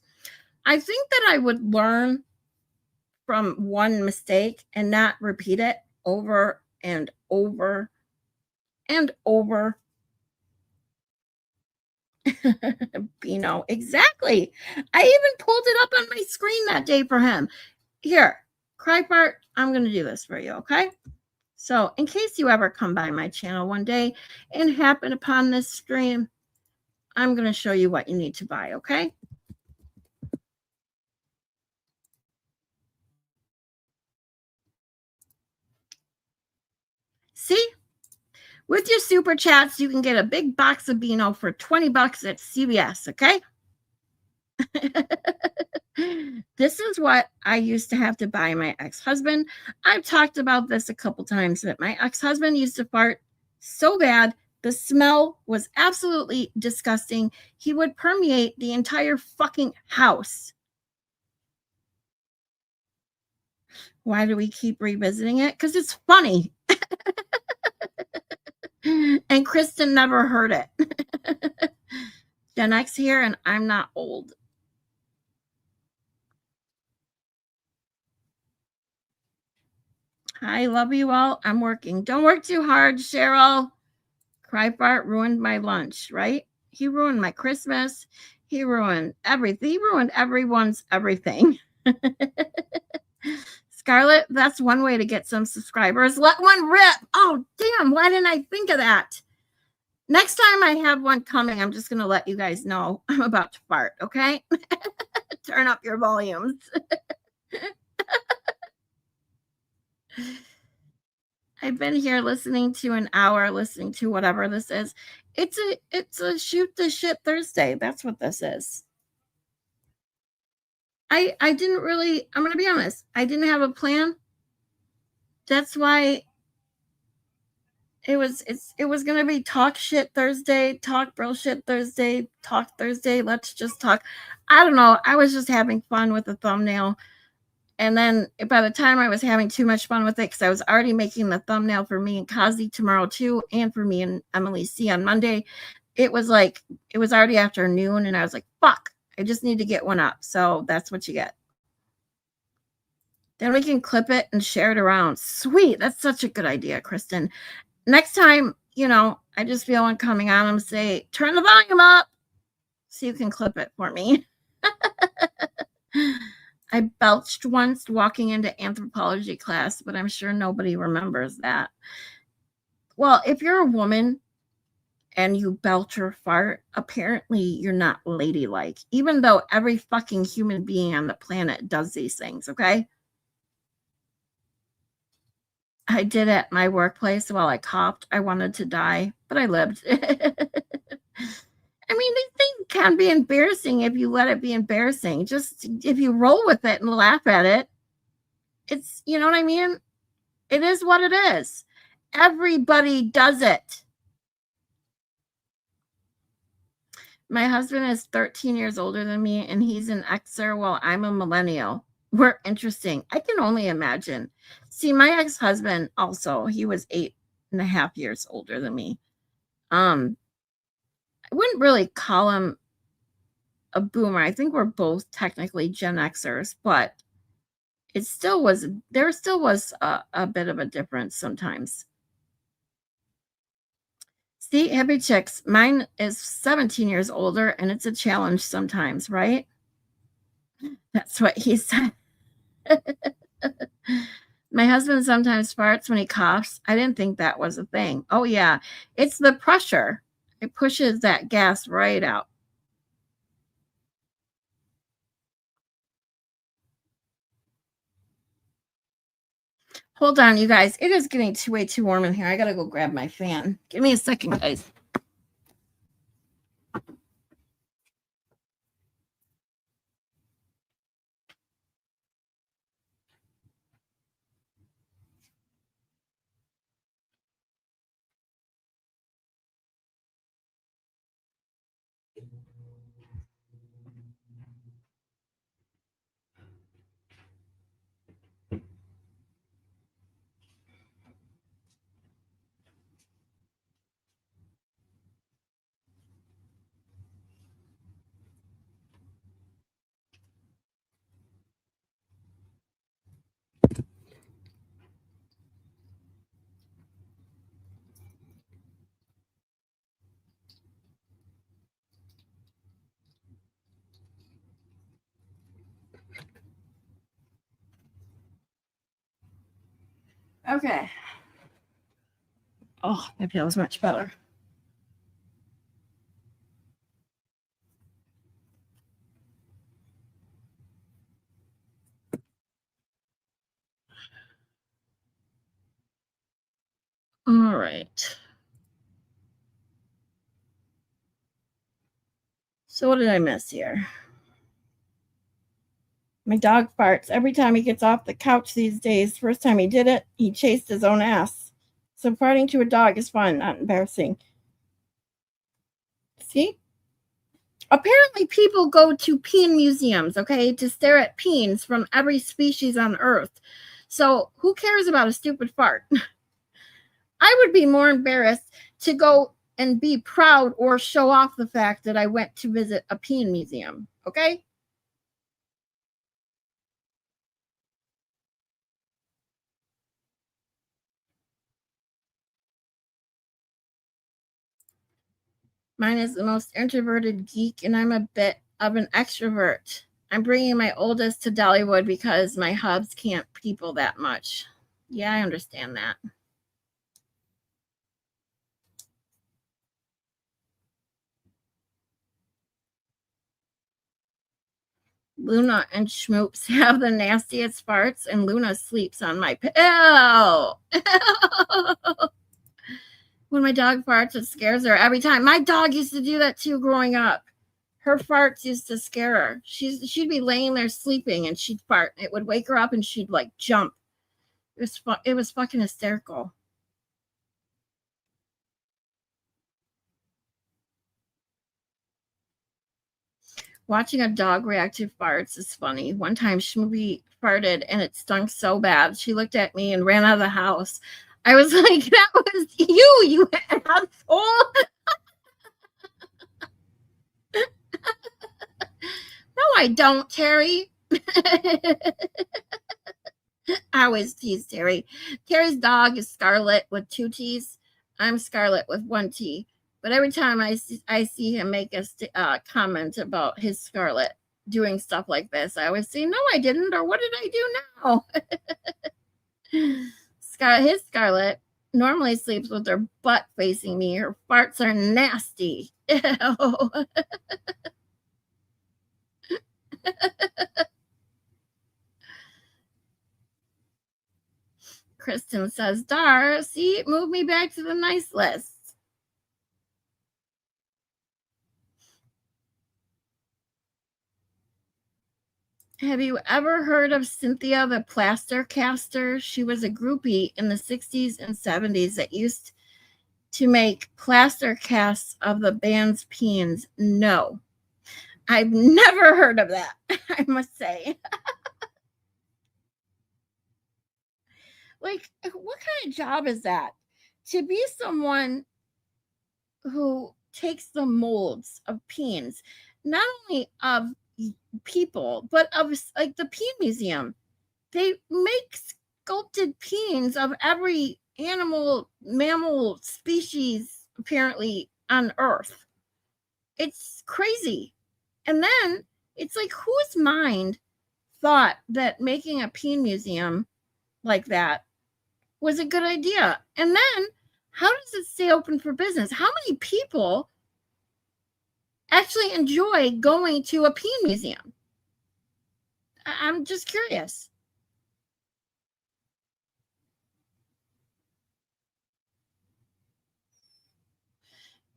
I think that I would learn from one mistake and not repeat it over and over and over. Beano, exactly. I even pulled it up on my screen that day for him. Here, cry fart. I'm going to do this for you, okay? So in case you ever come by my channel one day and happen upon this stream, I'm going to show you what you need to buy, okay? See? With your super chats, you can get a big box of Beano for $20 at CVS, okay? This is what I used to have to buy my ex-husband. I've talked about this a couple times, that my ex-husband used to fart so bad. The smell was absolutely disgusting. He would permeate the entire fucking house. Why do we keep revisiting it? Because it's funny. And Kristen never heard it. Gen X here, and I'm not old. I love you all. I'm working. Don't work too hard, Cheryl. Cry fart ruined my lunch, right? He ruined my Christmas. He ruined everything. He ruined everyone's everything. Scarlett, that's one way to get some subscribers. Let one rip. Oh, damn. Why didn't I think of that? Next time I have one coming, I'm just going to let you guys know I'm about to fart, okay? Turn up your volumes. I've been here listening to an hour, listening to whatever this is. It's a shoot the shit Thursday. That's what this is. I didn't really, I'm going to be honest, I didn't have a plan. That's why it was going to be talk shit Thursday, talk Brillsh Thursday, talk Thursday. Let's just talk. I don't know. I was just having fun with the thumbnail. And then by the time I was having too much fun with it, because I was already making the thumbnail for me and Kazi tomorrow too, and for me and Emily C on Monday, it was already afternoon, and I was like, fuck, I just need to get one up. So that's what you get. Then we can clip it and share it around. Sweet. That's such a good idea, Kristen. Next time, I just feel one coming on and say, turn the volume up so you can clip it for me. I belched once walking into anthropology class, but I'm sure nobody remembers that. Well, if you're a woman and you belch or fart, apparently you're not ladylike, even though every fucking human being on the planet does these things, okay? I did at my workplace while I coughed. I wanted to die, but I lived. I mean, these things can be embarrassing if you let it be embarrassing. Just if you roll with it and laugh at it, it's, you know what I mean? It is what it is. Everybody does it. My husband is 13 years older than me, and he's an Xer while I'm a millennial. We're interesting. I can only imagine. See, my ex-husband also, he was 8.5 years older than me. I wouldn't really call him a boomer. I think we're both technically Gen Xers, but there still was a bit of a difference sometimes. See, happy chicks. Mine is 17 years older, and it's a challenge sometimes, right? That's what he said. My husband sometimes farts when he coughs. I didn't think that was a thing. Oh, yeah. It's the pressure. It pushes that gas right out. Hold on, you guys. It is getting way too warm in here. I got to go grab my fan. Give me a second, guys. Okay. Oh, that feels much better. All right. So what did I miss here? My dog farts every time he gets off the couch these days. First time he did it, he chased his own ass. So farting to a dog is fun, not embarrassing. See? Apparently people go to peen museums, okay, to stare at peens from every species on Earth. So who cares about a stupid fart? I would be more embarrassed to go and be proud or show off the fact that I went to visit a peen museum, okay? Mine is the most introverted geek, and I'm a bit of an extrovert. I'm bringing my oldest to Dollywood because my hubs can't people that much. Yeah, I understand that. Luna and Schmoops have the nastiest farts, and Luna sleeps on my pillow. When my dog farts, it scares her every time. My dog used to do that too growing up. Her farts used to scare her. She'd be laying there sleeping, and she'd fart. It would wake her up, and she'd like jump. It was fucking hysterical. Watching a dog react to farts is funny. One time, Schmoopy farted, and it stunk so bad. She looked at me and ran out of the house. I was like, that was you asshole. No, I don't, Terry. I always tease Terry. Terry's dog is Scarlet with 2 T's. I'm Scarlet with 1 T. But every time I see him make a comment about his Scarlet doing stuff like this, I always say, no, I didn't, or what did I do now? His Scarlet normally sleeps with her butt facing me. Her farts are nasty. Ew. Kristen says, Dar, see, move me back to the nice list. Have you ever heard of Cynthia the Plaster Caster? She was a groupie in the 60s and 70s that used to make plaster casts of the band's peens. No, I've never heard of that, I must say. Like, what kind of job is that? To be someone who takes the molds of peens, not only of people, but of like the peen museum. They make sculpted peens of every animal, mammal species apparently on Earth. It's crazy. And then it's like, whose mind thought that making a peen museum like that was a good idea? And then how does it stay open for business? How many people actually enjoy going to a peen museum? I'm just curious.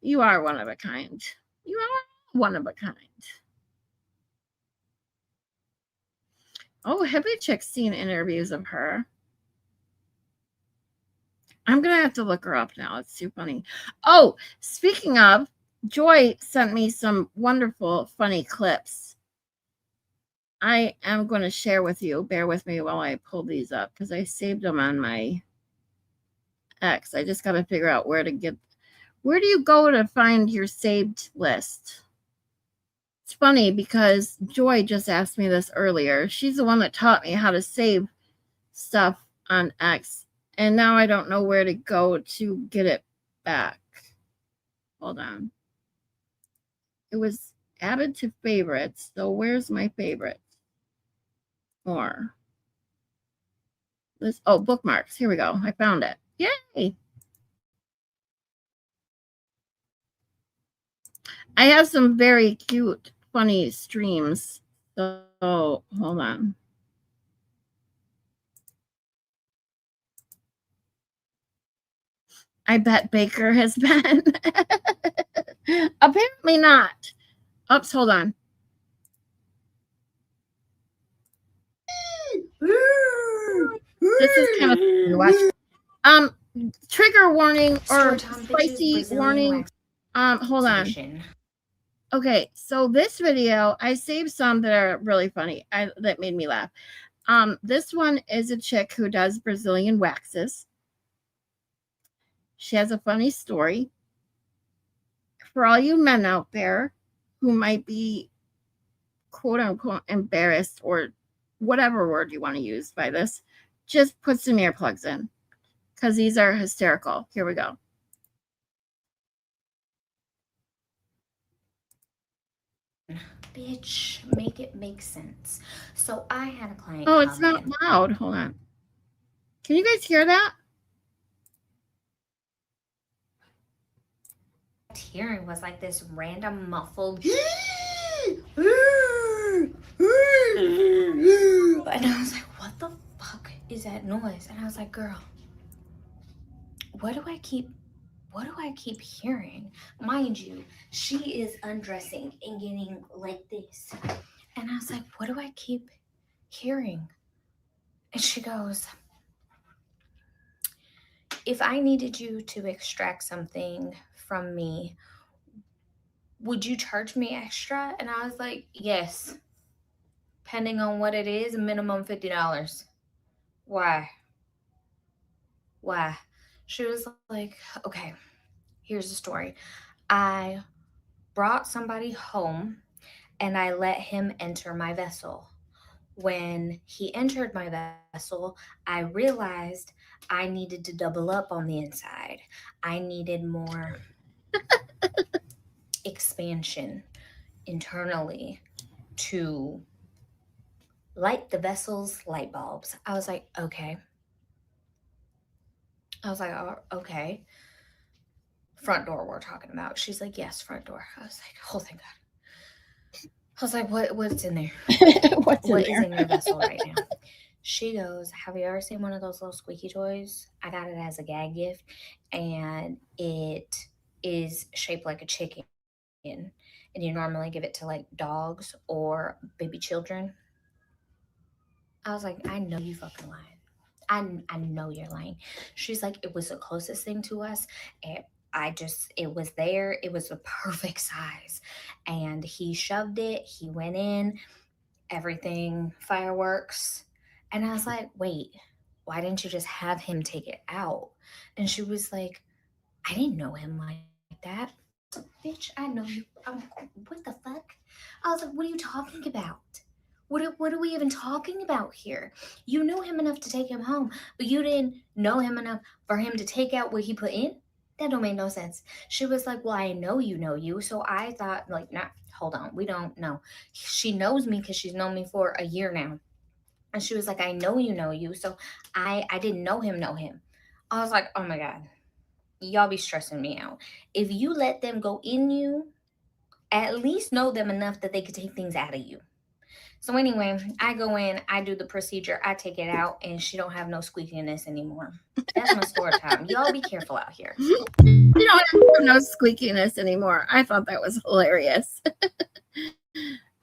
You are one of a kind. You are one of a kind. Oh, Hippie Chick's seen interviews of her. I'm going to have to look her up now. It's too funny. Oh, speaking of, Joy sent me some wonderful, funny clips. I am going to share with you. Bear with me while I pull these up because I saved them on my X. I just got to figure out where do you go to find your saved list? It's funny because Joy just asked me this earlier. She's the one that taught me how to save stuff on X. And now I don't know where to go to get it back. Hold on. It was added to favorites. So where's my favorites? More. Bookmarks. Here we go. I found it. Yay. I have some very cute, funny streams. So hold on. I bet Baker has been. Apparently not. Oops, hold on. This is kind of fun to watch. Trigger warning or spicy warning. Hold on. Okay, so this video, I saved some that are really funny. That made me laugh. This one is a chick who does Brazilian waxes. She has a funny story. For all you men out there who might be quote unquote embarrassed or whatever word you want to use by this, just put some earplugs in because these are hysterical. Here we go. Bitch, make it make sense. So I had a client. Oh, it's not loud. Hold on. Can you guys hear that? Hearing was like this random muffled. And I was like, what the fuck is that noise? And I was like, girl, what do I keep hearing? Mind you, she is undressing and getting like this. And I was like, what do I keep hearing? And she goes, if I needed you to extract something from me, would you charge me extra? And I was like, yes. Depending on what it is, minimum $50. Why? She was like, okay, here's the story. I brought somebody home and I let him enter my vessel. When he entered my vessel, I realized I needed to double up on the inside. I needed more expansion internally to light the vessel's light bulbs. I was like, okay. Oh, okay. Front door we're talking about. She's like, yes, front door. I was like, oh, thank God. I was like, what's in there? What is in your vessel right now? She goes, have you ever seen one of those little squeaky toys? I got it as a gag gift, and it is shaped like a chicken. And you normally give it to like dogs or baby children. I was like, I know you fucking lying. I know you're lying. She's like, it was the closest thing to us. And it was there. It was the perfect size. And he shoved it. He went in, everything, fireworks. And I was like, wait, why didn't you just have him take it out? And she was like, I didn't know him like that. Bitch, I know you. What the fuck? I was like, what are you talking about? What are we even talking about here? You knew him enough to take him home, but you didn't know him enough for him to take out what he put in? That don't make no sense. She was like, well, I know you. So I thought, like, nah, hold on. We don't know. She knows me because she's known me for a year now. And she was like, I know you. So I didn't know him. I was like, oh my God, y'all be stressing me out. If you let them go in you, at least know them enough that they could take things out of you. So anyway, I go in, I do the procedure, I take it out, and she don't have no squeakiness anymore. That's my story time. Y'all be careful out here. You don't have no squeakiness anymore. I thought that was hilarious.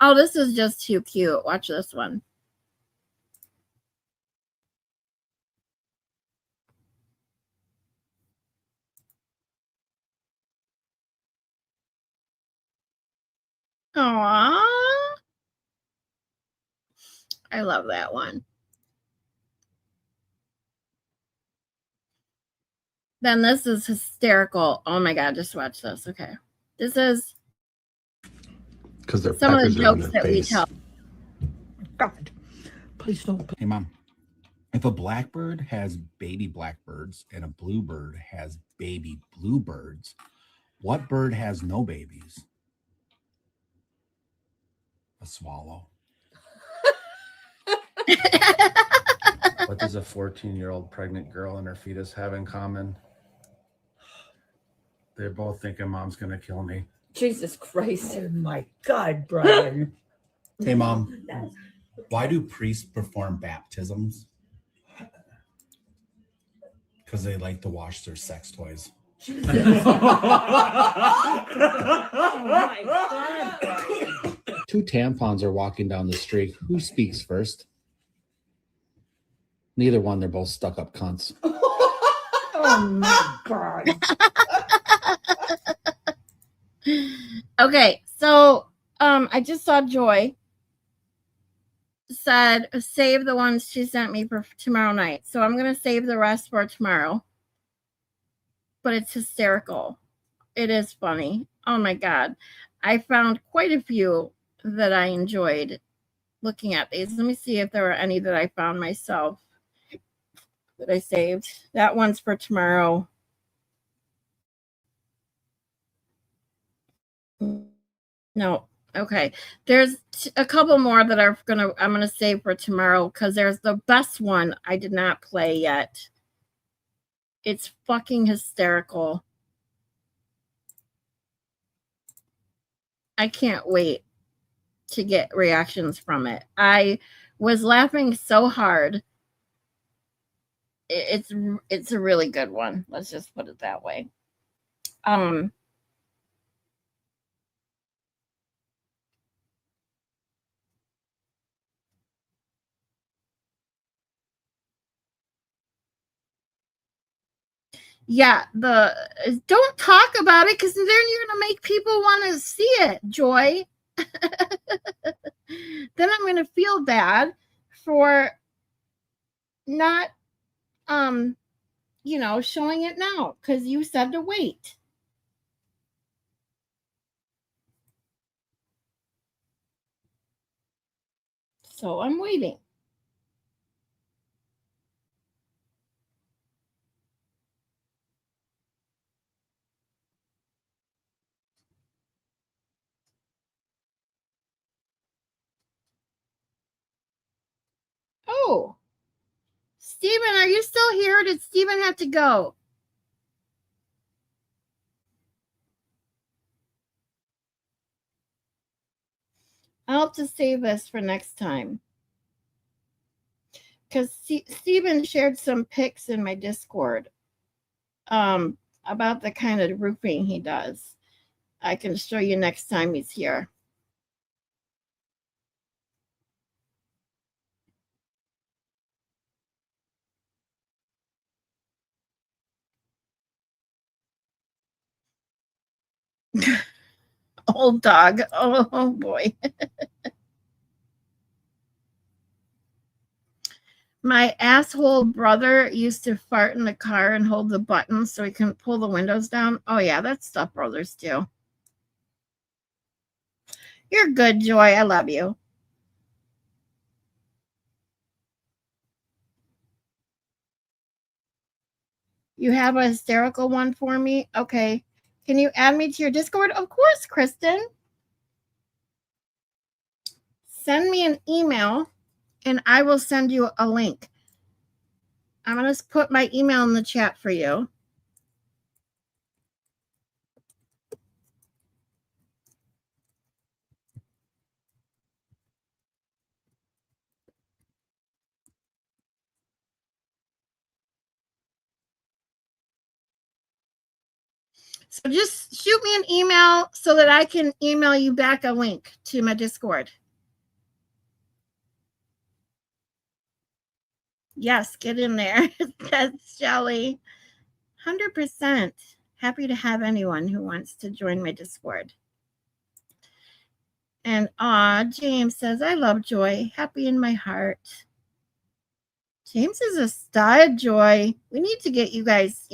Oh, this is just too cute. Watch this one. Aww. I love that one. Then this is hysterical. Oh my God, just watch this. Okay. This is because they're some of the jokes that we tell. God, please don't. Hey, Mom. If a blackbird has baby blackbirds and a bluebird has baby bluebirds, what bird has no babies? A swallow. What does a 14-year-old pregnant girl and her fetus have in common? They're both thinking Mom's going to kill me. Jesus Christ. Oh my God, Brian. Hey, Mom. Why do priests perform baptisms? Because they like to wash their sex toys. Oh my God, Brian. Two tampons are walking down the street. Who speaks first? Neither one. They're both stuck-up cunts. Oh my God. Okay, so I just saw Joy said save the ones she sent me for tomorrow night. So I'm gonna save the rest for tomorrow. But it's hysterical. It is funny. Oh my God. I found quite a few that I enjoyed looking at these. Let me see if there were any that I found myself that I saved. That one's for tomorrow. No. Okay. There's a couple more that I'm gonna save for tomorrow because there's the best one I did not play yet. It's fucking hysterical. I can't wait to get reactions from it. I was laughing so hard. It's a really good one. Let's just put it that way. Yeah, don't talk about it because then you're gonna make people want to see it, Joy. Then I'm gonna feel bad for not showing it now because you said to wait. So I'm waiting. Oh, Stephen, are you still here? Or did Stephen have to go? I'll have to save this for next time. Because Stephen shared some pics in my Discord about the kind of roofing he does. I can show you next time he's here. Old dog. Oh boy. My asshole brother used to fart in the car and hold the button so he couldn't pull the windows down. Oh yeah, that's stuff brothers do. You're good, Joy. I love you. You have a hysterical one for me? Okay. Can you add me to your Discord? Of course, Kristen. Send me an email and I will send you a link. I'm going to put my email in the chat for you. So just shoot me an email so that I can email you back a link to my Discord. Yes, get in there. That's Shelly. 100%. Happy to have anyone who wants to join my Discord. And James says, I love Joy. Happy in my heart. James is a stud, Joy. We need to get you guys,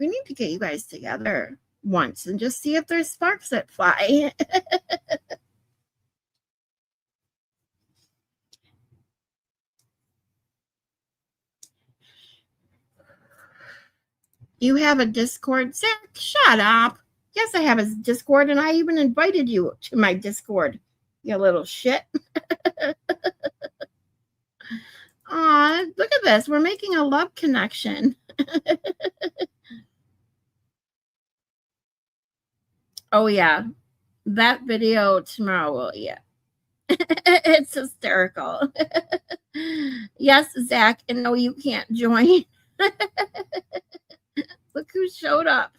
we need to get you guys together once and just see if there's sparks that fly. You have a Discord? Zach, shut up. Yes, I have a Discord, and I even invited you to my Discord, you little shit. Aw, look at this. We're making a love connection. Oh, yeah. That video tomorrow will, yeah. It's hysterical. Yes, Zach, and no, you can't join. Look who showed up.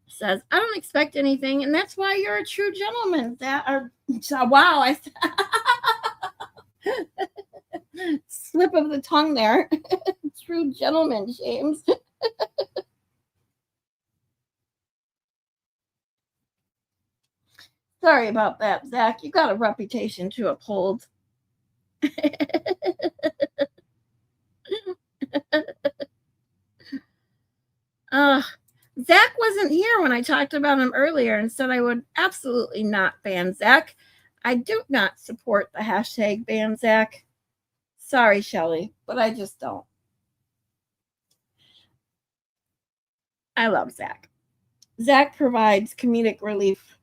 Says, I don't expect anything, and that's why you're a true gentleman. That are wow, I slip of the tongue there. True gentleman, James. Sorry about that, Zach. You got a reputation to uphold. Zach wasn't here when I talked about him earlier and said I would absolutely not ban Zach. I do not support the hashtag ban Zach. Sorry, Shelly, but I just don't. I love Zach. Zach provides comedic relief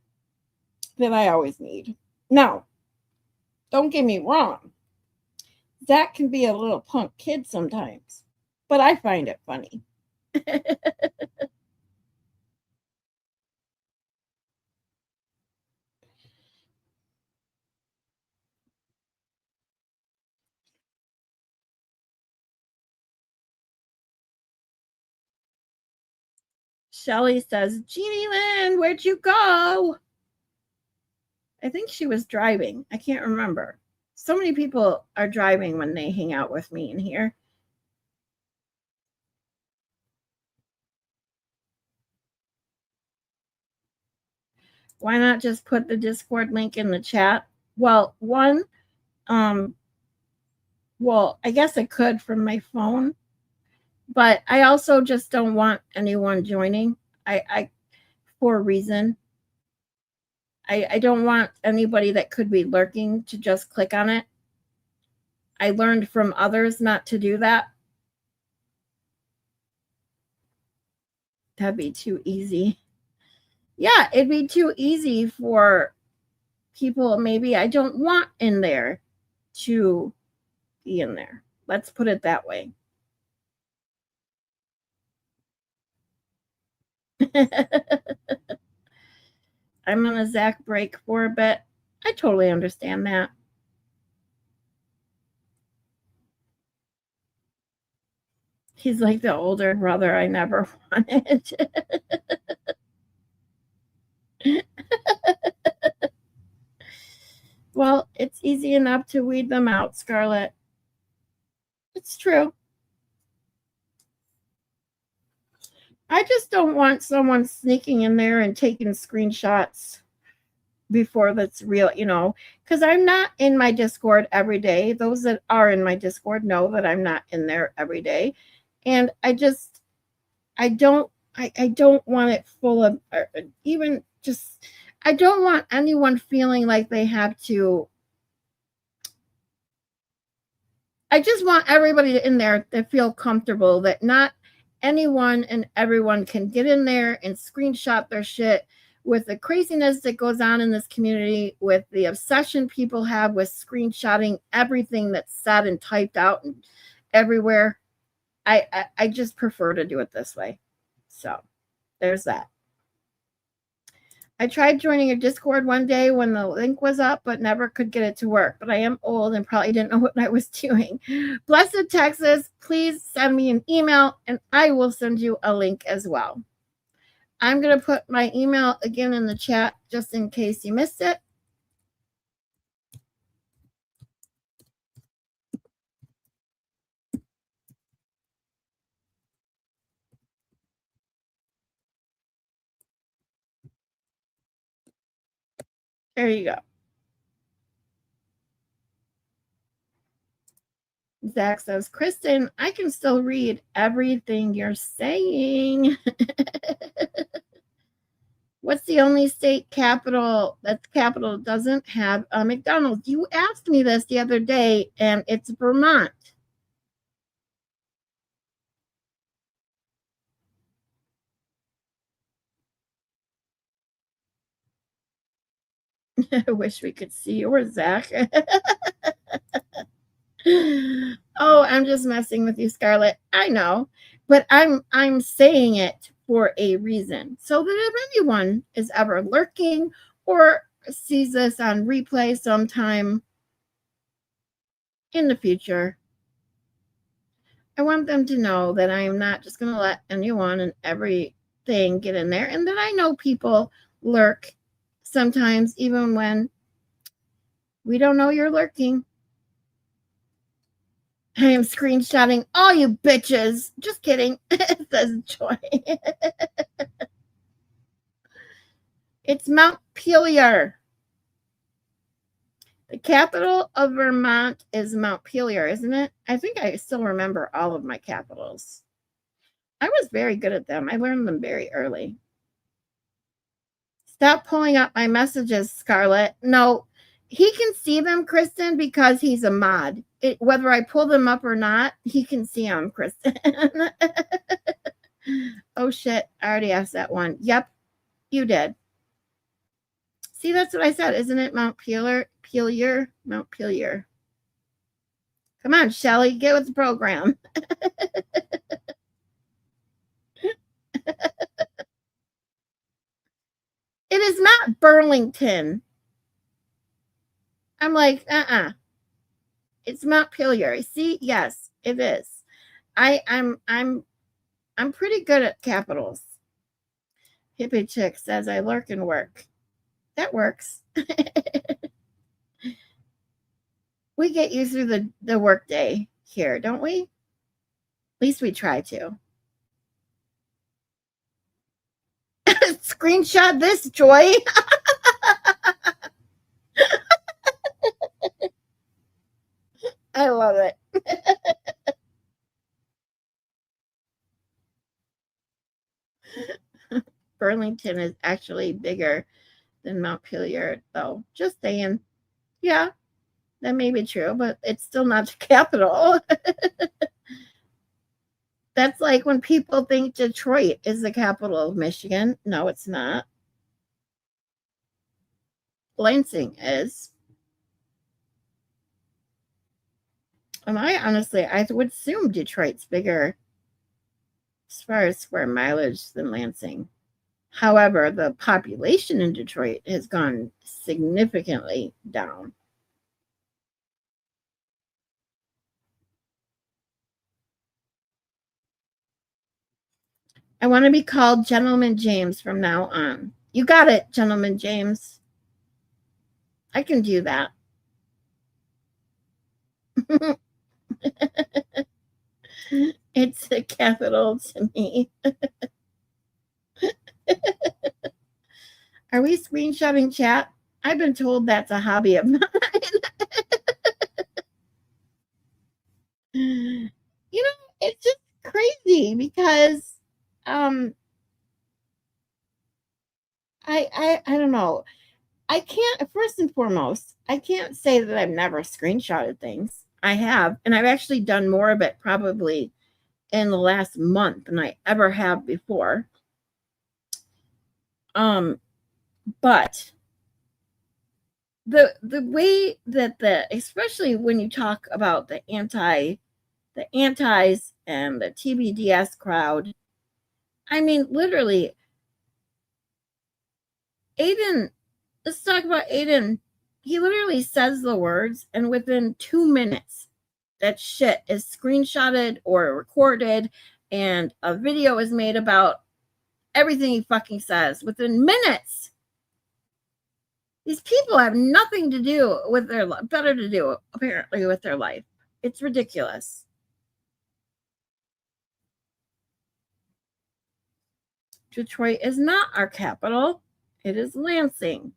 that I always need. Now, don't get me wrong. Zach can be a little punk kid sometimes, but I find it funny. Shelly says, Jeannie Lynn, where'd you go? I think she was driving. I can't remember. So many people are driving when they hang out with me in here. Why not just put the Discord link in the chat? Well, well, I guess I could from my phone, but I also just don't want anyone joining. For a reason. I don't want anybody that could be lurking to just click on it. I learned from others not to do that. That'd be too easy. Yeah, it'd be too easy for people maybe I don't want in there to be in there. Let's put it that way. I'm on a Zach break for a bit. I totally understand that. He's like the older brother I never wanted. Well, it's easy enough to weed them out, Scarlett. It's true. I just don't want someone sneaking in there and taking screenshots before that's real, because I'm not in my Discord every day. Those that are in my Discord know that I'm not in there every day. And I don't want it full of, even just, I don't want anyone feeling like they have to. I just want everybody in there to feel comfortable that not anyone and everyone can get in there and screenshot their shit with the craziness that goes on in this community, with the obsession people have with screenshotting everything that's said and typed out and everywhere. I just prefer to do it this way. So there's that. I tried joining your Discord one day when the link was up, but never could get it to work. But I am old and probably didn't know what I was doing. Blessed Texas, please send me an email and I will send you a link as well. I'm going to put my email again in the chat just in case you missed it. There you go. Zach says, Kristen, I can still read everything you're saying. What's the only state capital that's capital doesn't have a McDonald's? You asked me this the other day, and it's Vermont. I wish we could see yours, Zach. Oh, I'm just messing with you, Scarlett. I know, but I'm saying it for a reason. So that if anyone is ever lurking or sees this on replay sometime in the future, I want them to know that I am not just going to let anyone and everything get in there, and that I know people lurk sometimes, even when we don't know you're lurking. I am screenshotting all you bitches. Just kidding. Says Joy. It's Montpelier. The capital of Vermont is Montpelier, isn't it? I think I still remember all of my capitals. I was very good at them. I learned them very early. Stop pulling up my messages, Scarlett. No, he can see them, Kristen, because he's a mod. Whether I pull them up or not, he can see them, Kristen. Oh, shit. I already asked that one. Yep, you did. See, that's what I said. Isn't it Montpelier? Montpelier. Come on, Shelly, get with the program. It is not Burlington. I'm like, It's Montpelier. See, yes, it is. I'm pretty good at capitals. Hippie Chick says I lurk and work. That works. We get you through the work day here, don't we? At least we try to. Screenshot this, Joy. I love it. Burlington is actually bigger than Montpelier, though. Just saying. Yeah, that may be true, but it's still not the capital. That's like when people think Detroit is the capital of Michigan. No, it's not. Lansing is. And I would assume Detroit's bigger as far as square mileage than Lansing. However, the population in Detroit has gone significantly down. I want to be called Gentleman James from now on. You got it, Gentleman James. I can do that. It's a capital to me. Are we screenshotting chat? I've been told that's a hobby of mine. You know, it's just crazy because I don't know. I can't, first and foremost, I can't say that I've never screenshotted things. I have, and I've actually done more of it probably in the last month than I ever have before. But the way that especially when you talk about the antis and the TBDS crowd, I mean, literally, Aiden, let's talk about Aiden. He literally says the words, and within 2 minutes, that shit is screenshotted or recorded, and a video is made about everything he fucking says within minutes. These people have nothing to do with their life, better to do, apparently, with their life. It's ridiculous. Detroit is not our capital. It is Lansing.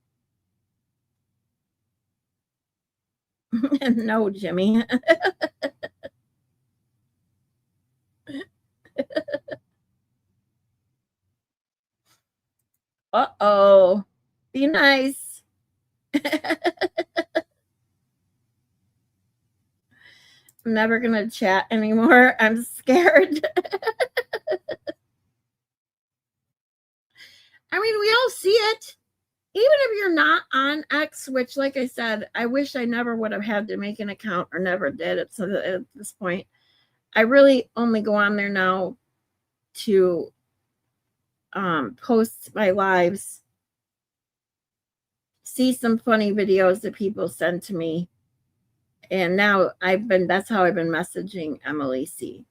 No, Jimmy. Uh-oh. Be nice. I'm never going to chat anymore. I'm scared. I mean, we all see it. even if you're not on X, which, like I said, I wish I never would have had to make an account or never did at this point. I really only go on there now to post my lives, see some funny videos that people send to me. And now that's how I've been messaging Emily C.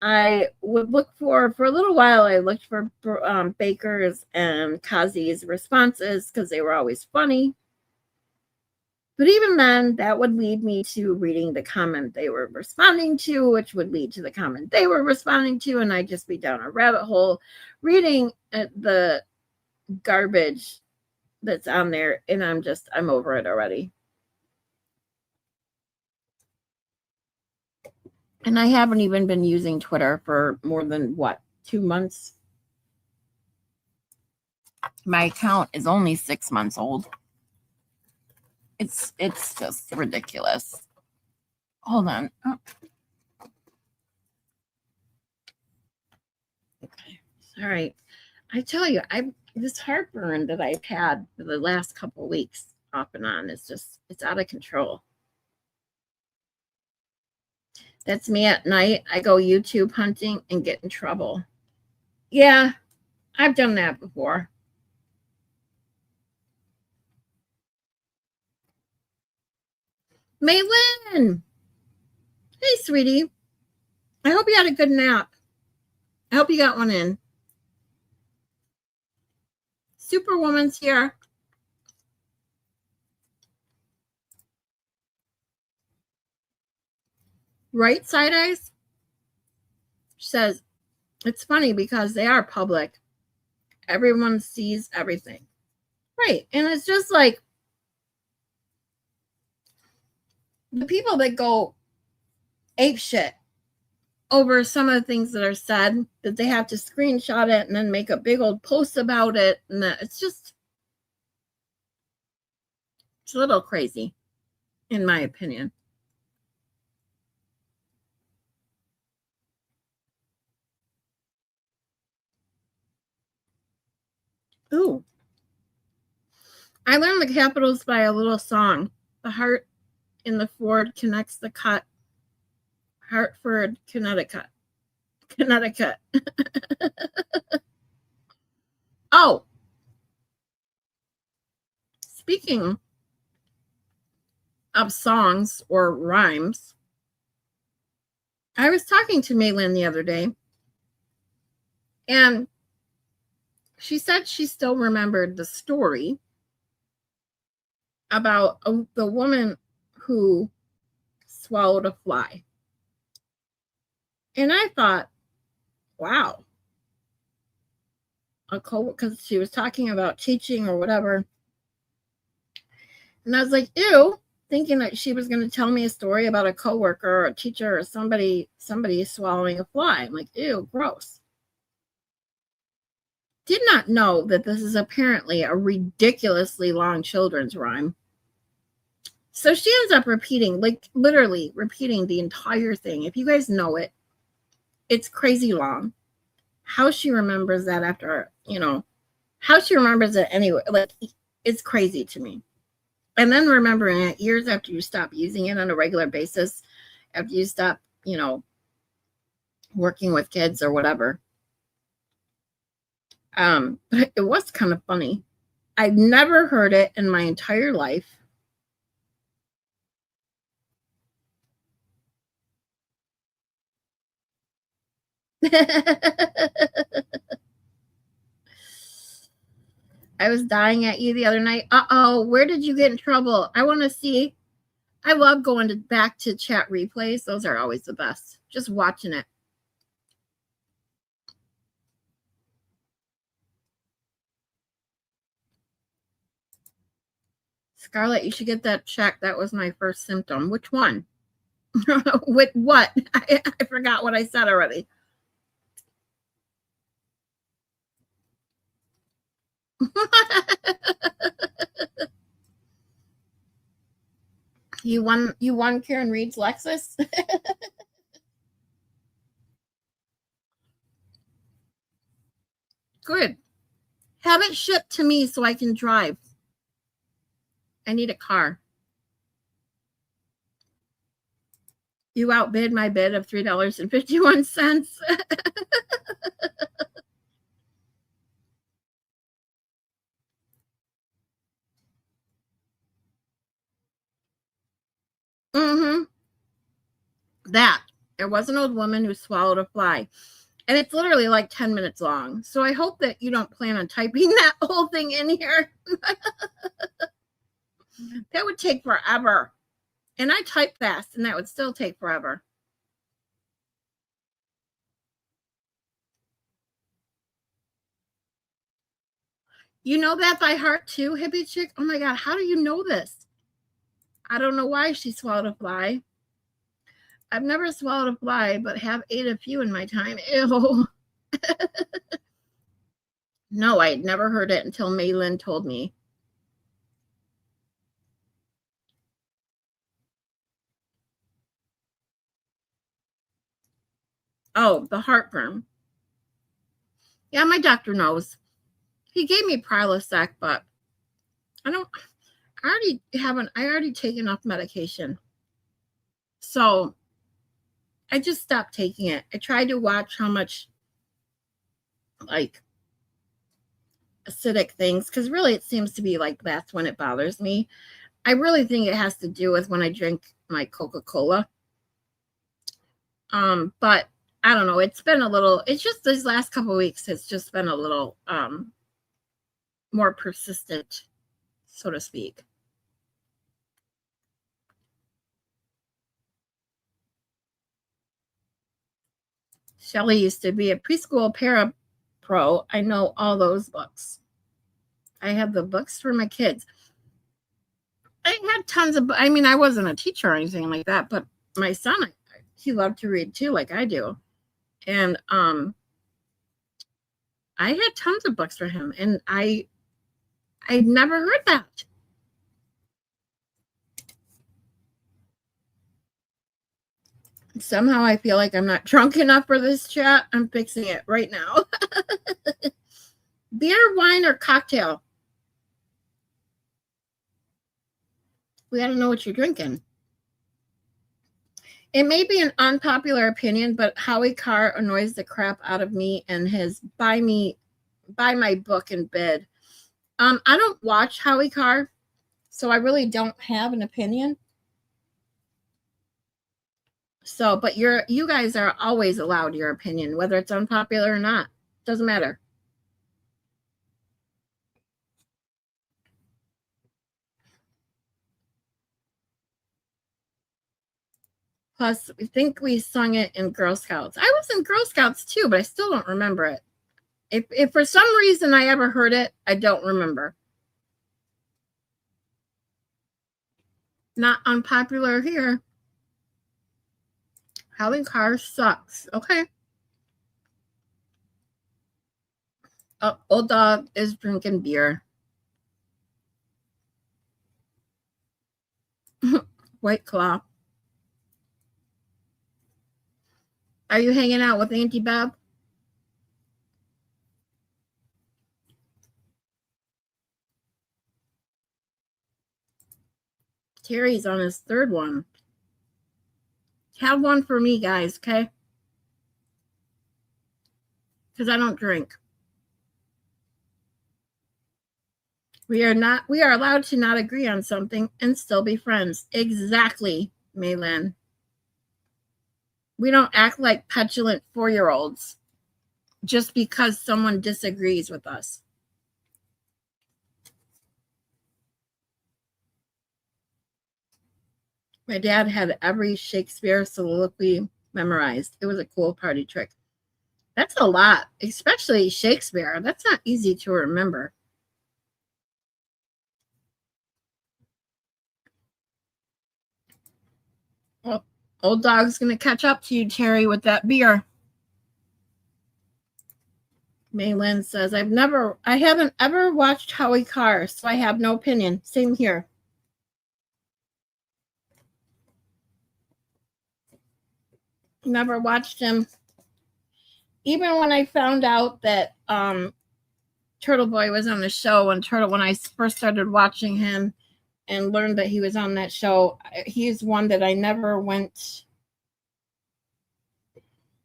I would look for a little while, I looked for Baker's and Kazi's responses because they were always funny. But even then, that would lead me to reading the comment they were responding to, which would lead to the comment they were responding to, and I'd just be down a rabbit hole reading the garbage that's on there, and I'm over it already. And I haven't even been using Twitter for more than, 2 months? My account is only 6 months old. It's just ridiculous. Hold on. Oh. Okay. All right. I tell you, this heartburn that I've had for the last couple of weeks off and on it's out of control. That's me at night. I go YouTube hunting and get in trouble. Yeah, I've done that before. Maylin! Hey, sweetie. I hope you had a good nap. I hope you got one in. Superwoman's here. Right side eyes? She says, it's funny because they are public. Everyone sees everything. Right. And it's just like the people that go ape shit over some of the things that are said, that they have to screenshot it and then make a big old post about it. And it's a little crazy, in my opinion. Ooh. I learned the capitals by a little song. The heart in the Ford connects the cut. Hartford, Connecticut. Oh. Speaking of songs or rhymes, I was talking to Maylin the other day, and she said she still remembered the story about the woman who swallowed a fly. And I thought, wow. Because she was talking about teaching or whatever. And I was like, ew, thinking that she was going to tell me a story about a coworker or a teacher or somebody swallowing a fly. I'm like, ew, gross. Did not know that this is apparently a ridiculously long children's rhyme. So she ends up repeating, like literally repeating the entire thing. If you guys know it, it's crazy long. How she remembers that after, how she remembers it anyway, like it's crazy to me. And then remembering it years after you stop using it on a regular basis, after you stop, working with kids or whatever. But it was kind of funny. I've never heard it in my entire life. I was dying at you the other night. Uh-oh, where did you get in trouble? I want to see. I love going back to chat replays. Those are always the best. Just watching it. Scarlett, you should get that checked. That was my first symptom. Which one? With what? I forgot what I said already. You won Karen Reed's Lexus? Good. Have it shipped to me so I can drive. I need a car. You outbid my bid of $3.51. Mm-hmm. That. There was an old woman who swallowed a fly. And it's literally like 10 minutes long. So I hope that you don't plan on typing that whole thing in here. That would take forever. And I type fast, and that would still take forever. You know that by heart too, hippie chick? Oh my God, how do you know this? I don't know why she swallowed a fly. I've never swallowed a fly, but have ate a few in my time. Ew. No, I had never heard it until Maylin told me. Oh, the heartburn. Yeah, my doctor knows. He gave me Prilosec, but I already take enough medication. So I just stopped taking it. I tried to watch how much like acidic things, because really it seems to be like that's when it bothers me. I really think it has to do with when I drink my Coca-Cola. But I don't know. It's just these last couple of weeks, it's just been a little more persistent, so to speak. Shelley used to be a preschool para-pro. I know all those books. I have the books for my kids. I had tons of, I mean, I wasn't a teacher or anything like that, but my son, he loved to read too, like I do. And I had tons of books for him, and I'd never heard that. Somehow I feel like I'm not drunk enough for this chat. I'm fixing it right now. Beer, wine, or cocktail? We got to know what you're drinking. It may be an unpopular opinion, but Howie Carr annoys the crap out of me and his buy my book in bed. I don't watch Howie Carr, so I really don't have an opinion. So, but you guys are always allowed your opinion, whether it's unpopular or not. Doesn't matter. Plus, I think we sung it in Girl Scouts. I was in Girl Scouts too, but I still don't remember it. If for some reason I ever heard it, I don't remember. Not unpopular here. Howie Carr sucks. Okay. Old dog is drinking beer. White Claw. Are you hanging out with Auntie Bev? Terry's on his third one. Have one for me, guys, okay? Because I don't drink. We are allowed to not agree on something and still be friends. Exactly, Maylin. We don't act like petulant 4-year-olds just because someone disagrees with us. My dad had every Shakespeare soliloquy memorized. It was a cool party trick. That's a lot, especially Shakespeare. That's not easy to remember. Well, old dog's going to catch up to you, Terry, with that beer. Maylin says, I haven't ever watched Howie Carr, so I have no opinion. Same here. Never watched him. Even when I found out that Turtle Boy was on the show, and when I first started watching him and learned that he was on that show, he is one that I never went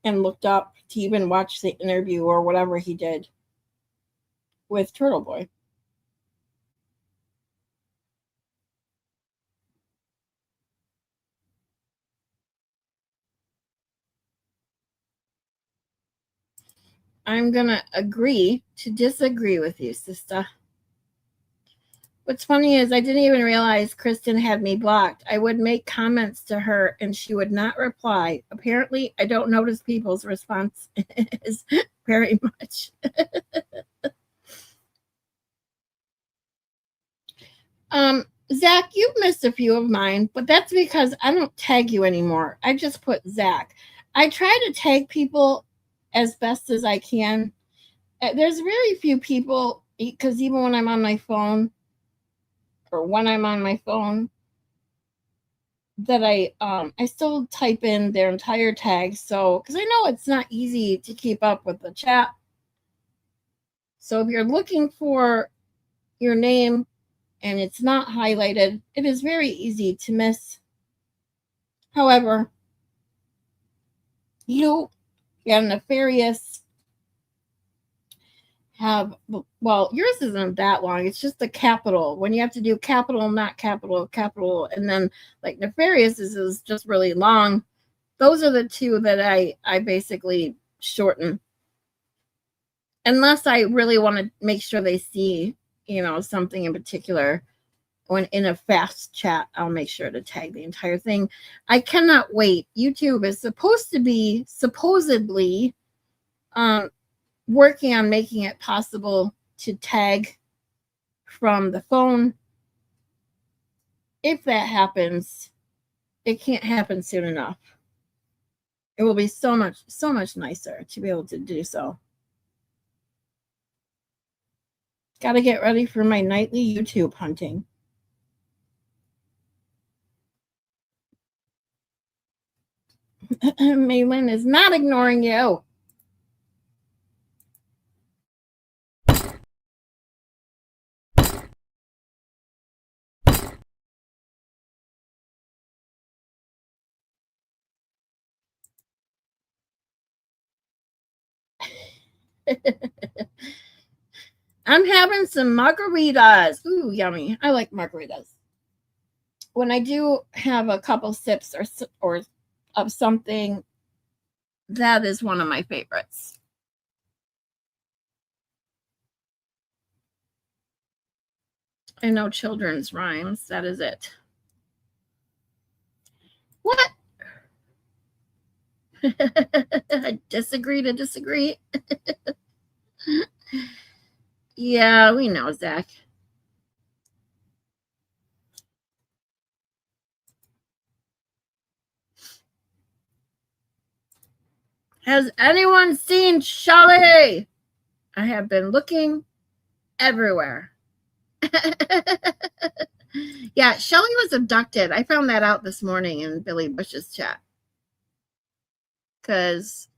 and looked up to even watch the interview or whatever he did with Turtle Boy. I'm going to agree to disagree with you, sister. What's funny is I didn't even realize Kristen had me blocked. I would make comments to her and she would not reply. Apparently, I don't notice people's responses very much. Zach, you've missed a few of mine, but that's because I don't tag you anymore. I just put Zach. I try to tag people as best as I can. There's very few people, because even when I'm on my phone, that I still type in their entire tag. So, because I know it's not easy to keep up with the chat. So if you're looking for your name and it's not highlighted, it is very easy to miss. However, you and Nefarious have, well, yours isn't that long. It's just the capital. When you have to do capital, not capital, capital, and then like Nefarious is just really long. Those are the two that I basically shorten. Unless I really want to make sure they see, something in particular. When in a fast chat, I'll make sure to tag the entire thing. I cannot wait. YouTube is supposed to be supposedly working on making it possible to tag from the phone. If that happens, it can't happen soon enough. It will be so much nicer to be able to do so. Got to get ready for my nightly YouTube hunting. Maylin is not ignoring you. I'm having some margaritas. Ooh, yummy. I like margaritas. When I do have a couple sips or of something, that is one of my favorites. I know children's rhymes. That is it. What? I disagree to disagree. Yeah, we know, Zach. Has anyone seen Shelly? I have been looking everywhere. Yeah, Shelly was abducted. I found that out this morning in Billy Bush's chat. Because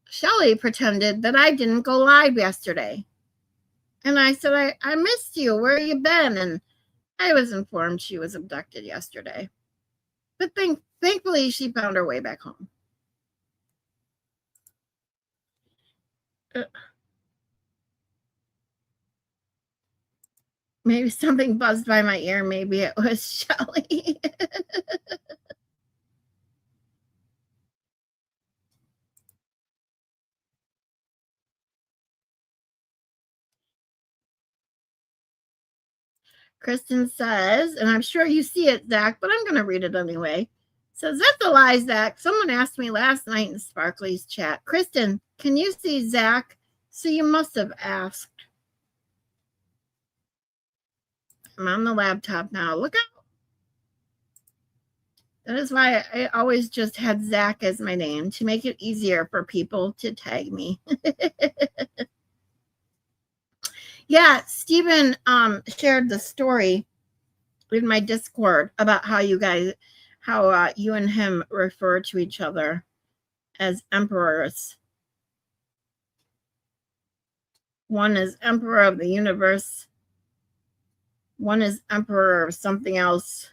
Shelly pretended that I didn't go live yesterday. And I said, I missed you. Where you been? And I was informed she was abducted yesterday. But thankfully, she found her way back home. Maybe something buzzed by my ear. Maybe it was Shelly. Kristen says, and I'm sure you see it, Zach, but I'm going to read it anyway. Says, that's a lie, Zach. Someone asked me last night in Sparkly's chat, Kristen, can you see Zach? So you must have asked. I'm on the laptop now. Look out. That is why I always just had Zach as my name, to make it easier for people to tag me. Yeah, Stephen shared the story in my Discord about how you and him refer to each other as emperors. One is Emperor of the Universe. One is Emperor of something else.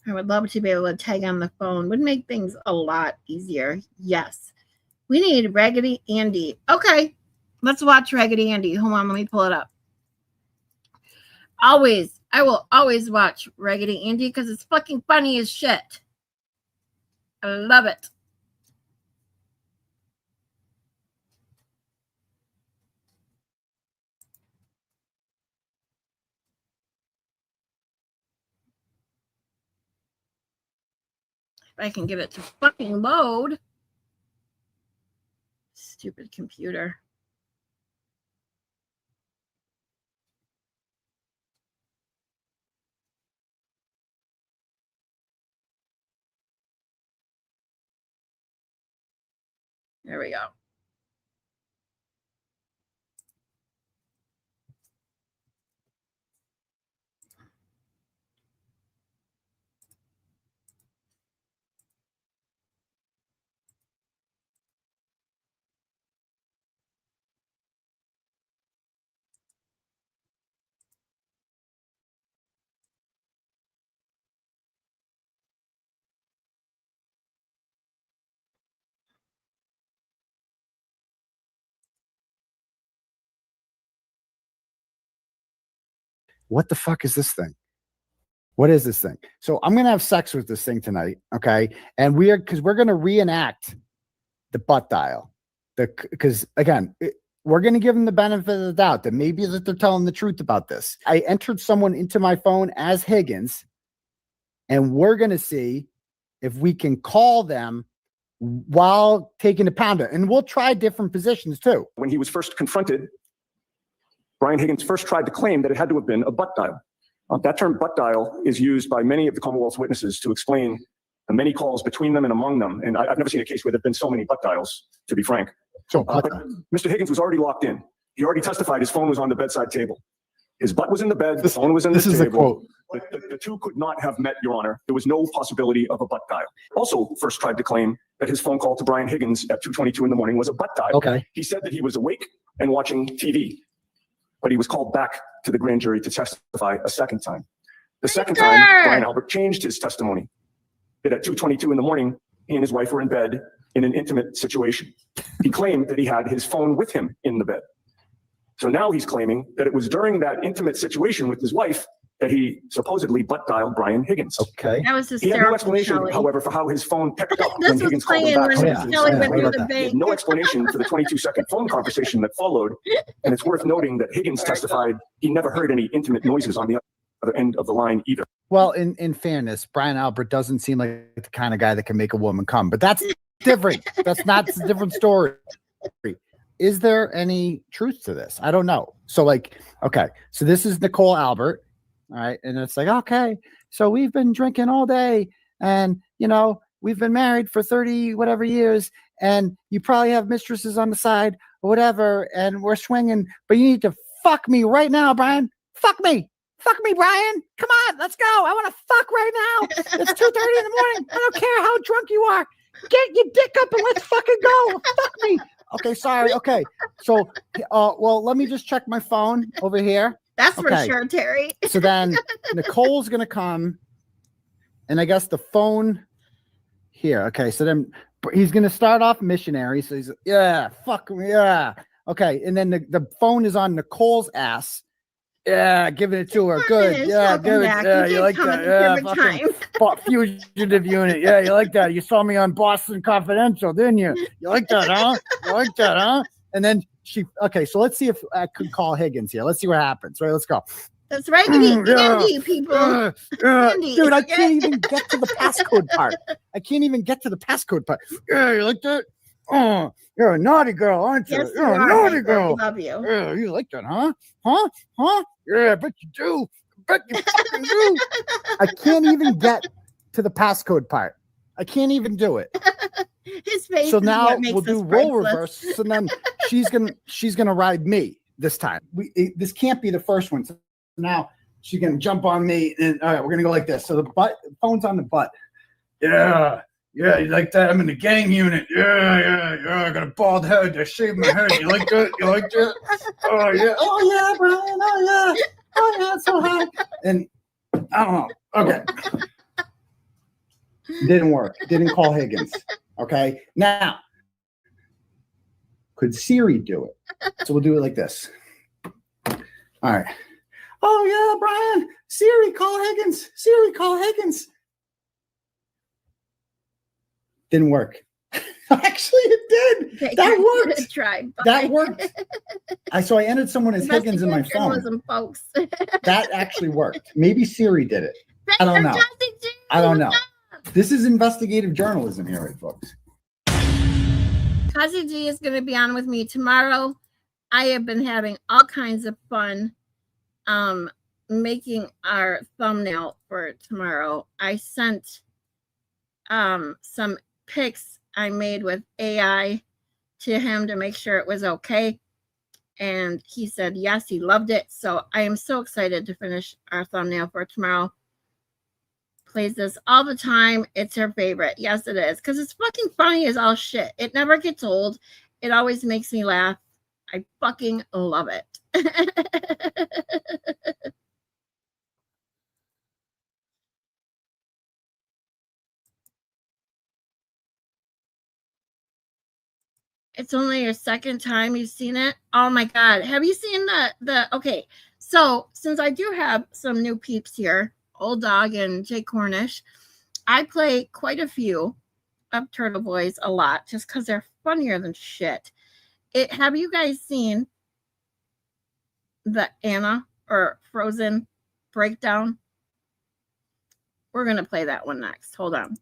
I would love to be able to tag on the phone. Would make things a lot easier. Yes. We need Raggedy Andy. Okay. Let's watch Raggedy Andy. Hold on, let me pull it up. Always. I will always watch Raggedy Andy because it's fucking funny as shit. I love it. If I can get it to fucking load. Stupid computer. There we go. What the fuck is this thing? What is this thing? So I'm gonna have sex with this thing tonight, okay? And we're gonna reenact the butt dial. Because again, we're gonna give them the benefit of the doubt that maybe that they're telling the truth about this. I entered someone into my phone as Higgins, and we're gonna see if we can call them while taking the pounder, and we'll try different positions too. When he was first confronted, Brian Higgins first tried to claim that it had to have been a butt dial. That term butt dial is used by many of the Commonwealth's witnesses to explain the many calls between them and among them. And I've never seen a case where there have been so many butt dials, to be frank. So, but Mr. Higgins was already locked in. He already testified his phone was on the bedside table. His butt was in the bed, the phone was in the table. This is a quote. The two could not have met, Your Honor. There was no possibility of a butt dial. Also first tried to claim that his phone call to Brian Higgins at 2:22 in the morning was a butt dial. Okay. He said that he was awake and watching TV, but he was called back to the grand jury to testify a second time. The second time, Brian Albert changed his testimony that at 2:22 in the morning, he and his wife were in bed in an intimate situation. He claimed that he had his phone with him in the bed. So now he's claiming that it was during that intimate situation with his wife that he supposedly butt dialed Brian Higgins. Okay. That was He had no explanation, Shelly. however, for how his phone picked up This when was Higgins called him playing back. when Shelly went through the He had bank. no explanation for the 22-second phone conversation that followed. And it's worth noting that Higgins testified he never heard any intimate noises on the other end of the line either. Well, in fairness, Brian Albert doesn't seem like the kind of guy that can make a woman come, but that's different. That's a different story. Is there any truth to this? I don't know. So okay, so this is Nicole Albert. All right. And it's like, okay, so we've been drinking all day and, we've been married for 30 whatever years and you probably have mistresses on the side or whatever. And we're swinging, but you need to fuck me right now, Brian. Fuck me, Brian. Come on, let's go. I want to fuck right now. It's 2:30 in the morning. I don't care how drunk you are. Get your dick up and let's fucking go. Fuck me. Okay. Sorry. Okay. So, well, let me just check my phone over here. That's for sure, Terry. So then Nicole's going to come and I guess the phone here. Okay. So then he's going to start off missionary. So he's, yeah, fuck me. Yeah. Okay. And then the phone is on Nicole's ass. Yeah, giving it to her. Good. Yeah, give it. Yeah, you like that. Yeah, fucking fugitive unit. Yeah, you like that. You saw me on Boston Confidential, didn't you? You like that, huh? And then okay, so let's see if I could call Higgins here. Let's see what happens. Right, let's go. That's right, Andy, people. Andy. Dude, I can't even get to the passcode part. Yeah, you like that? Oh, you're a naughty girl, aren't you? Yes, you're a naughty girl. I love you. Yeah, you like that, huh? Huh? Yeah, I bet you do. I do. I can't even get to the passcode part. I can't even do it. His face. So is now what makes we'll do us role priceless. reverse. So then she's gonna ride me this time. This can't be the first one. So now she's gonna jump on me, and all right, we're gonna go like this. So the phone's on the butt. Yeah, you like that? I'm in the gang unit. Yeah. I got a bald head. I shaved my head. You like that? You like that? Oh yeah, Brian. Oh yeah, it's so hot. And I don't know. Okay. Didn't work. Didn't call Higgins. Okay. Now, could Siri do it? So we'll do it like this. All right. Oh yeah, Brian. Siri, call Higgins. Siri, call Higgins. Didn't work. Actually, it did. That worked. Tried. That worked. So I entered someone as Higgins in my phone. Folks. That actually worked. Maybe Siri did it. I don't know. I don't know. This is investigative journalism here, right, folks? Kazi G is going to be on with me tomorrow. I have been having all kinds of fun making our thumbnail for tomorrow. I sent some pics I made with AI to him to make sure it was okay. And he said, yes, he loved it. So I am so excited to finish our thumbnail for tomorrow. Plays this all the time. It's her favorite. Yes, it is. Because it's fucking funny as all shit. It never gets old. It always makes me laugh. I fucking love it. It's only your second time you've seen it. Oh my God. Have you seen okay. So since I do have some new peeps here, Old Dog and Jay Cornish, I play quite a few of Turtle Boys a lot just because they're funnier than shit. Have you guys seen the Anna or Frozen breakdown? We're going to play that one next. Hold on.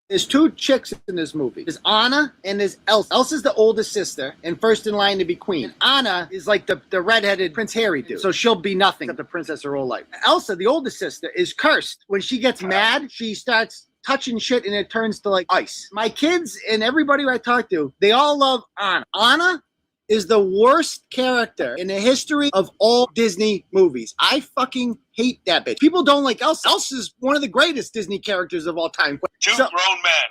There's two chicks in this movie. There's Anna and there's Elsa. Elsa's the oldest sister and first in line to be queen. And Anna is like the redheaded Prince Harry dude. So she'll be nothing except a princess her whole life. Elsa, the oldest sister, is cursed. When she gets mad, she starts touching shit and it turns to like ice. My kids and everybody I talk to, they all love Anna. Anna is the worst character in the history of all Disney movies. I fucking hate that bitch. People don't like Elsa. Elsa's one of the greatest Disney characters of all time. Two grown men.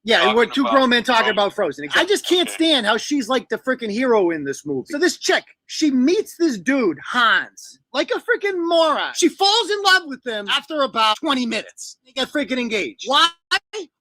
Yeah, we're two grown men talking about Frozen. I just can't stand how she's like the freaking hero in this movie. So this chick, she meets this dude, Hans, like a freaking moron. She falls in love with him after about 20 minutes. They get freaking engaged. Why?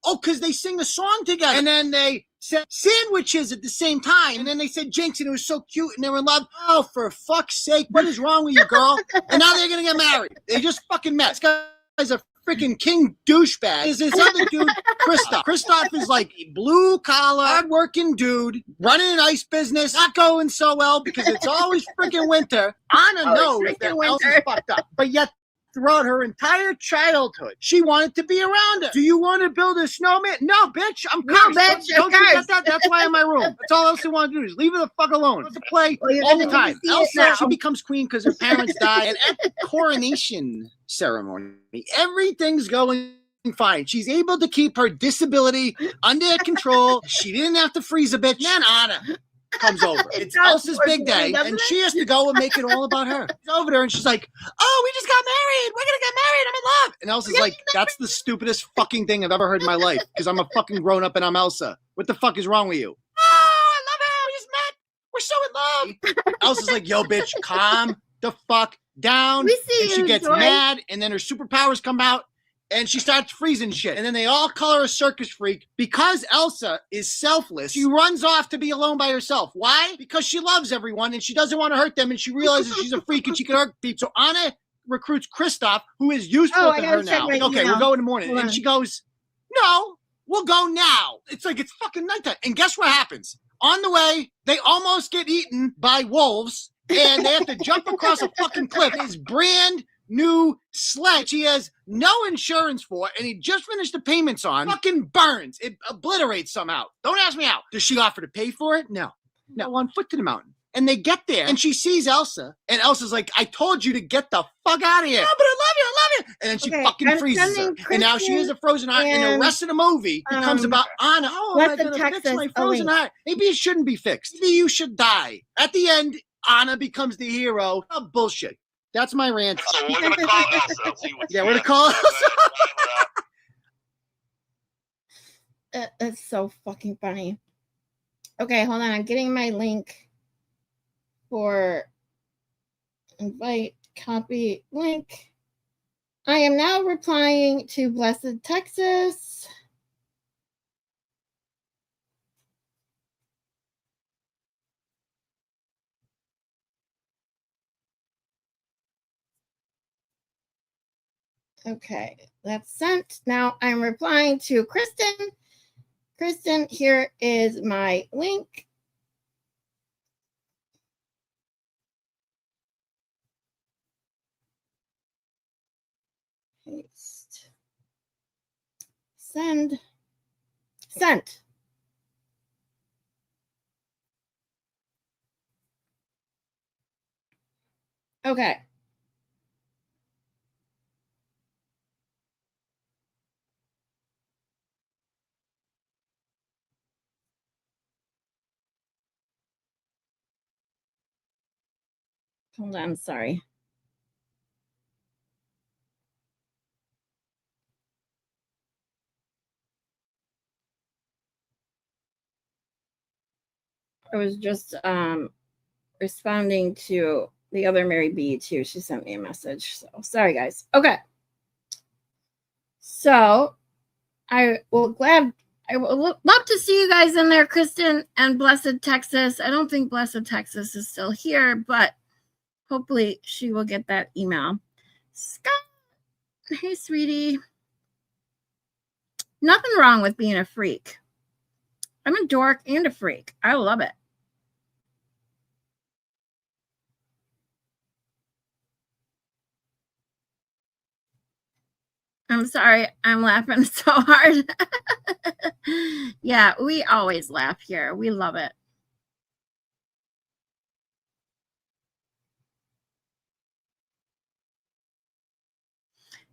Oh, because they sing a song together. And then they said sandwiches at the same time. And then they said Jinx, and it was so cute, and they were in love. Oh, for fuck's sake, what is wrong with you, girl? And now they're going to get married. They just fucking met. This guy's a freaking king douchebag. Is this other dude, Kristoff. Kristoff is like a blue-collar, hard-working dude, running an ice business, not going so well because it's always freaking winter. Anna knows that Elsa's fucked up, but yet throughout her entire childhood, she wanted to be around her. Do you want to build a snowman? No, bitch, I'm cursed. No, bitch, don't you get that? That's why I'm in my room. That's all else I want to do is leave her the fuck alone. To play all the time. Elsa, she becomes queen because her parents died. And at the coronation ceremony, everything's going fine. She's able to keep her disability under control. She didn't have to freeze a bitch. Then Anna comes over. It's Elsa's big day, and she has to go and make it all about her. She's over there, and she's like, "Oh, we just got married. We're gonna get married. I'm in love." And Elsa's like, "That's the stupidest fucking thing I've ever heard in my life because I'm a fucking grown up and I'm Elsa. What the fuck is wrong with you?" "Oh, I love her. We just met. We're so in love." Elsa's like, "Yo, bitch, calm the fuck down." We see and she you, gets Joy. mad, and then her superpowers come out. And she starts freezing shit. And then they all call her a circus freak. Because Elsa is selfless, she runs off to be alone by herself. Why? Because she loves everyone and she doesn't want to hurt them. And she realizes she's a freak and she can hurt people. So Anna recruits Kristoff, who is useful to her now. Like, okay, we'll go in the morning. And she goes, "No, we'll go now." It's like, it's fucking nighttime. And guess what happens? On the way, they almost get eaten by wolves. And they have to jump across a fucking cliff. It's brand new sled she has no insurance for, and he just finished the payments on, fucking burns. It obliterates somehow. Don't ask me how. Does she offer to pay for it? No. On foot to the mountain. And they get there, and she sees Elsa, and Elsa's like, I told you to get the fuck out of here. Oh, but I love you. And then she fucking freezes her. And now she is a frozen heart, and the rest of the movie becomes about Anna. Oh, am I going to fix my frozen heart? Maybe it shouldn't be fixed. Maybe you should die. At the end, Anna becomes the hero. Oh, bullshit. That's my rant. So we're going to call Elsa. Yeah, we're going to call Elsa. It's so fucking funny. Okay, hold on. I'm getting my link for invite, copy, link. I am now replying to Blessed Texas. Okay, that's sent. Now I'm replying to Kristen. Kristen, here is my link. Paste. Send. Sent. Okay. Hold on, sorry. I was just responding to the other Mary B too. She sent me a message. So sorry guys. Okay. So I would love to see you guys in there, Kristen and Blessed Texas. I don't think Blessed Texas is still here, but hopefully she will get that email. Scott, hey sweetie. Nothing wrong with being a freak. I'm a dork and a freak. I love it. I'm sorry, I'm laughing so hard. Yeah, we always laugh here. We love it.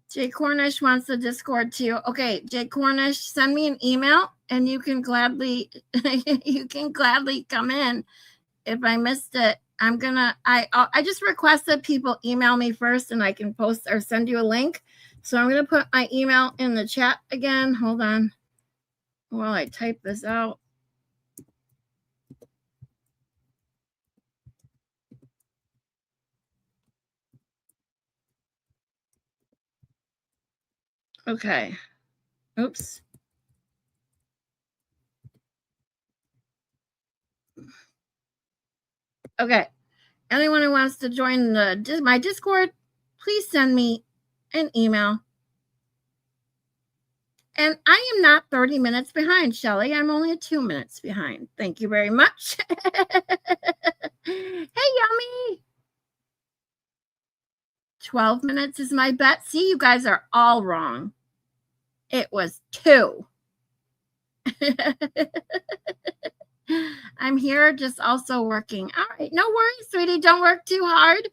Jay Cornish wants the Discord too. Okay, Jay Cornish, send me an email and you can gladly come in. If I missed it, I just request that people email me first and I can post or send you a link. So I'm going to put my email in the chat again. Hold on while I type this out. Okay. Oops. Okay. Anyone who wants to join my Discord, please send me an email. And I am not 30 minutes behind, Shelly. I'm only 2 minutes behind. Thank you very much. Hey, Yummy. 12 minutes is my bet. See, you guys are all wrong. It was 2. I'm here just also working. All right. No worries, sweetie. Don't work too hard.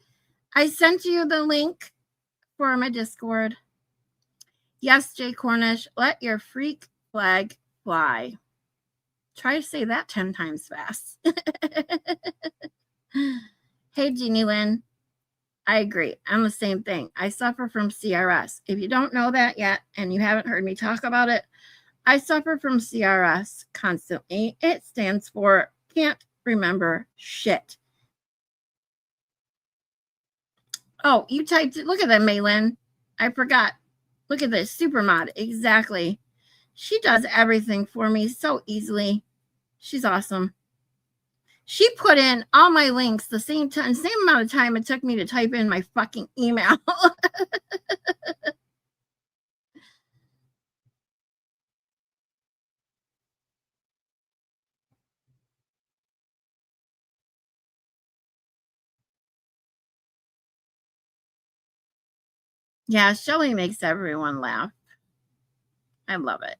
I sent you the link for my Discord. Yes, Jay Cornish, let your freak flag fly. Try to say that 10 times fast. Hey, Jeannie Lynn. I agree. I'm the same thing. I suffer from CRS. If you don't know that yet and you haven't heard me talk about it, I suffer from CRS constantly. It stands for can't remember shit. Oh, you typed it. Look at that, Maylin. I forgot. Look at this. Supermod. Exactly. She does everything for me so easily. She's awesome. She put in all my links the same amount of time it took me to type in my fucking email. Yeah, Shelly makes everyone laugh. I love it.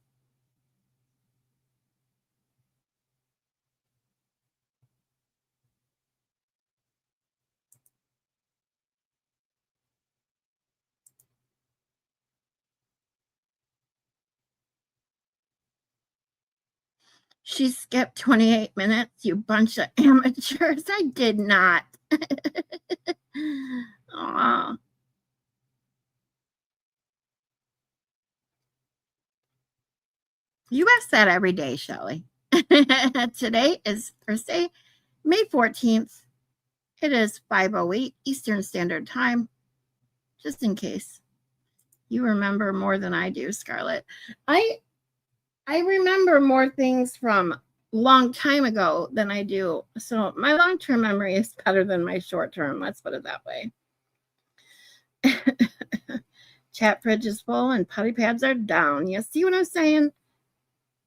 She skipped 28 minutes, you bunch of amateurs. I did not. Aw. You ask that every day, Shelly. Today is Thursday, May 14th. It is 5:08 Eastern Standard Time, just in case. You remember more than I do, Scarlett. I remember more things from a long time ago than I do. So my long-term memory is better than my short-term. Let's put it that way. Chat fridge is full and potty pads are down. You see what I'm saying?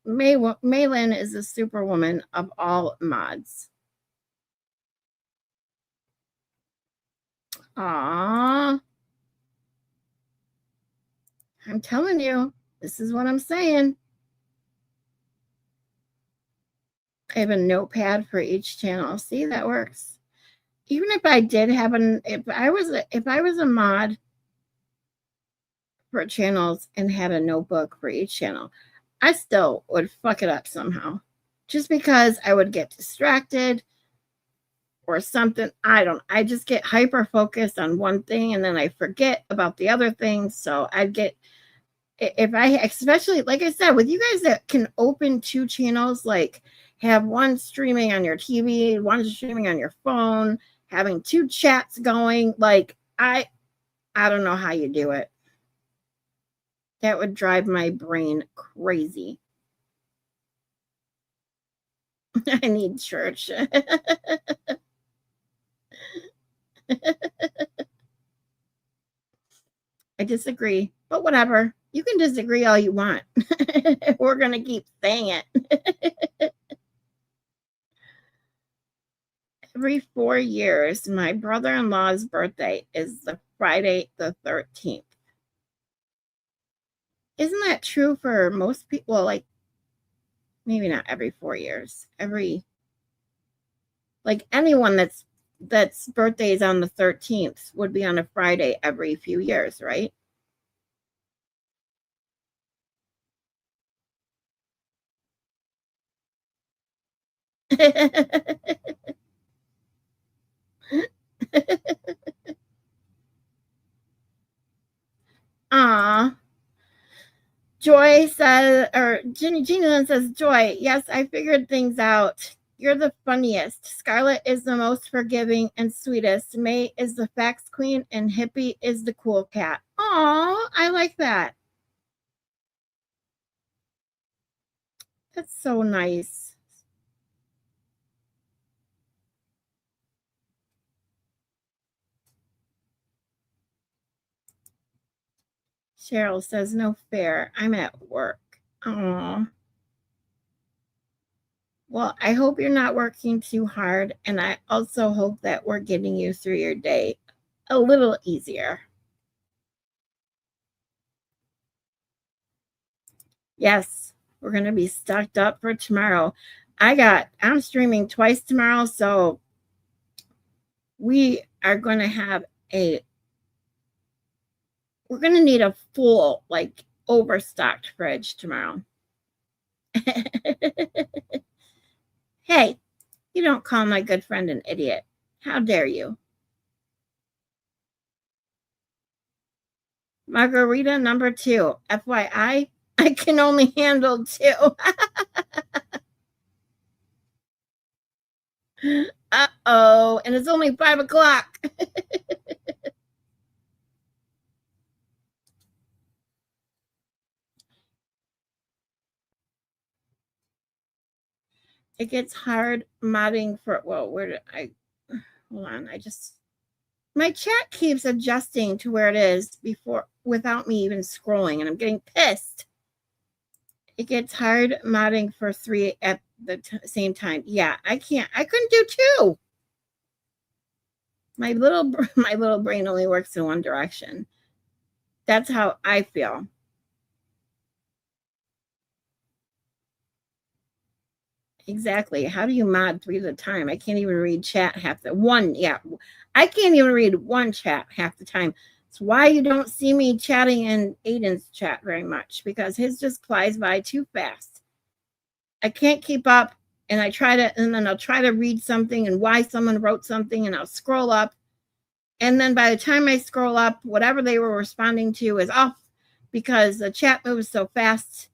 Maylin is the superwoman of all mods. Aww. I'm telling you, this is what I'm saying. I have a notepad for each channel. See, that works. Even if I did have if I was a mod for channels and had a notebook for each channel, I still would fuck it up somehow. Just because I would get distracted or something. I just get hyper focused on one thing and then I forget about the other things. So I'd get, if I, especially like I said, with you guys that can open two channels, like have one streaming on your TV, one streaming on your phone, having two chats going, like I don't know how you do it. That would drive my brain crazy. I need church. I disagree, but whatever. You can disagree all you want. We're going to keep saying it. Every 4 years, my brother-in-law's birthday is the Friday the 13th. Isn't that true for most people? Well, like, maybe not every 4 years. Like anyone that's birthday is on the 13th would be on a Friday every few years, right? Aw. Joy says, or Jeannie says, Joy, yes, I figured things out. You're the funniest. Scarlett is the most forgiving and sweetest. May is the facts queen, and Hippie is the cool cat. Aw, I like that. That's so nice. Cheryl says, no fair. I'm at work. Aw. Well, I hope you're not working too hard, and I also hope that we're getting you through your day a little easier. Yes, we're going to be stocked up for tomorrow. I'm streaming twice tomorrow, so we are going to have we're going to need a full, like, overstocked fridge tomorrow. Hey, you don't call my good friend an idiot. How dare you? Margarita number 2. FYI, I can only handle 2. Uh-oh, and it's only 5 o'clock. It gets hard modding for, well, where did I, hold on, my chat keeps adjusting to where it is without me even scrolling, and I'm getting pissed. It gets hard modding for 3 at the same time. Yeah, I couldn't do 2. My little brain only works in one direction. That's how I feel. Exactly. How do you mod 3 at a time? I can't even read chat half the one. Yeah. I can't even read one chat half the time. It's why you don't see me chatting in Aiden's chat very much, because his just flies by too fast. I can't keep up, and then I'll try to read something and why someone wrote something, and I'll scroll up. And then by the time I scroll up, whatever they were responding to is off because the chat moves so fast.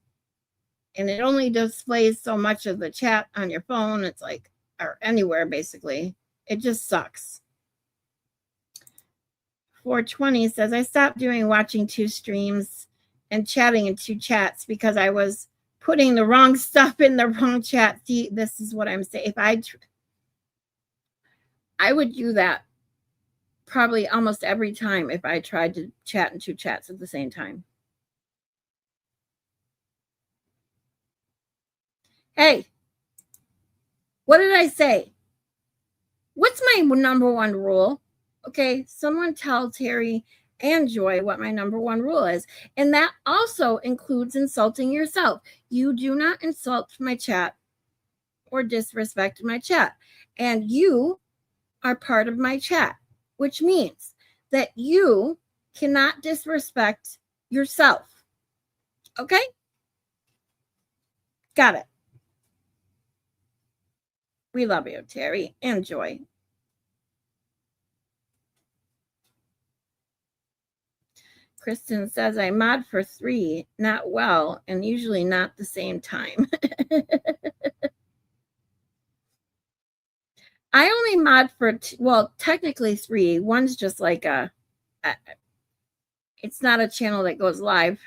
And it only displays so much of the chat on your phone. It's like, or anywhere, basically. It just sucks. 420 says, I stopped watching 2 streams and chatting in 2 chats because I was putting the wrong stuff in the wrong chat. See, this is what I'm saying. If I would do that probably almost every time if I tried to chat in 2 chats at the same time. Hey, what did I say? What's my number 1 rule? Okay, someone tell Terry and Joy what my number 1 rule is. And that also includes insulting yourself. You do not insult my chat or disrespect my chat. And you are part of my chat, which means that you cannot disrespect yourself. Okay? Got it. We love you, Terry and Joy. Kristen says, I mod for 3, not well, and usually not the same time. I only mod for, well, technically 3. One's just like it's not a channel that goes live.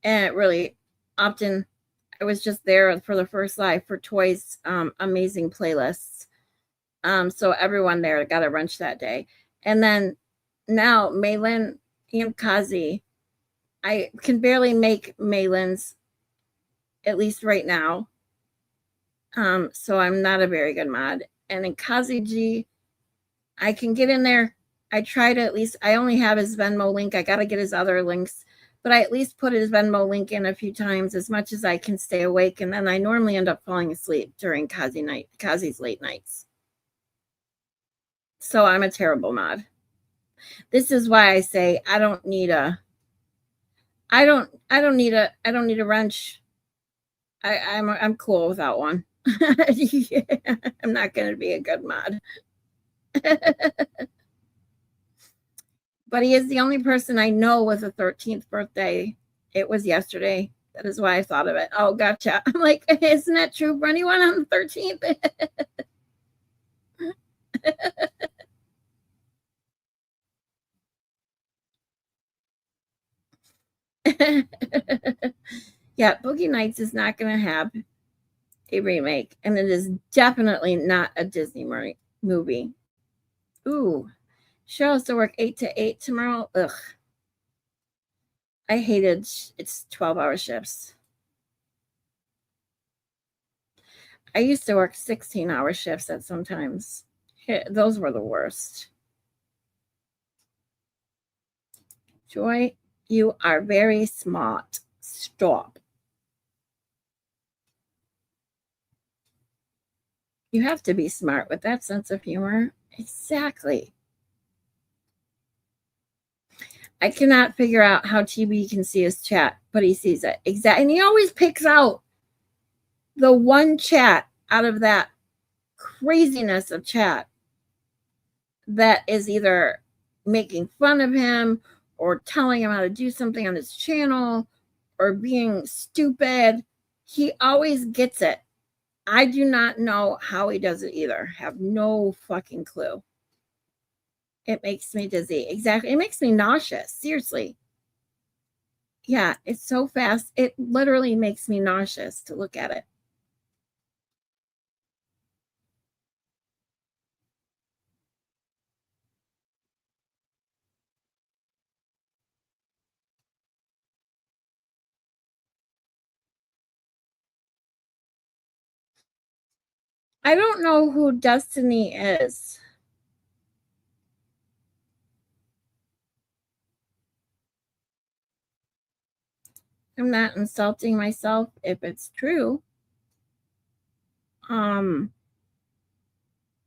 And it really often, I was just there for the first live for Toy's amazing playlists. So everyone there got a wrench that day. And then now Malin and Kazi, I can barely make Malin's, at least right now. So I'm not a very good mod. And in Kazi G, I can get in there. I try to at least, I only have his Venmo link. I got to get his other links, but I at least put his Venmo link in a few times as much as I can stay awake. And then I normally end up falling asleep during Kazi's late nights. So I'm a terrible mod. This is why I say I don't need a wrench. I'm cool without one. Yeah, I'm not going to be a good mod. But he is the only person I know with a 13th birthday. It was yesterday. That is why I thought of it. Oh, gotcha. I'm like, isn't that true for anyone on the 13th? Yeah, Boogie Nights is not going to have a remake, and it is definitely not a Disney movie. Ooh, Cheryl has to work 8 to 8 tomorrow. Ugh. I hated it's 12-hour shifts. I used to work 16-hour shifts at sometimes. Those were the worst. Joy, you are very smart. Stop. You have to be smart with that sense of humor. Exactly. I cannot figure out how TB can see his chat, but he sees it. Exactly. And he always picks out the one chat out of that craziness of chat that is either making fun of him or telling him how to do something on his channel or being stupid. He always gets it. I do not know how he does it either. Have no fucking clue. It makes me dizzy. Exactly. It makes me nauseous. Seriously. Yeah, it's so fast. It literally makes me nauseous to look at it. I don't know who Destiny is. I'm not insulting myself if it's true. But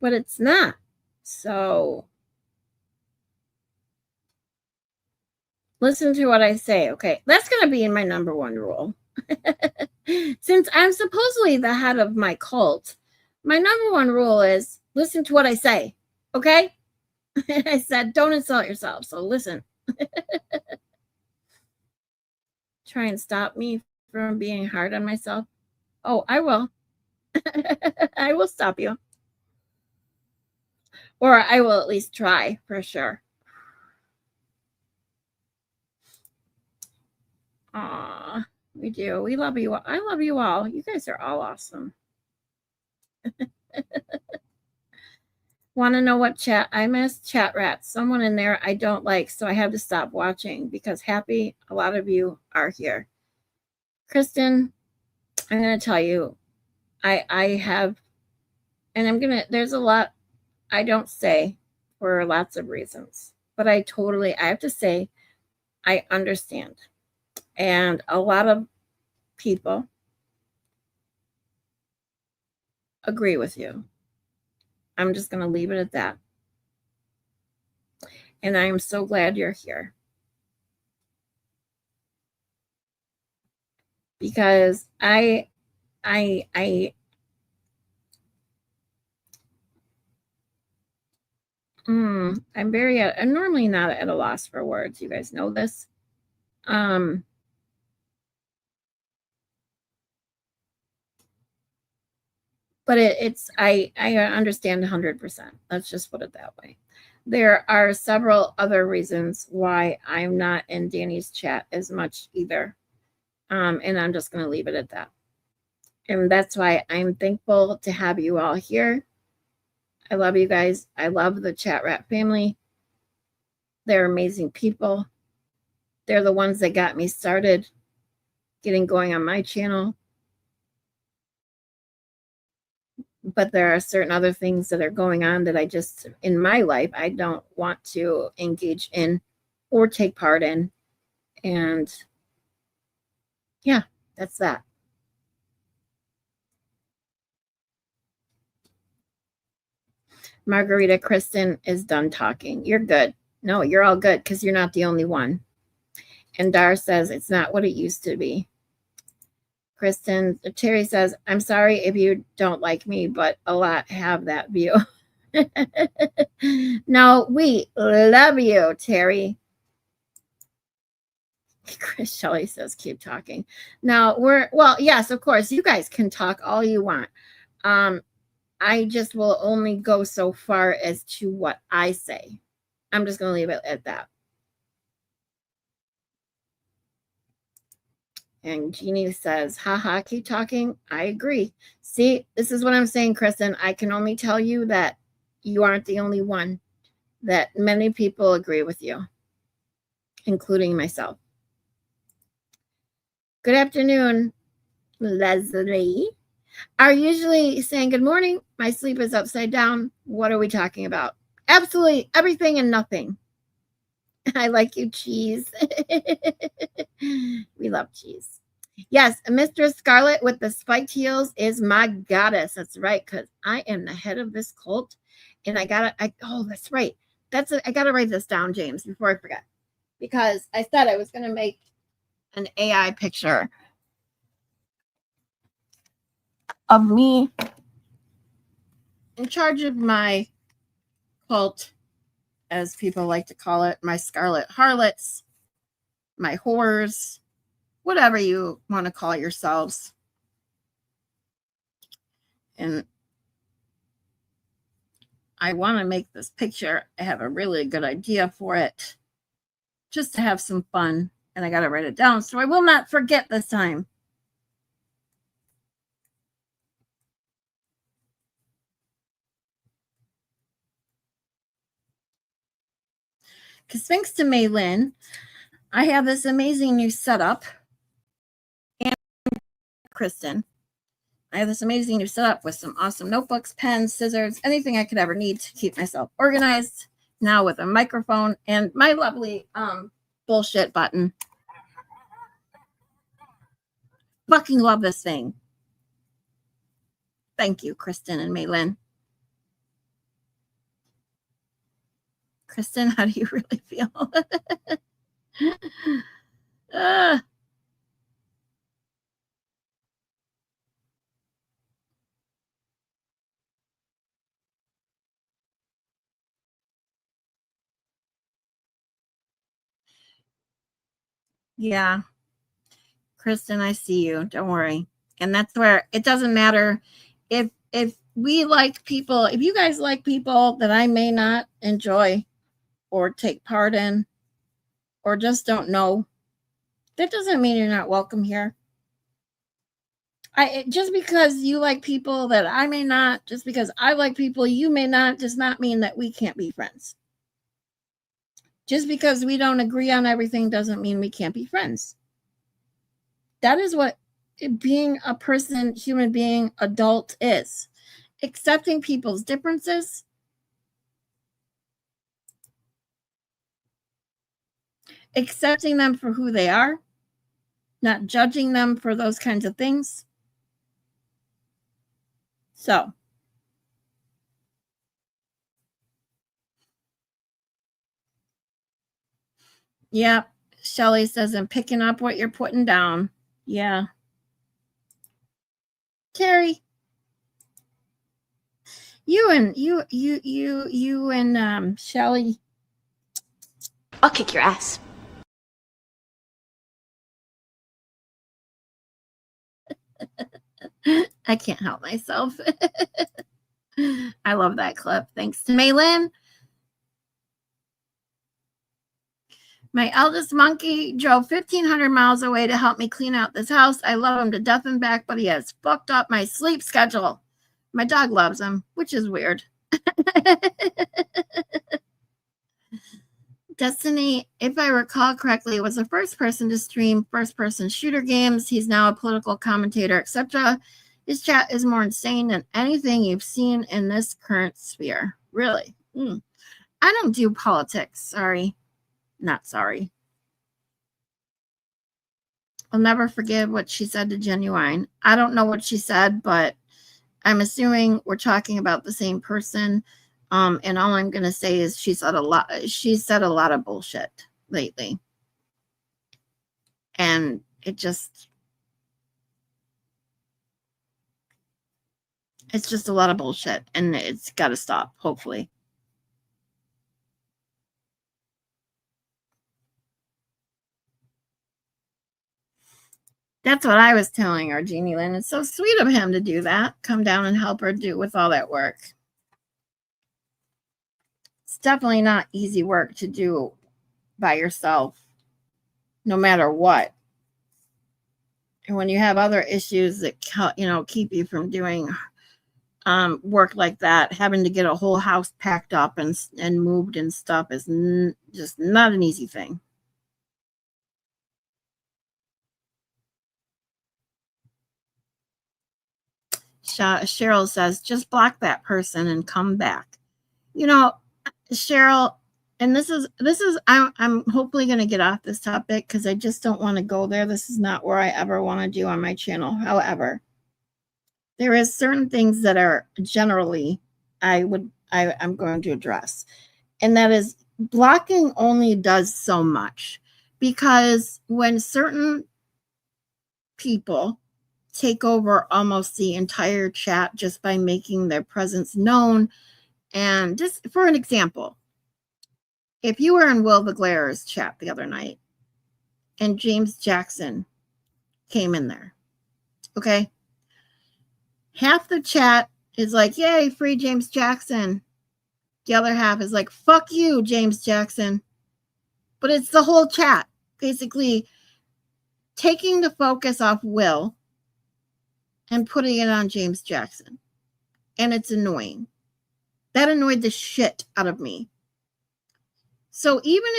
it's not. So listen to what I say. Okay. That's going to be in my number one rule. Since I'm supposedly the head of my cult, my number one rule is listen to what I say. Okay. I said, don't insult yourself. So listen. Try and stop me from being hard on myself. Oh, I will. I will stop you. Or I will at least try for sure. Aw, we do. We love you. I love you all. You guys are all awesome. Want to know what chat I miss? Chat rats. Someone in there I don't like, so I have to stop watching because happy a lot of you are here. Kristen, I'm going to tell you, I have, and there's a lot I don't say for lots of reasons, but I have to say, I understand. And a lot of people agree with you. I'm just going to leave it at that. And I am so glad you're here. Because I'm normally not at a loss for words. You guys know this. But I understand 100%. Let's just put it that way. There are several other reasons why I'm not in Danny's chat as much either. And I'm just going to leave it at that. And that's why I'm thankful to have you all here. I love you guys. I love the Chat Rat family. They're amazing people. They're the ones that got me started getting going on my channel. But there are certain other things that are going on that I just, in my life, I don't want to engage in or take part in. And yeah, that's that. Margarita Kristen is done talking. You're good. No, you're all good because you're not the only one. And Dar says it's not what it used to be. Terry says, I'm sorry if you don't like me, but a lot have that view. No, we love you, Terry. Chris Shelley says, keep talking. Now yes, of course, you guys can talk all you want. I just will only go so far as to what I say. I'm just going to leave it at that. And Jeannie says, haha, keep talking. I agree. See, this is what I'm saying, Kristen. I can only tell you that you aren't the only one, that many people agree with you, including myself. Good afternoon, Leslie. Are usually saying good morning. My sleep is upside down. What are we talking about? Absolutely everything and nothing. I like you, cheese. We love cheese. Yes, Mistress Scarlet with the spiked heels is my goddess. That's right, because I am the head of this cult. And that's right. I gotta write this down, James, before I forget. Because I said I was gonna make an AI picture of me in charge of my cult, as people like to call it, my Scarlet Harlots, my whores, whatever you want to call yourselves. And I want to make this picture. I have a really good idea for it, just to have some fun. And I got to write it down so I will not forget this time. Because thanks to Maylin, I have this amazing new setup. And Kristen, I have this amazing new setup with some awesome notebooks, pens, scissors, anything I could ever need to keep myself organized. Now with a microphone and my lovely bullshit button. fucking love this thing. Thank you, Kristen and Maylin. Kristen, how do you really feel? Yeah. Kristen, I see you. Don't worry. And that's where it doesn't matter if we like people, if you guys like people that I may not enjoy or take part in or just don't know, that doesn't mean you're not welcome here. Just because you like people that I may not, just because I like people you may not, does not mean that we can't be friends. Just because we don't agree on everything doesn't mean we can't be friends. That is what being a person, human being, adult is. Accepting people's differences, accepting them for who they are, not judging them for those kinds of things. So, yeah, Shelly says, I'm picking up what you're putting down. Yeah. Terry, you and Shelly. I'll kick your ass. I can't help myself. I love that clip. Thanks to Maylin. My eldest monkey drove 1,500 miles away to help me clean out this house. I love him to death and back, but he has fucked up my sleep schedule. My dog loves him, which is weird. Destiny, if I recall correctly, was the first person to stream first-person shooter games. He's now a political commentator, etc. His chat is more insane than anything you've seen in this current sphere. Really? I don't do politics. Sorry. Not sorry. I'll never forgive what she said to Genuine. I don't know what she said, but I'm assuming we're talking about the same person. And all I'm going to say is she said a lot of bullshit lately. And it's just a lot of bullshit, and it's got to stop, hopefully. That's what I was telling our Jeannie Lynn. It's so sweet of him to do that. Come down and help her do with all that work. It's definitely not easy work to do by yourself, no matter what. And when you have other issues that keep you from doing work like that, having to get a whole house packed up and moved and stuff is just not an easy thing. Cheryl says, just block that person and come back. Cheryl, and this is I'm hopefully going to get off this topic because I just don't want to go there. This is not where I ever want to do on my channel. However, there is certain things that are generally I'm going to address, and that is blocking only does so much, because when certain people take over almost the entire chat just by making their presence known. And just for an example, if you were in Will Beglair's chat the other night and James Jackson came in there, okay? Half the chat is like, yay, free James Jackson. The other half is like, fuck you, James Jackson. But it's the whole chat basically taking the focus off Will and putting it on James Jackson. And it's annoying. That annoyed the shit out of me. So even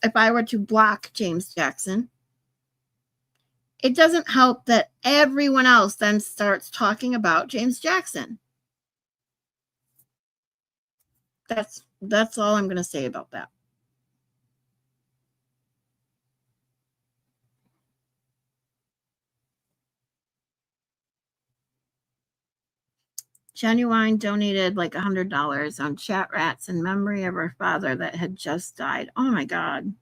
if I were to block James Jackson, it doesn't help that everyone else then starts talking about James Jackson. That's all I'm going to say about that. Genuine donated like $100 on Chat Rats in memory of her father that had just died. Oh my God.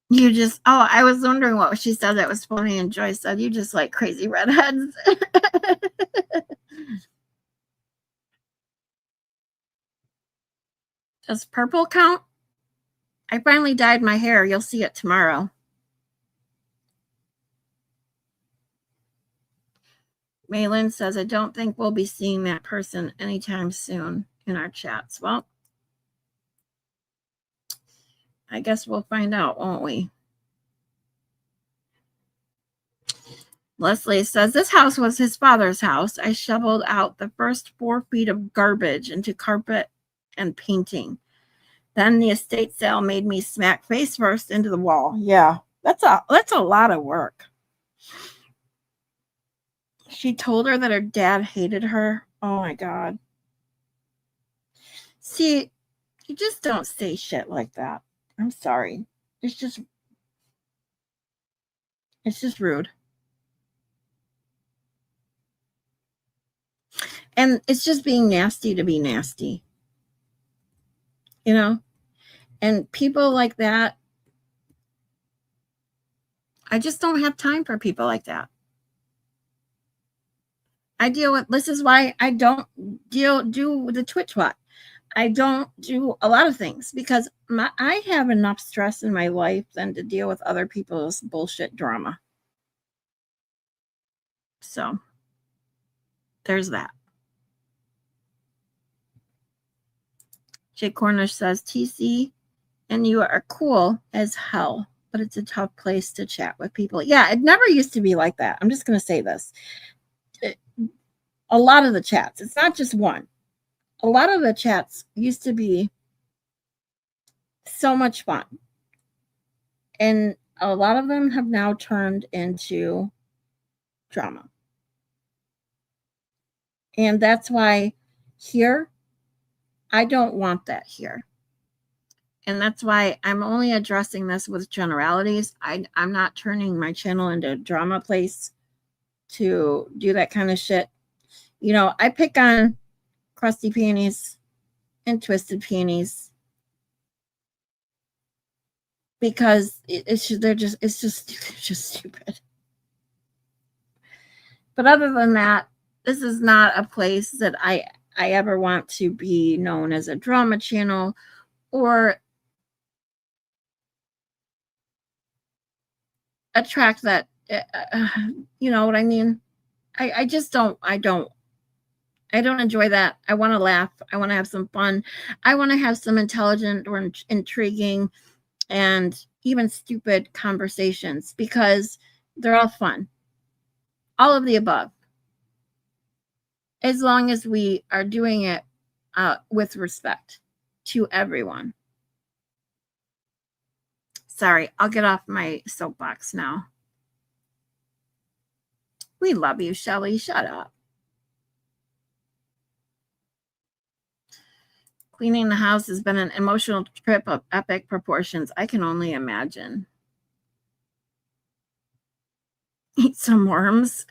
You just, oh, I was wondering what she said that was funny, and Joyce said, you just like crazy redheads. Does purple count? I finally dyed my hair. You'll see it tomorrow. Maylin says, I don't think we'll be seeing that person anytime soon in our chats. Well, I guess we'll find out, won't we? Leslie says, this house was his father's house. I shoveled out the first 4 feet of garbage into carpet and painting. Then the estate sale made me smack face first into the wall. Yeah, that's a lot of work. She told her that her dad hated her. Oh my God. See, you just don't say shit like that. I'm sorry. It's just rude. And it's just being nasty to be nasty. You know? And people like that, I just don't have time for people like that. I deal with, this is why I don't do the Twitch what. I don't do a lot of things because I have enough stress in my life than to deal with other people's bullshit drama. So there's that. Jay Cornish says, TC, and you are cool as hell, but it's a tough place to chat with people. Yeah, it never used to be like that. I'm just going to say this. A lot of the chats, it's not just one. A lot of the chats used to be so much fun. And a lot of them have now turned into drama. And that's why here, I don't want that here. And that's why I'm only addressing this with generalities. I'm not turning my channel into a drama place to do that kind of shit. You know, I pick on crusty panties and twisted panties because it's just stupid. But other than that, this is not a place that I ever want to be known as a drama channel or attract that, you know what I mean? I just don't, I don't enjoy that. I want to laugh. I want to have some fun. I want to have some intelligent or intriguing and even stupid conversations because they're all fun. All of the above. As long as we are doing it with respect to everyone. Sorry, I'll get off my soapbox now. We love you, Shelly. Shut up. Cleaning the house has been an emotional trip of epic proportions. I can only imagine. Eat some worms.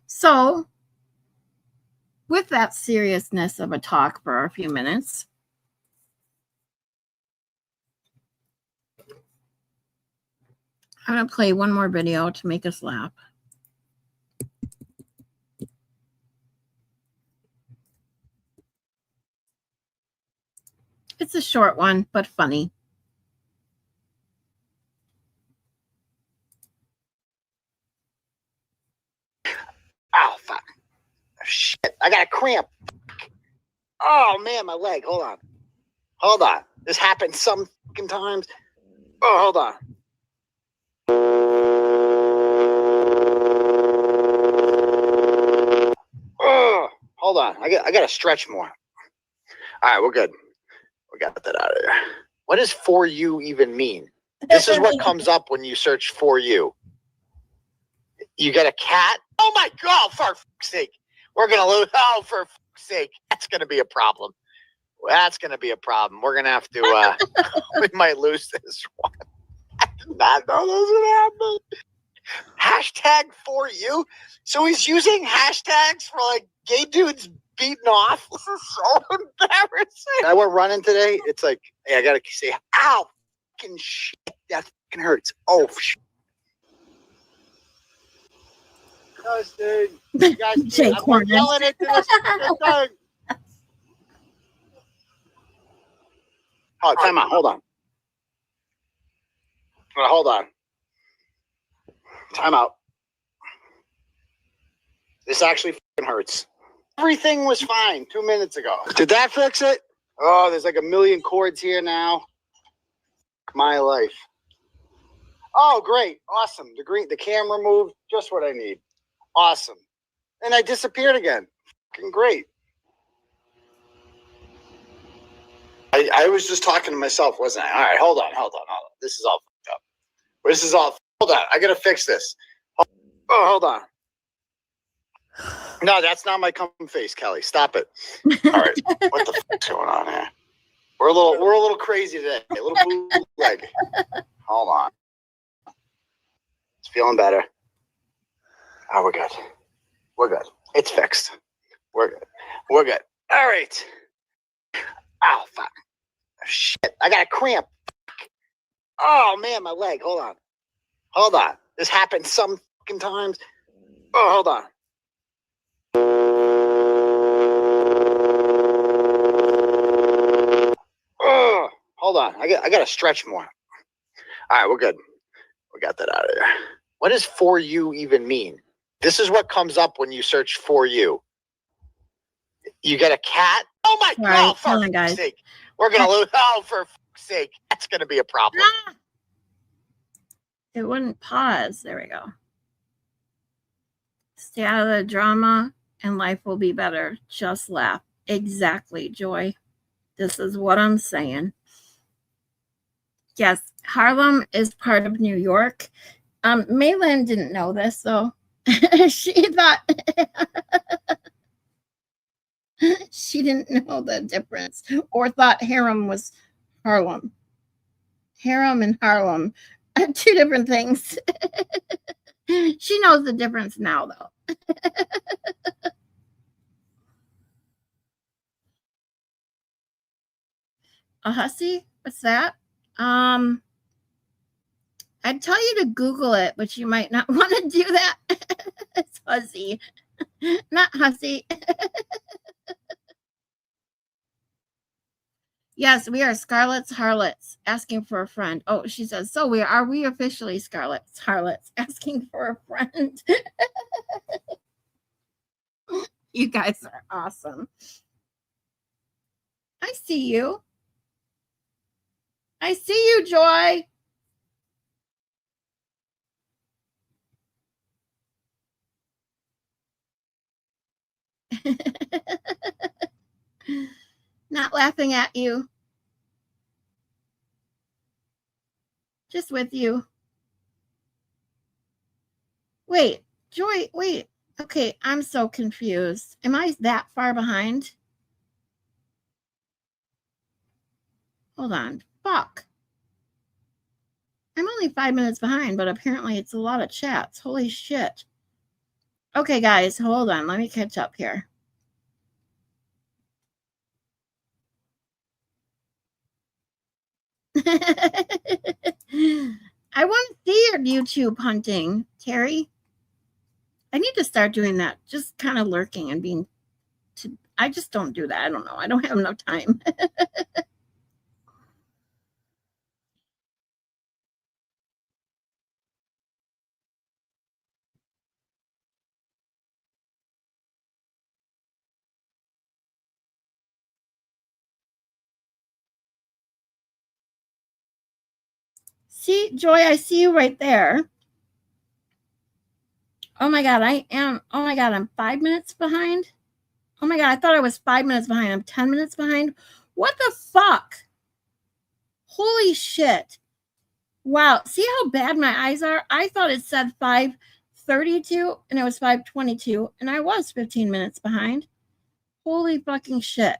So, with that seriousness of a talk for a few minutes, I'm going to play one more video to make us laugh. It's a short one, but funny. Oh, fuck. Shit, I got a cramp. Oh, man, my leg. Hold on. Hold on. This happens some fucking times. Oh, hold on. Oh, hold on. I got to stretch more. All right, we're good. We got that out of there. What does for you even mean? This is what comes up when you search for you. You get a cat. Oh my God, for fuck's sake. We're going to lose. Oh, for fuck's sake. That's going to be a problem. That's going to be a problem. We're going to have to, we might lose this one. I did not know this would happen. Hashtag for you. So he's using hashtags for like gay dudes beating off. This is so embarrassing. I went running today. It's like, hey, I got to say, ow, fucking shit. That fucking hurts. Oh, shit. Dude. You guys, Jake I'm Horner. yelling into this thing. Oh, time out. Hold on. Hold on. Time out. This actually fucking hurts. Everything was fine 2 minutes ago. Did that fix it? Oh, there's like a million cords here now. My life. Oh, great. Awesome. The camera moved. Just what I need. Awesome. And I disappeared again. Fucking great. I was just talking to myself, wasn't I? All right, hold on. This is all fucked up. Hold on. I got to fix this. Oh, hold on. No, that's not my cum face, Kelly. Stop it. All right. What the fuck's going on here? We're a little crazy today. A little bootleg. Hold on. It's feeling better. Oh, we're good. We're good. It's fixed. We're good. We're good. All right. Oh, fuck. Shit. I got a cramp. Oh, man, my leg. Hold on. This happens some fucking times. Oh, hold on. Oh, hold on. I got to stretch more. All right, we're good. We got that out of there. What does for you even mean? This is what comes up when you search for you. You get a cat. Oh my God! For fuck's sake, we're gonna lose. Oh, for fuck's sake, that's gonna be a problem. It wouldn't pause. There we go. Stay out of the drama, and life will be better. Just laugh. Exactly, Joy. This is what I'm saying. Yes, Harlem is part of New York. Maylin didn't know this, though. She thought she didn't know the difference, or thought harem was Harlem. Harem and Harlem are two different things. She knows the difference now, though. A hussy? What's that? I'd tell you to Google it, but you might not want to do that. It's hussy, not hussy. Yes, we are Scarlet's Harlots asking for a friend. Oh, she says, so are we officially Scarlet's Harlots asking for a friend? You guys are awesome. I see you. I see you, Joy. Not laughing at you. Just with you. Wait, Joy, wait. Okay, I'm so confused. Am I that far behind? Hold on. Fuck. I'm only 5 minutes behind, but apparently it's a lot of chats. Holy shit. Okay, guys, hold on. Let me catch up here. I want to see your YouTube hunting, Terry. I need to start doing that. Just kind of lurking and being. I just don't do that. I don't know. I don't have enough time. See, Joy, I see you right there. Oh my God, oh my God, I'm 5 minutes behind. Oh my God, I thought I was 5 minutes behind. I'm 10 minutes behind. What the fuck? Holy shit. Wow. See how bad my eyes are? I thought it said 5:32 and it was 5:22 and I was 15 minutes behind. Holy fucking shit.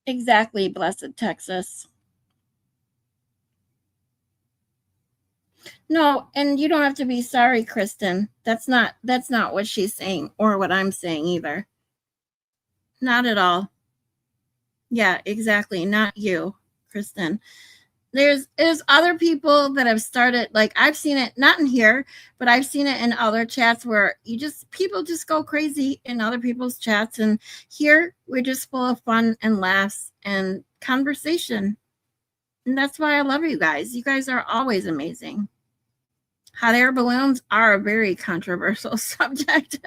Exactly, blessed Texas. No, and you don't have to be sorry, Kristen. That's not what she's saying or what I'm saying either. Not at all. Yeah, exactly. Not you, Kristen. There's other people that have started, like I've seen it not in here, but I've seen it in other chats where people just go crazy in other people's chats, and here we're just full of fun and laughs and conversation. And that's why I love you guys. You guys are always amazing. Hot air balloons are a very controversial subject.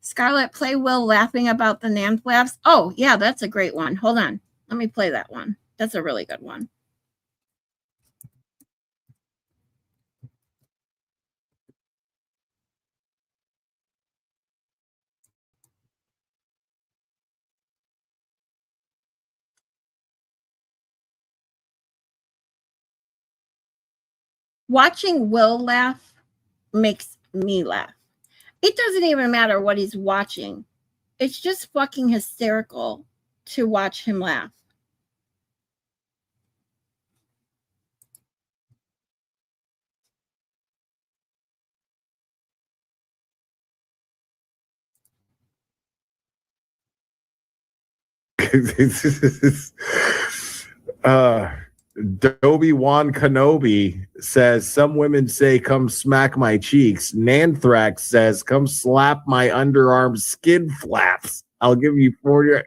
Scarlett, play Will laughing about the Nan flaps. Oh, yeah, that's a great one. Hold on. Let me play that one. That's a really good one. Watching Will laugh makes me laugh. It doesn't even matter what he's watching. It's just fucking hysterical to watch him laugh. Obi-Wan Kenobi says, some women say, come smack my cheeks. Nanthrax says, come slap my underarm skin flaps. I'll give you 40.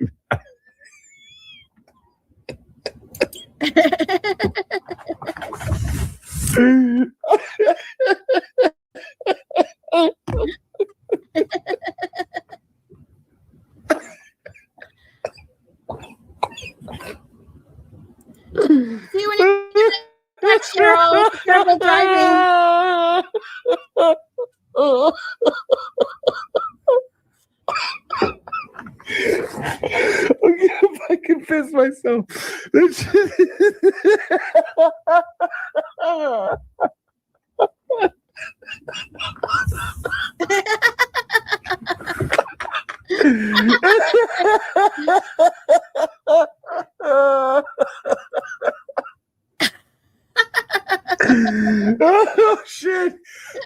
See when you that Cheryl, careful driving. If I can piss myself. Oh shit!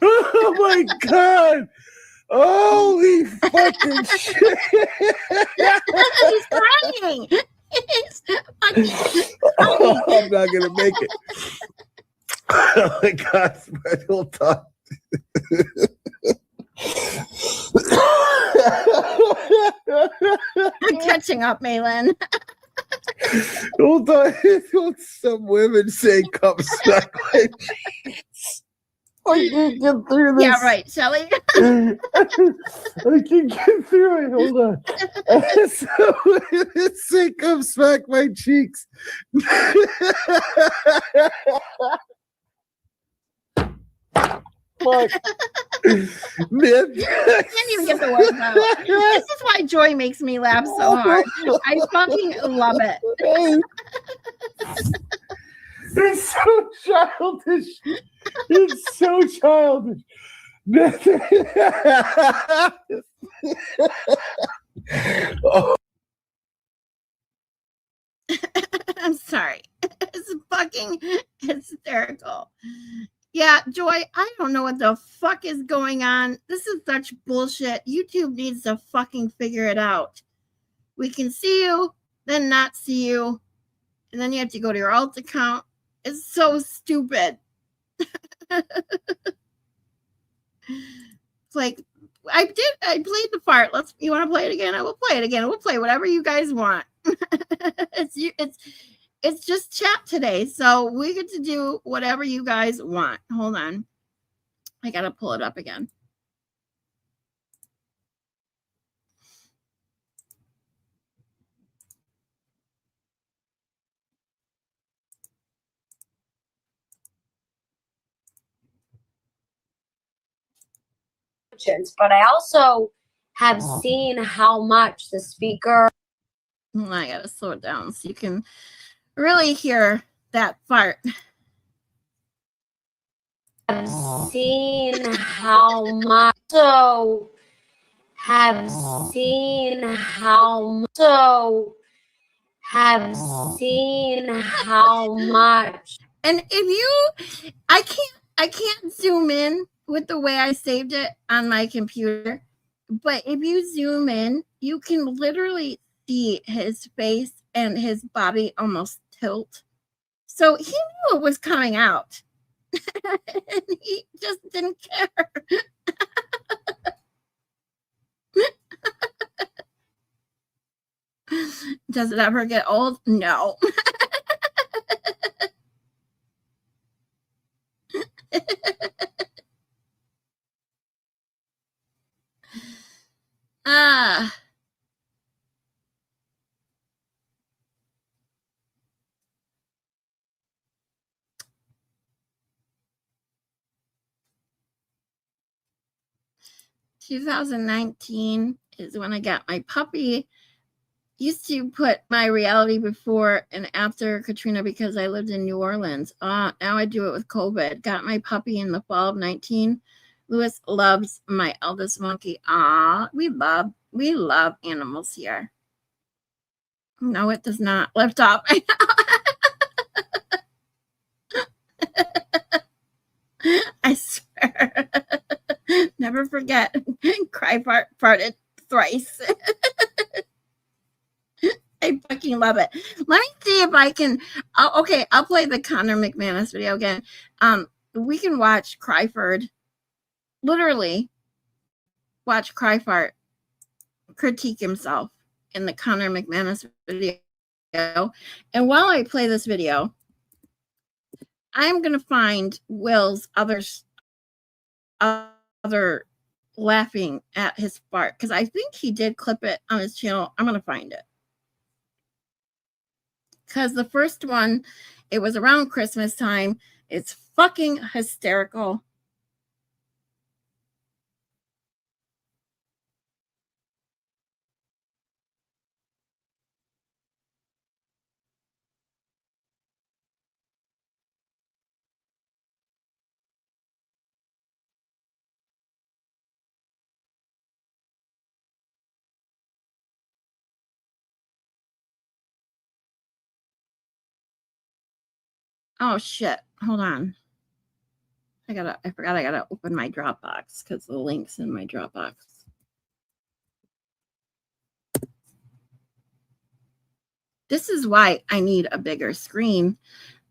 Oh my god! Holy fucking shit! He's crying. He's fucking Oh, I'm not gonna make it. Oh my god! Hold on. I'm catching up, Malin. Hold on. Some women say, come suck my cheeks. I can't get through this. Yeah, right, Shelly. I can get through it. Hold on. Some women say, come smack my cheeks. Fuck. Man. I can't even get the words out. This is why Joy makes me laugh so hard. I fucking love it. It's so childish. It's so childish. Oh. I'm sorry. It's fucking hysterical. Yeah, Joy, I don't know what the fuck is going on. This is such bullshit. YouTube needs to fucking figure it out. We can see you, then not see you, and then you have to go to your alt account. It's so stupid. Like, I played the part. You want to play it again? I will play it again. We'll play whatever you guys want. It's just chat today, so we get to do whatever you guys want. Hold on. I gotta pull it up again. but I also have seen how much the speaker. I gotta slow it down so you can really hear that fart. I've seen how much. So have seen how. So have seen how much. And if you, I can't zoom in with the way I saved it on my computer, but if you zoom in, you can literally see his face and his body almost tilt. So he knew it was coming out. And he just didn't care. Does it ever get old? No. Ah. 2019 is when I got my puppy. Used to put my reality before and after Katrina because I lived in New Orleans. Now I do it with COVID. Got my puppy in the fall of 19. Lewis loves my eldest monkey. We love animals here. No, it does not. Lift off. I swear. Never forget. Cry farted thrice. I fucking love it. Let me see if I can. Okay, I'll play the Connor McManus video again. We can watch Cryford. Literally, watch Cryfart critique himself in the Connor McManus video. And while I play this video, I'm gonna find Will's other laughing at his fart because I think he did clip it on his channel. I'm gonna find it. Because the first one, it was around Christmas time. It's fucking hysterical. Oh shit. Hold on. I forgot I gotta open my Dropbox because the link's in my Dropbox. This is why I need a bigger screen.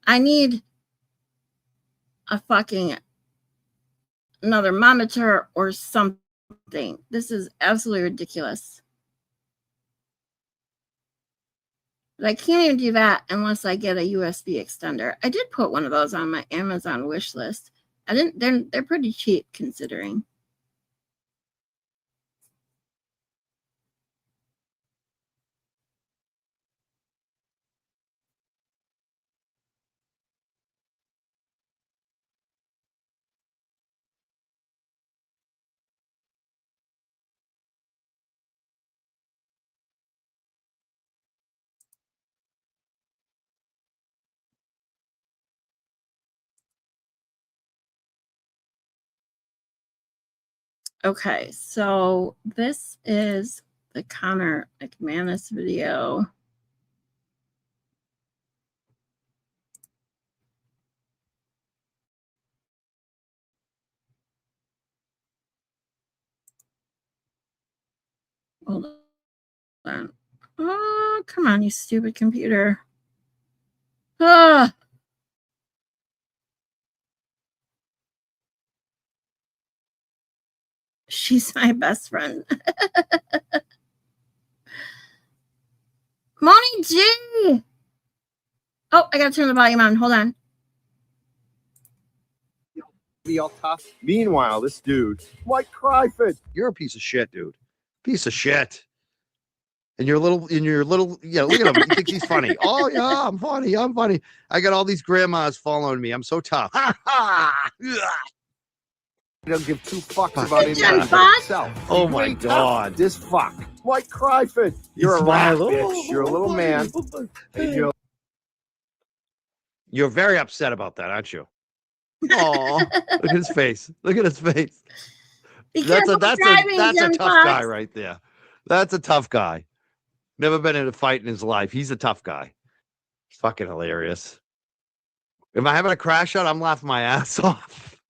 I need a fucking another monitor or something. This is absolutely ridiculous. But I can't even do that unless I get a USB extender. I did put one of those on my Amazon wish list. I didn't. They're pretty cheap considering. Okay, so this is the Connor McManus video. Hold on. Oh, come on, you stupid computer. Ah. She's my best friend. Moni G. Oh, I gotta turn the volume on. Hold on. Be all tough. Meanwhile, this dude, White Cryford. You're a piece of shit, dude. Piece of shit. And your little, yeah, look at him. He thinks he's funny. Oh, yeah, I'm funny. I'm funny. I got all these grandmas following me. I'm so tough. Ha ha. don't give two fucks Fuck. about Good anything job, but Fox. himself. Oh You're my way tough. God. This fuck. White Cryford. You're a rat, smile. bitch. You're a little man. And you're You're very upset about that, aren't you? Oh, look at his face. Look at his face. Be That's careful driving, a Jen tough Fox. guy right there. That's a tough guy. Never been in a fight in his life. He's a tough guy. Fucking hilarious. If I having a crash out, I'm laughing my ass off.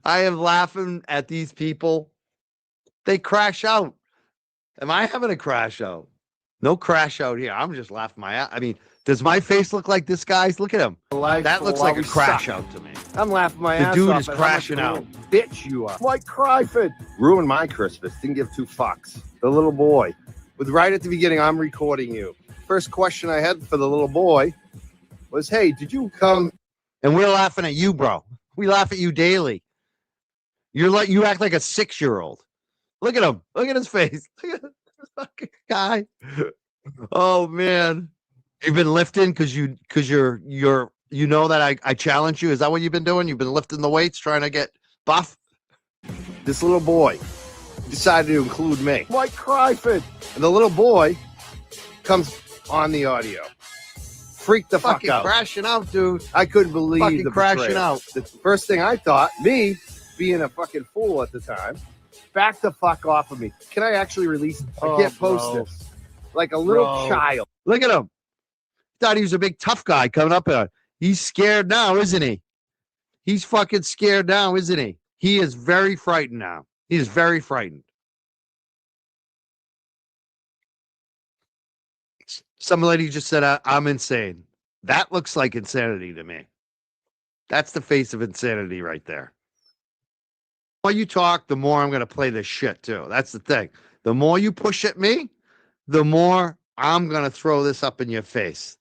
I am laughing at these people. They crash out. Am I having a crash out? No crash out here. I'm just laughing my ass. I mean, does my face look like this guy's? Look at him. That looks like a crash out to me. I'm laughing my The ass dude off is at how much crashing of a out. Bitch, you are. White Cryford. Ruined my Christmas. Didn't give two fucks. The little boy. With right at the beginning, I'm recording you. First question I had for the little boy was, hey, did you come? And we're laughing at you, bro. We laugh at you daily. You act like a 6-year-old. Look at him. Look at his face. Look at this fucking guy. Oh man. You've been lifting because you know that I challenge you. Is that what you've been doing? You've been lifting the weights, trying to get buff? This little boy decided to include me. White Cryford. And the little boy comes on the audio. Freaked the fuck Fucking out. crashing out, dude. I couldn't believe Fucking the crashing betrayal. out. The first thing I thought, me being a fucking fool at the time, back the fuck off of me. Can I actually release? I can't post bro. this. Like a little Bro. child. Look at him. Thought he was a big tough guy coming up here. He's scared now, isn't he? He's fucking scared now, isn't he? He is very frightened now. He is very frightened. Some lady just said, I'm insane. That looks like insanity to me. That's the face of insanity right there. The more you talk, the more I'm going to play this shit too. That's the thing. The more you push at me, the more I'm going to throw this up in your face.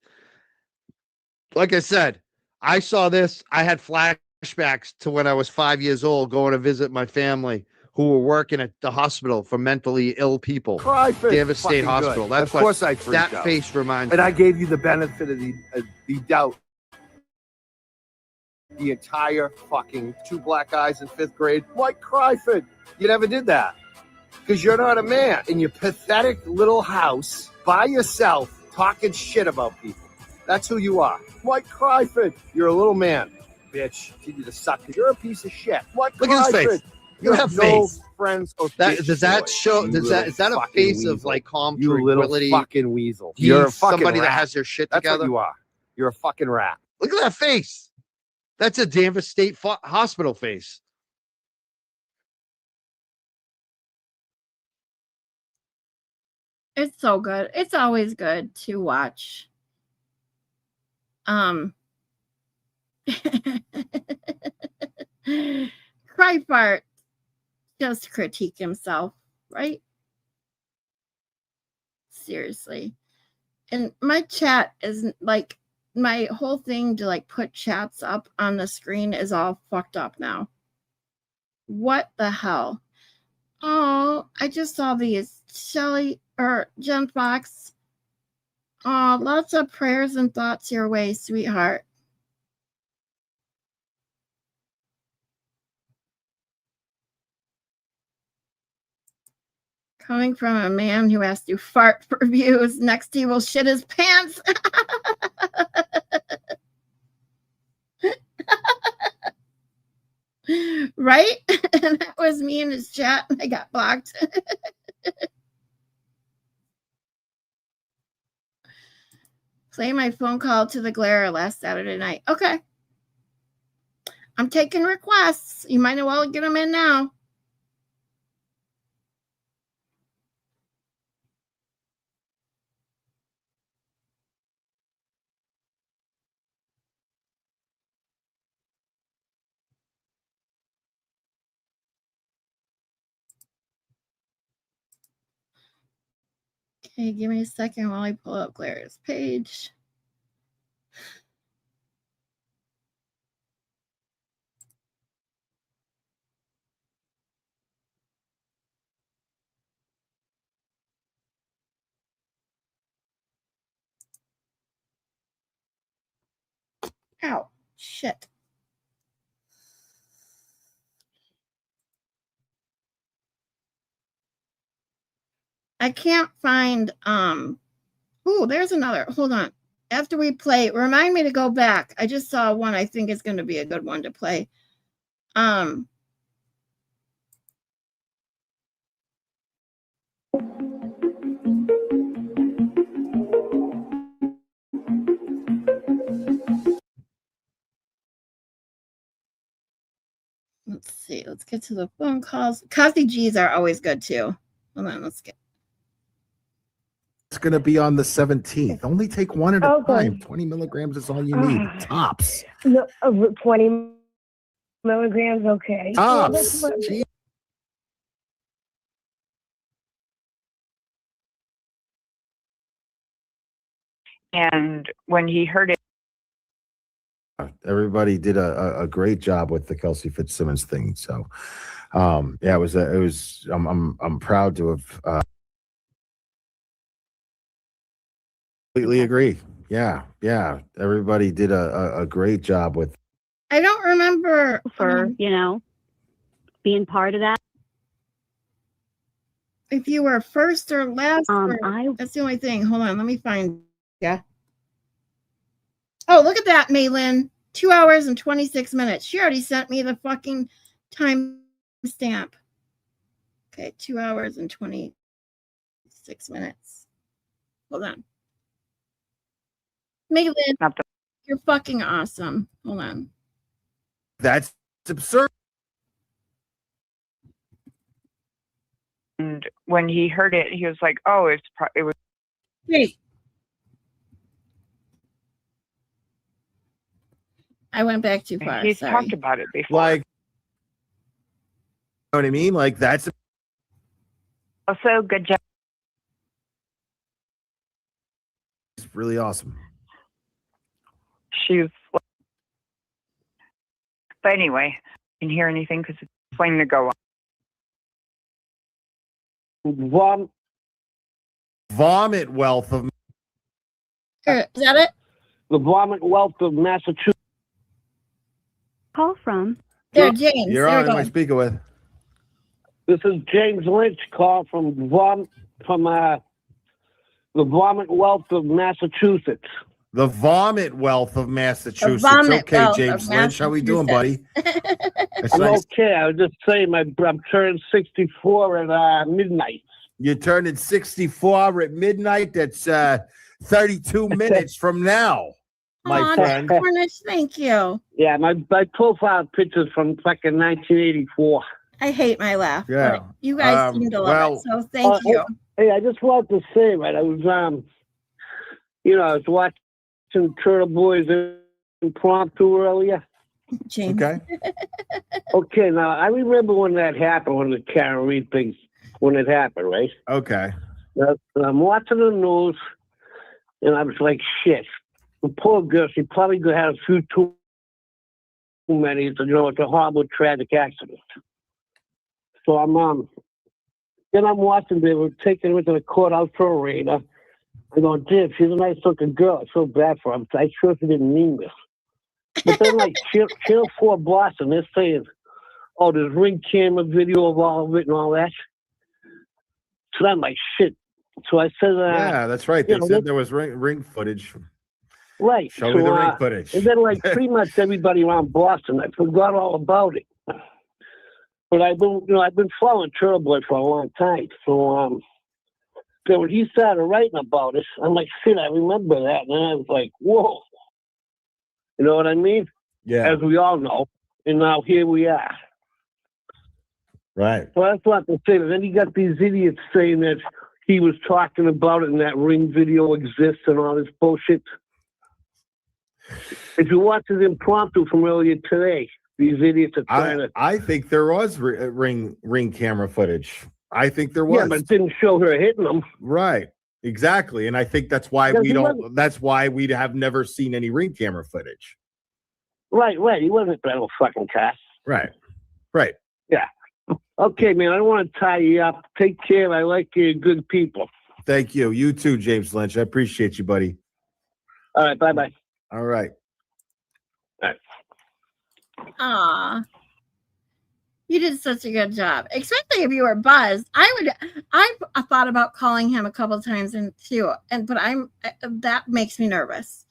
Like I said, I saw this. I had flashbacks to when I was 5 years old going to visit my family who were working at the hospital for mentally ill people. Cryford. David State Fucking Hospital. good. That's Of course I freaked that out. face reminds And me. I gave you the benefit of the doubt. The entire fucking two black guys in 5th grade. White Cryford. You never did that. Because you're not a man. In your pathetic little house by yourself talking shit about people. That's who you are. White Cryford. You're a little man. Bitch. Give you the suck. You're a piece of shit. White Look at his Cryford. face. You Look at have that no face. friends or Does that show? You Is that a fucking face of weasel. like calm You little tranquility? fucking weasel. He's You're a fucking somebody that rat. has their shit That's together. what you are. You're a fucking rat. Look at that face. That's a Danvers State Hospital face. It's so good. It's always good to watch. Cryfart just critique himself, right? Seriously. And my chat isn't like my whole thing to like put chats up on the screen is all fucked up now. What the hell? Oh, I just saw these. Shelly or Jen Fox. Oh, lots of prayers and thoughts your way, sweetheart. Coming from a man who has to fart for views, next he will shit his pants. Right? And that was me in his chat, and I got blocked. Play my phone call to the glare last Saturday night. Okay. I'm taking requests. You might as well get them in now. Okay, give me a second while I pull up Claire's page. Ow, shit. I can't find oh, there's another. Hold on. After we play, remind me to go back. I just saw one I think is going to be a good one to play. Let's see. Let's get to the phone calls. Coffee G's are always good too. Hold on. Let's get. It's going to be on the 17th. Only take one at a time. 20 milligrams is all you need. Tops. No, 20 milligrams, okay. Tops. And when he heard it, Everybody did a great job with the Kelsey Fitzsimmons thing. So, yeah, it was. I'm proud to have. Completely agree. Yeah. Everybody did a great job with. I don't remember for being part of that. If you were first or last. That's the only thing. Hold on, let me find. Yeah. Oh, look at that, Maylin. 2 hours and 26 minutes. She already sent me the fucking time stamp. Okay, 2 hours and 26 minutes. Hold on. Maylin, you're fucking awesome. Hold on. That's absurd. and when he heard it, he was like, "Oh, it was." Hey. I went back too far. He's Sorry. talked about it before. Like, you know what I mean? Like, that's Also, good job. it's really awesome. She's. But anyway, I didn't hear anything because it's playing to go on. Vomit wealth of. Is that it? The vomit wealth of Massachusetts. Call from. There, James. You're on. Who am I speaking with? This is James Lynch call from the vomit wealth of Massachusetts. The vomit wealth of Massachusetts. vomit Okay, wealth James of Lynch, how we doing, buddy? That's I'm nice. okay. I was just saying, I'm turning 64 at midnight. You're turning 64 at midnight. That's 32 minutes from now, my friend. Cornish, thank you. Yeah, my profile picture's from fucking 1984. I hate my laugh. Yeah. But you guys seem to love it, so thank you. Hey, I just wanted to say, right, I was I was watching Turtle Boys impromptu earlier. James. Okay. Okay, now I remember when that happened, when the Karen Reed thing, when it happened, right? Okay. Now, I'm watching the news, and I was like, shit. The poor girl, she probably had a few too many. It's a horrible, tragic accident. So I'm watching. They were taking her to the courthouse for arena. I go, damn, she's a nice looking girl. I feel bad for her. I'm sure she didn't mean this. But then, like, Channel 4 Boston, they're saying, oh, there's ring camera video of all of it and all that. So I'm like, shit. So I said, yeah, that's right. They said there was ring footage. Right. Show me the ring footage. And then, like, pretty much everybody around Boston, I forgot all about it. But I've been following Turtle Boy for a long time. So, so when he started writing about it, I'm like, shit, I remember that. And I was like, whoa. You know what I mean? Yeah. As we all know. And now here we are. Right. So that's what to say. And then you got these idiots saying that he was talking about it and that ring video exists and all this bullshit. If you watch his impromptu from earlier today, these idiots are trying to. I think there was ring camera footage. I think there was. Yeah, but it didn't show her hitting them. Right. Exactly. And I think that's why that's why we have never seen any ring camera footage. Right. He wasn't that old fucking cat. Right. Yeah. Okay, man. I don't want to tie you up. Take care. I like you, good people. Thank you. You too, James Lynch. I appreciate you, buddy. All right. Bye-bye. All right. Aw. You did such a good job, especially if you were buzzed. I thought about calling him a couple times and too, but that makes me nervous.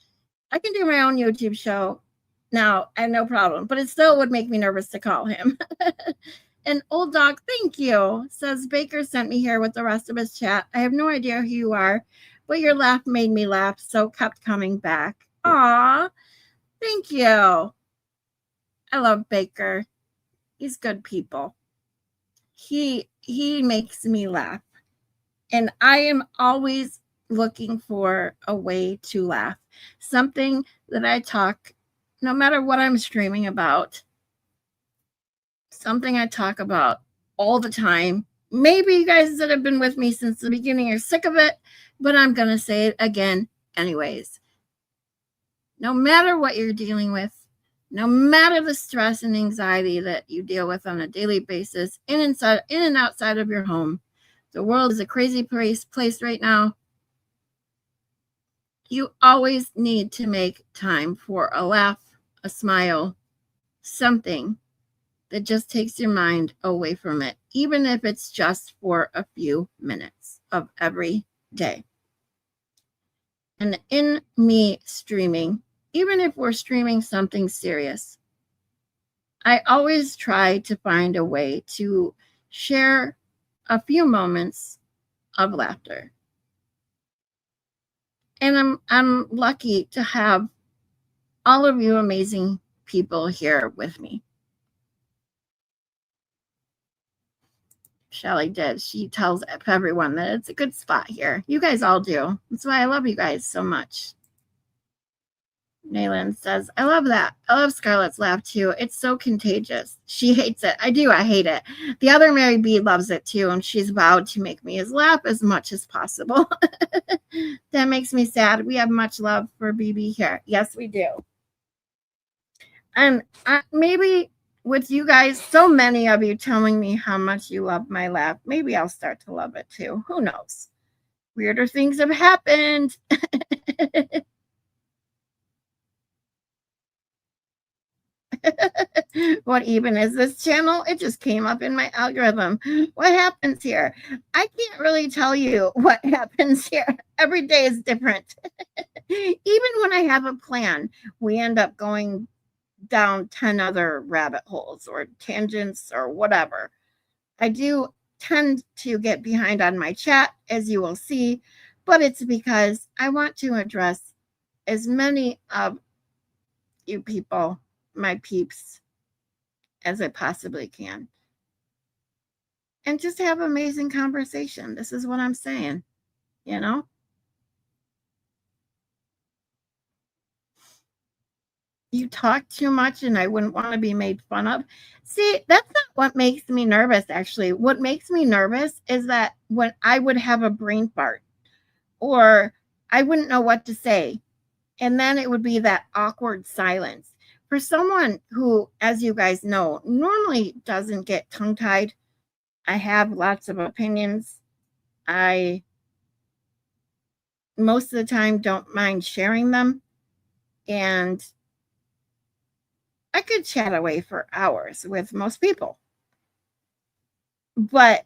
I can do my own YouTube show now, I have no problem, but it still would make me nervous to call him. And Old Dog, thank you, says Baker sent me here with the rest of his chat. I have no idea who you are, but your laugh made me laugh, so kept coming back. Aw, thank you. I love Baker. He's good people. He makes me laugh. And I am always looking for a way to laugh. Something that I talk, no matter what I'm streaming about, something I talk about all the time. Maybe you guys that have been with me since the beginning are sick of it, but I'm going to say it again anyways. No matter what you're dealing with, no matter the stress and anxiety that you deal with on a daily basis, in and outside of your home, the world is a crazy place right now. You always need to make time for a laugh, a smile, something that just takes your mind away from it, even if it's just for a few minutes of every day. And in me streaming, even if we're streaming something serious, I always try to find a way to share a few moments of laughter. And I'm lucky to have all of you amazing people here with me. Shelly did. She tells everyone that it's a good spot here. You guys all do. That's why I love you guys so much. Nayland says, I love that. I love Scarlett's laugh too. It's so contagious. She hates it. I do. I hate it. The other Mary B loves it too, and she's vowed to make me laugh as much as possible. That makes me sad. We have much love for BB here. Yes, we do. And maybe with you guys, so many of you telling me how much you love my laugh, maybe I'll start to love it too. Who knows? Weirder things have happened. What even is this channel? It just came up in my algorithm. What happens here? I can't really tell you what happens here. Every day is different. Even when I have a plan, we end up going down 10 other rabbit holes or tangents or whatever. I do tend to get behind on my chat, as you will see, but it's because I want to address as many of you people, my peeps, as I possibly can. And just have amazing conversation. This is what I'm saying, you know? You talk too much and I wouldn't want to be made fun of. See, that's not what makes me nervous, actually. What makes me nervous is that when I would have a brain fart or I wouldn't know what to say, and then it would be that awkward silence. For someone who, as you guys know, normally doesn't get tongue-tied, I have lots of opinions. I, most of the time, don't mind sharing them. And I could chat away for hours with most people. But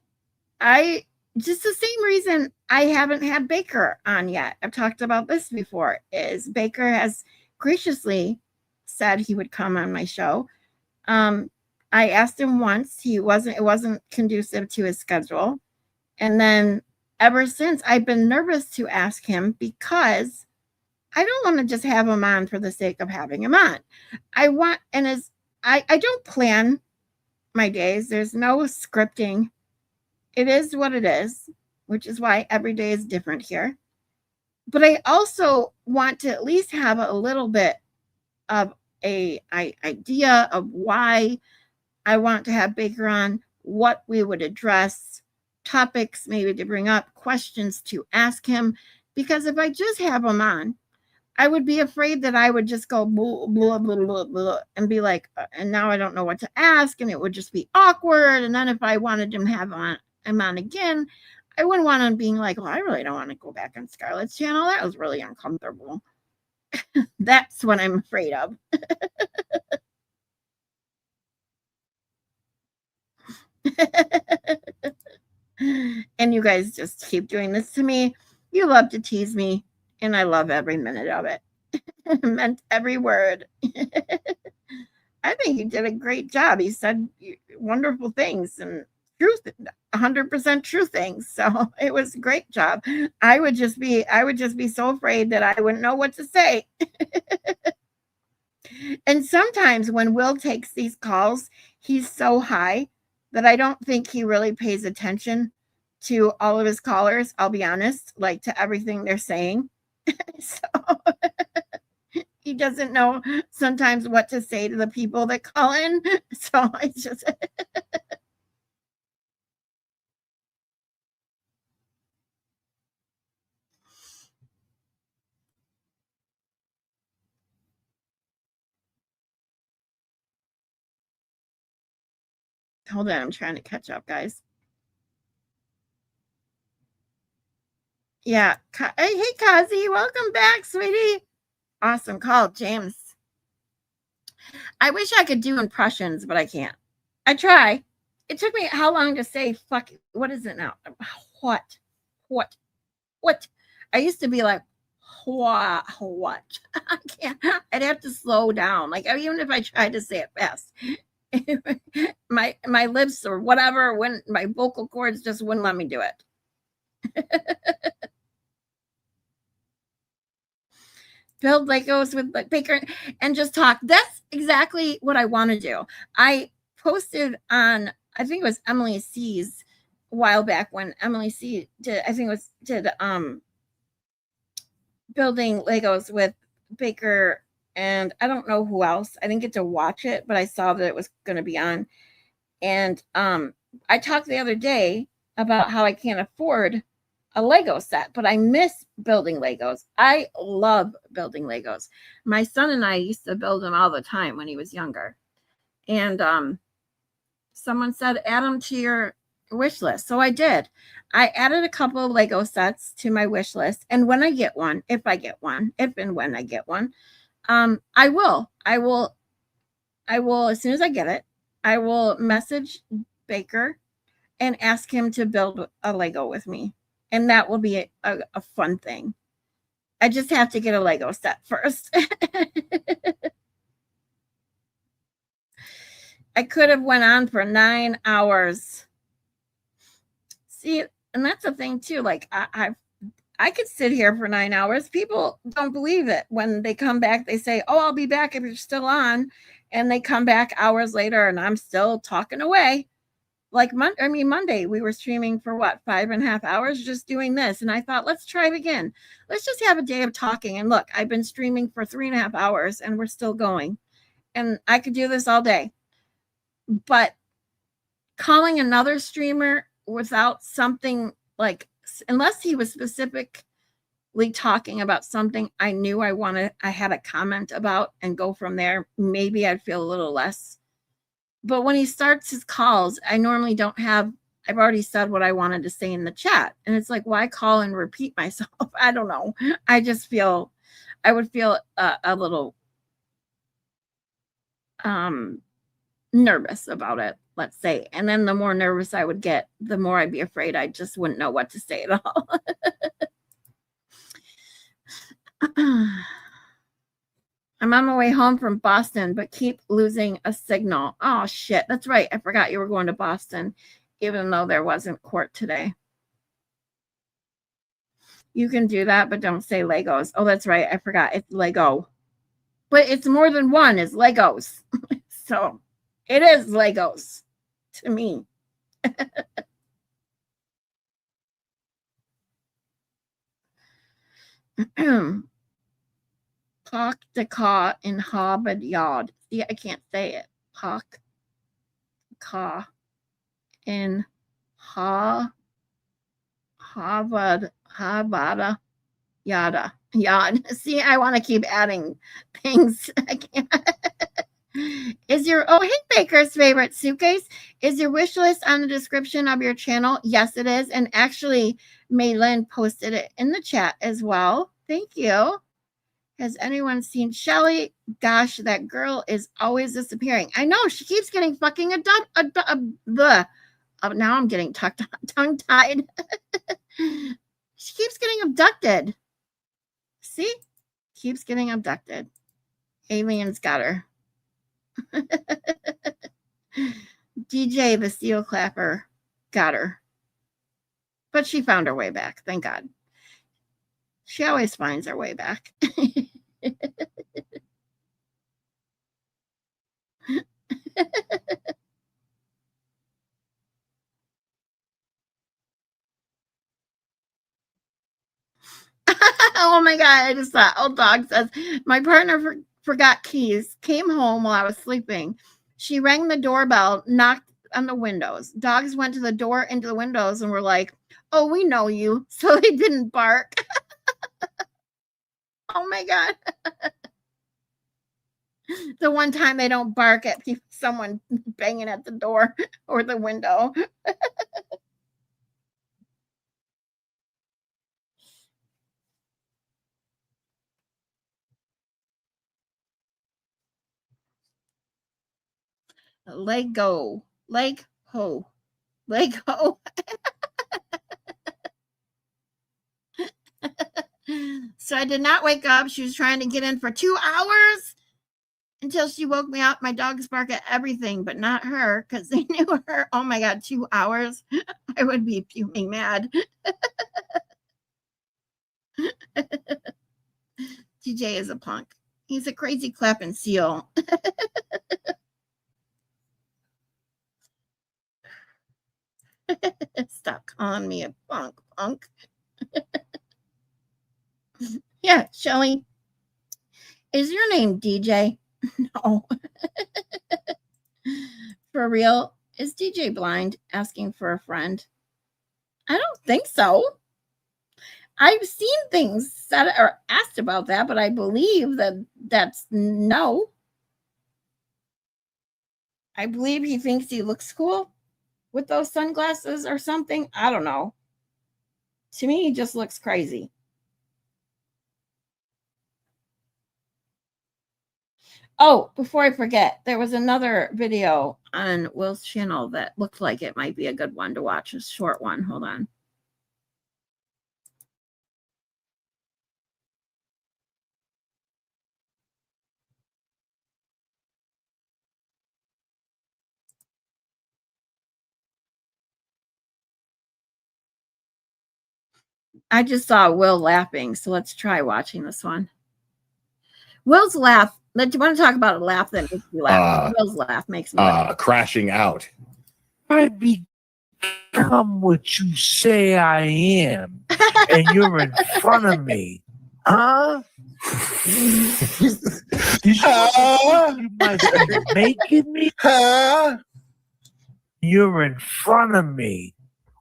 just the same reason I haven't had Baker on yet, I've talked about this before, is Baker has graciously said he would come on my show. I asked him once, it wasn't conducive to his schedule. And then ever since, I've been nervous to ask him because I don't want to just have him on for the sake of having him on. I don't plan my days. There's no scripting. It is what it is, which is why every day is different here. But I also want to at least have a little bit of an idea of why I want to have Baker on, what we would address, topics maybe to bring up, questions to ask him. Because if I just have him on, I would be afraid that I would just go blah, blah, blah, blah, blah, and be like, and now I don't know what to ask, and it would just be awkward. And then if I wanted him to have him on again, I wouldn't want him being like, well, I really don't want to go back on Scarlett's channel. That was really uncomfortable. That's what I'm afraid of. And you guys just keep doing this to me. You love to tease me, and I love every minute of it. Meant every word. I think you did a great job. You said wonderful things and truth, 100% true things. So it was a great job. I would just be so afraid that I wouldn't know what to say. And sometimes when Will takes these calls, he's so high that I don't think he really pays attention to all of his callers. I'll be honest, like to everything they're saying. So he doesn't know sometimes what to say to the people that call in. So it's just hold on, I'm trying to catch up, guys. Yeah. Hey, Kazi, welcome back, sweetie. Awesome call, James. I wish I could do impressions, but I can't. I try. It took me how long to say fuck? What is it now? What? I used to be like, what? I can't. I'd have to slow down. Like even if I tried to say it fast, my lips or whatever, when my vocal cords just wouldn't let me do it. Build Legos with Baker and just talk. That's exactly what I want to do. I posted on, I think it was Emily C's a while back when Emily C did, I think it was building Legos with Baker and I don't know who else. I didn't get to watch it, but I saw that it was going to be on. And I talked the other day about how I can't afford a Lego set, but I miss building Legos. I love building Legos. My son and I used to build them all the time when he was younger. And someone said, add them to your wish list. So I did. I added a couple of Lego sets to my wish list. And when I get one, if and when I get one, I will, as soon as I get it, I will message Baker and ask him to build a Lego with me. And that will be a fun thing. I just have to get a Lego set first. I could have went on for 9 hours. See, and that's the thing too. Like I could sit here for 9 hours. People don't believe it. When they come back, they say, oh, I'll be back if you're still on. And they come back hours later and I'm still talking away. Like Monday, we were streaming for 5.5 hours just doing this. And I thought, let's try it again. Let's just have a day of talking. And look, I've been streaming for 3.5 hours and we're still going. And I could do this all day. But calling another streamer without something like, unless he was specifically talking about something I knew I had a comment about and go from there, maybe I'd feel a little less. But when he starts his calls, I normally don't have, I've already said what I wanted to say in the chat. And it's like, why call and repeat myself? I don't know. I just feel, I would feel a little nervous about it, let's say. And then the more nervous I would get, the more I'd be afraid I just wouldn't know what to say at all. I'm on my way home from Boston, but keep losing a signal. Oh, shit. That's right. I forgot you were going to Boston, even though there wasn't court today. You can do that, but don't say Legos. Oh, that's right. I forgot. It's Lego. But it's more than one. It's Legos. So it is Legos to me. Park the car in Harvard Yard. See, I can't say it. Park the car in Harvard Yard. See, I want to keep adding things. I can't. Is your hey Baker's favorite suitcase? Is your wish list on the description of your channel? Yes, it is. And actually, Maylin posted it in the chat as well. Thank you. Has anyone seen Shelly? Gosh, that girl is always disappearing. I know she keeps getting fucking now I'm getting tongue-tied. She keeps getting abducted. See? Keeps getting abducted. Aliens got her. DJ, the steel clapper, got her. But she found her way back. Thank God. She always finds her way back. Oh my God. I just thought, old dog says, my partner forgot keys, came home while I was sleeping. She rang the doorbell, knocked on the windows. Dogs went to the door into the windows and were like, oh, we know you. So they didn't bark. Oh my God. The one time they don't bark at people, someone banging at the door or the window. Leg go. Leg ho. Leg ho. So I did not wake up. She was trying to get in for 2 hours until she woke me up. My dogs bark at everything, but not her because they knew her. Oh my God, 2 hours. I would be fuming mad. DJ is a punk. He's a crazy clapping seal. Stop calling me a punk. Yeah, Shelly. Is your name DJ? No. For real? Is DJ blind? Asking for a friend. I don't think so. I've seen things said or asked about that, but I believe that's no. I believe he thinks he looks cool with those sunglasses or something. I don't know. To me, he just looks crazy. Oh, before I forget, there was another video on Will's channel that looked like it might be a good one to watch. A short one. Hold on. I just saw Will laughing, so let's try watching this one. Will's laugh. Do you want to talk about a laugh that makes you laugh? Will's laugh makes me laugh. Crashing out. I become what you say I am, and you're in front of me. Huh? Did you might be making me? Huh? You're in front of me.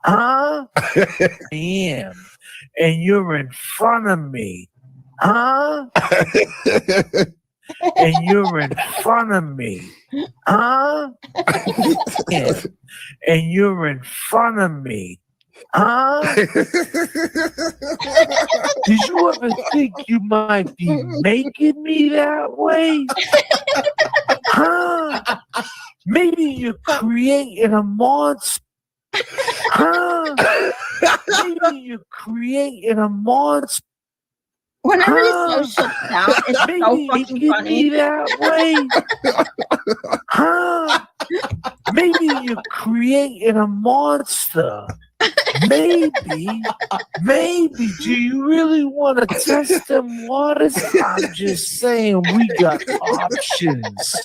Huh? I am, and you're in front of me. Huh? And you're in front of me. Huh? And you're in front of me. Huh? Did you ever think you might be making me that way? Huh? Maybe you're creating a monster. Huh? Maybe you're creating a monster. Whenever he's so shut down, it's so fucking funny. That way. Huh? Maybe you're creating a monster. Maybe. Do you really want to test them waters? I'm just saying we got options.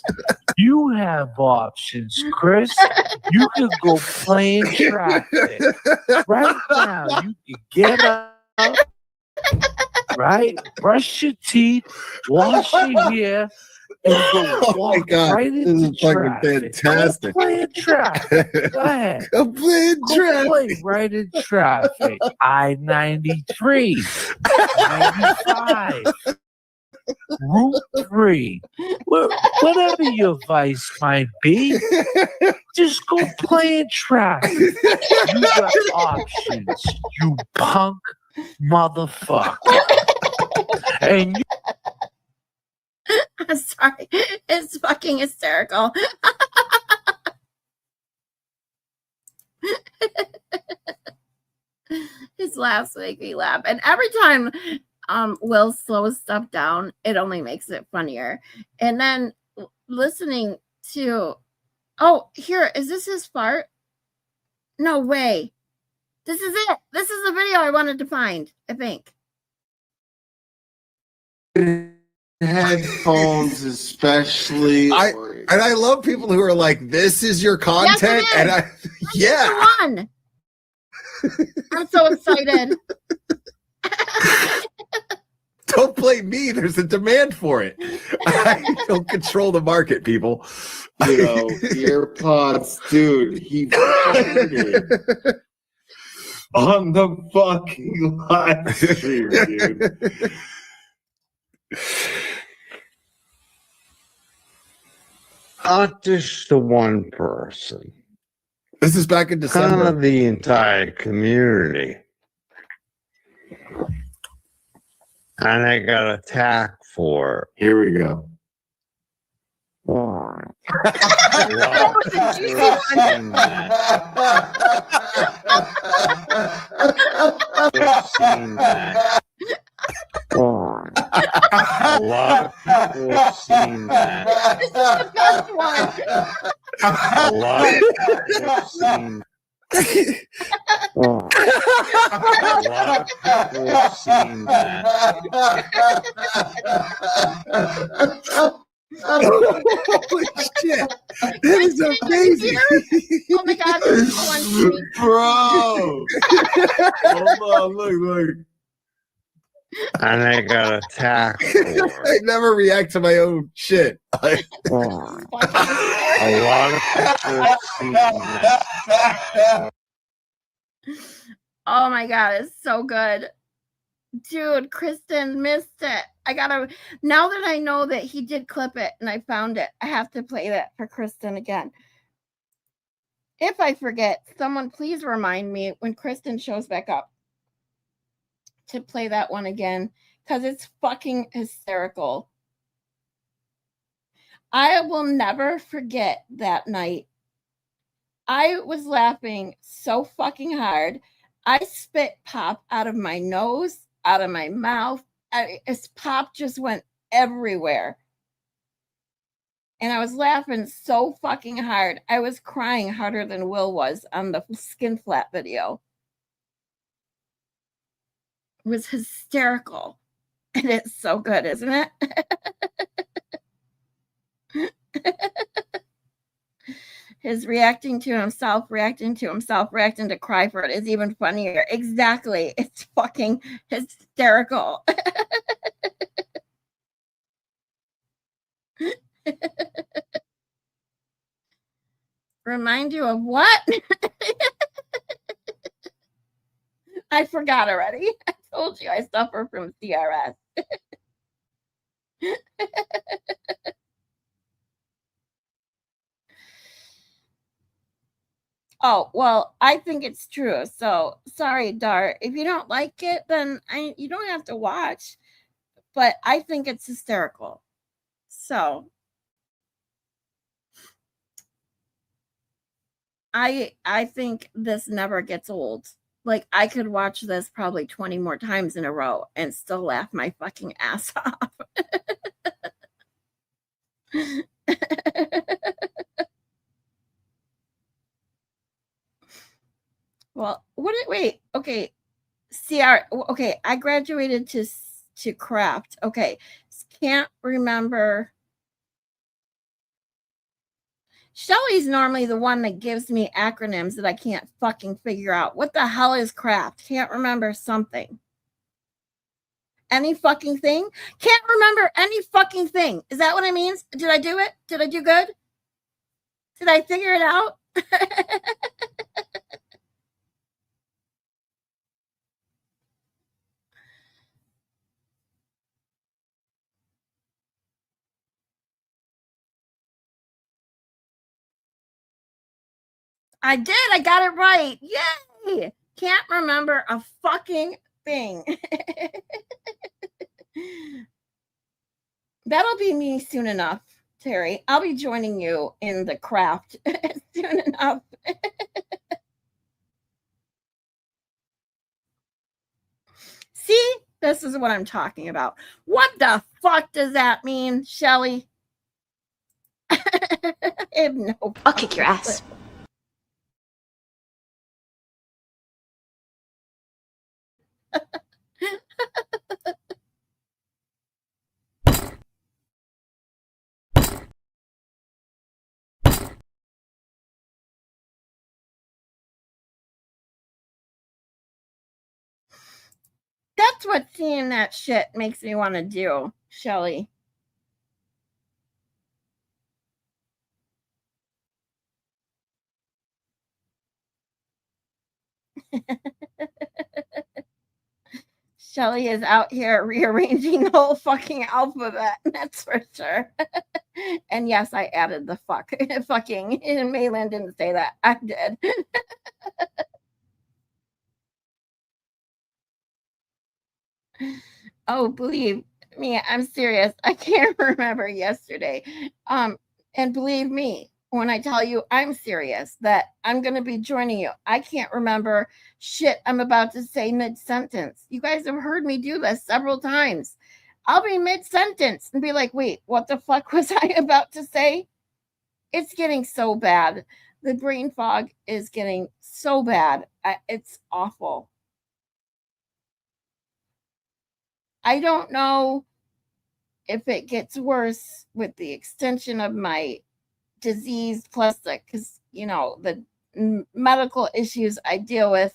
You have options, Chris. You could go play in traffic. Right now, you can get up. Right? Brush your teeth, wash your hair, and go walk right into traffic. Fantastic. Go play in traffic. Go ahead. Go play in traffic. Play right in traffic. I-93, 95, Route 3, whatever your vice might be, just go play in traffic. You got options, you punk motherfucker. And I'm sorry. It's fucking hysterical. His laughs make me laugh. And every time Will slows stuff down, it only makes it funnier. And then listening to, oh, here, is this his fart? No way. This is it. This is the video I wanted to find, I think. Headphones, especially. I love people who are like, "This is your content," yes, yeah. One. I'm so excited. Don't blame me. There's a demand for it. I don't control the market, people. You know, earpods, dude. He farted on the fucking live stream, dude. Not just the one person. This is back in December. Kind of the entire community. And I got attacked for it. Here we go. A lot of people have seen that. This is the best one. A lot of people have seen a lot of people have seen that. Holy shit. That is amazing. Oh my god, this is one street. Bro. Hold on, look. And I got attacked for it. I never react to my own shit. A lot of people have seen that. Oh my god, it's so good. Dude, Kristen missed it. I gotta, now that I know that he did clip it and I found it, I have to play that for Kristen again. If I forget, someone please remind me when Kristen shows back up to play that one again, because it's fucking hysterical. I will never forget that night. I was laughing so fucking hard. I spit pop out of my nose, out of my mouth. His pop just went everywhere. And I was laughing so fucking hard. I was crying harder than Will was on the skin flat video. It was hysterical. And it's so good, isn't it? His reacting to himself, reacting to cry for it is even funnier. Exactly. It's fucking hysterical. Remind you of what? I forgot already. I told you I suffer from CRS. Oh, well, I think it's true. So sorry, Dart. If you don't like it, then you don't have to watch. But I think it's hysterical. So I think this never gets old. Like, I could watch this probably 20 more times in a row and still laugh my fucking ass off. Well, wait, okay. Okay, I graduated to craft. Okay, can't remember. Shelly's normally the one that gives me acronyms that I can't fucking figure out. What the hell is craft? Can't remember something. Any fucking thing? Can't remember any fucking thing. Is that what it means? Did I do it? Did I do good? Did I figure it out? I did. I got it right. Yay. Can't remember a fucking thing. That'll be me soon enough, Terry. I'll be joining you in the craft soon enough. See, this is what I'm talking about. What the fuck does that mean, Shelly? No, I'll kick your ass. That's what seeing that shit makes me want to do, Shelly. Shelly is out here rearranging the whole fucking alphabet, that's for sure. And yes, I added the fuck. Fucking. And Maylan didn't say that. I did. Oh, believe me, I'm serious. I can't remember yesterday. And believe me, when I tell you I'm serious that I'm going to be joining you, I can't remember shit I'm about to say mid-sentence. You guys have heard me do this several times. I'll be mid-sentence and be like, wait, what the fuck was I about to say? It's getting so bad. The brain fog is getting so bad. It's awful. I don't know if it gets worse with the extension of my disease plus because the medical issues I deal with,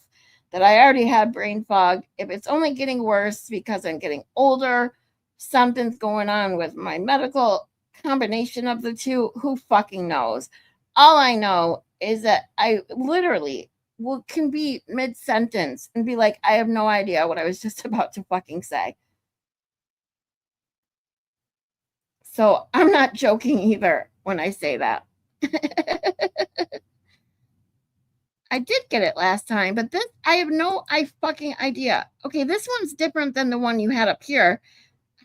that I already had brain fog. If it's only getting worse because I'm getting older, something's going on with my medical, combination of the two, who fucking knows? All I know is that I literally can be mid-sentence and be like, I have no idea what I was just about to fucking say. So I'm not joking either when I say that. I did get it last time, but this, I have no fucking idea. Okay, this one's different than the one you had up here.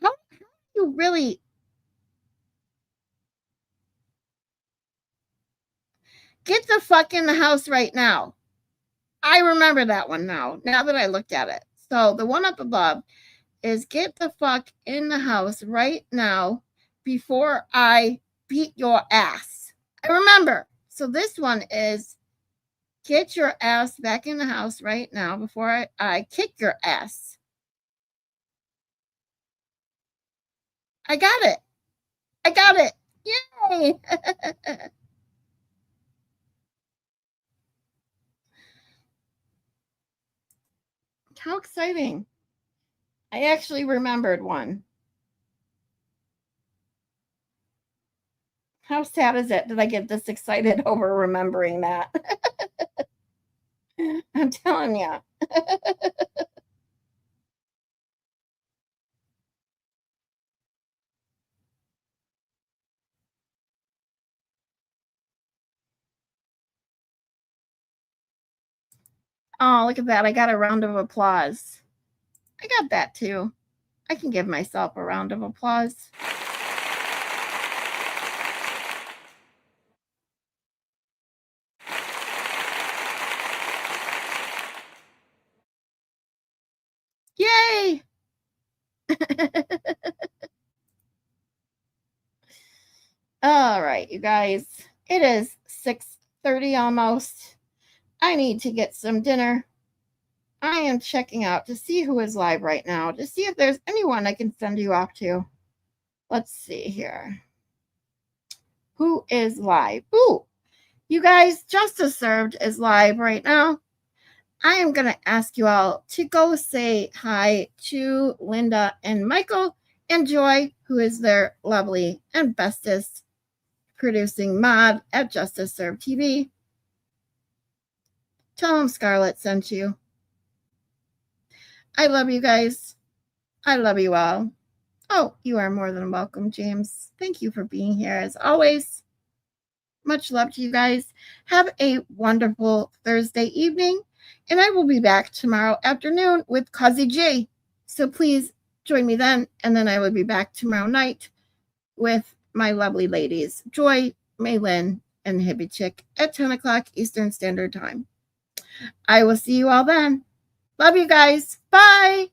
How do you really... Get the fuck in the house right now. I remember that one now that I looked at it. So the one up above is get the fuck in the house right now before I beat your ass. I remember. So this one is get your ass back in the house right now before I kick your ass. I got it. I got it. Yay. How exciting. I actually remembered one. How sad is it that I get this excited over remembering that? I'm telling you. Oh, look at that. I got a round of applause. I got that too. I can give myself a round of applause. Yay! All right, you guys. It is 6:30 almost. I need to get some dinner. I am checking out to see who is live right now, to see if there's anyone I can send you off to. Let's see here. Who is live? Ooh, you guys, Justice Served is live right now. I am going to ask you all to go say hi to Linda and Michael and Joy, who is their lovely and bestest producing mod at Justice Served TV. Tell them Scarlett sent you. I love you guys. I love you all. Oh, you are more than welcome, James. Thank you for being here as always. Much love to you guys. Have a wonderful Thursday evening, and I will be back tomorrow afternoon with Cuzzy J. So please join me then, and then I will be back tomorrow night with my lovely ladies, Joy, Maylin, and Hippie Chick at 10 o'clock Eastern Standard Time. I will see you all then. Love you guys. Bye.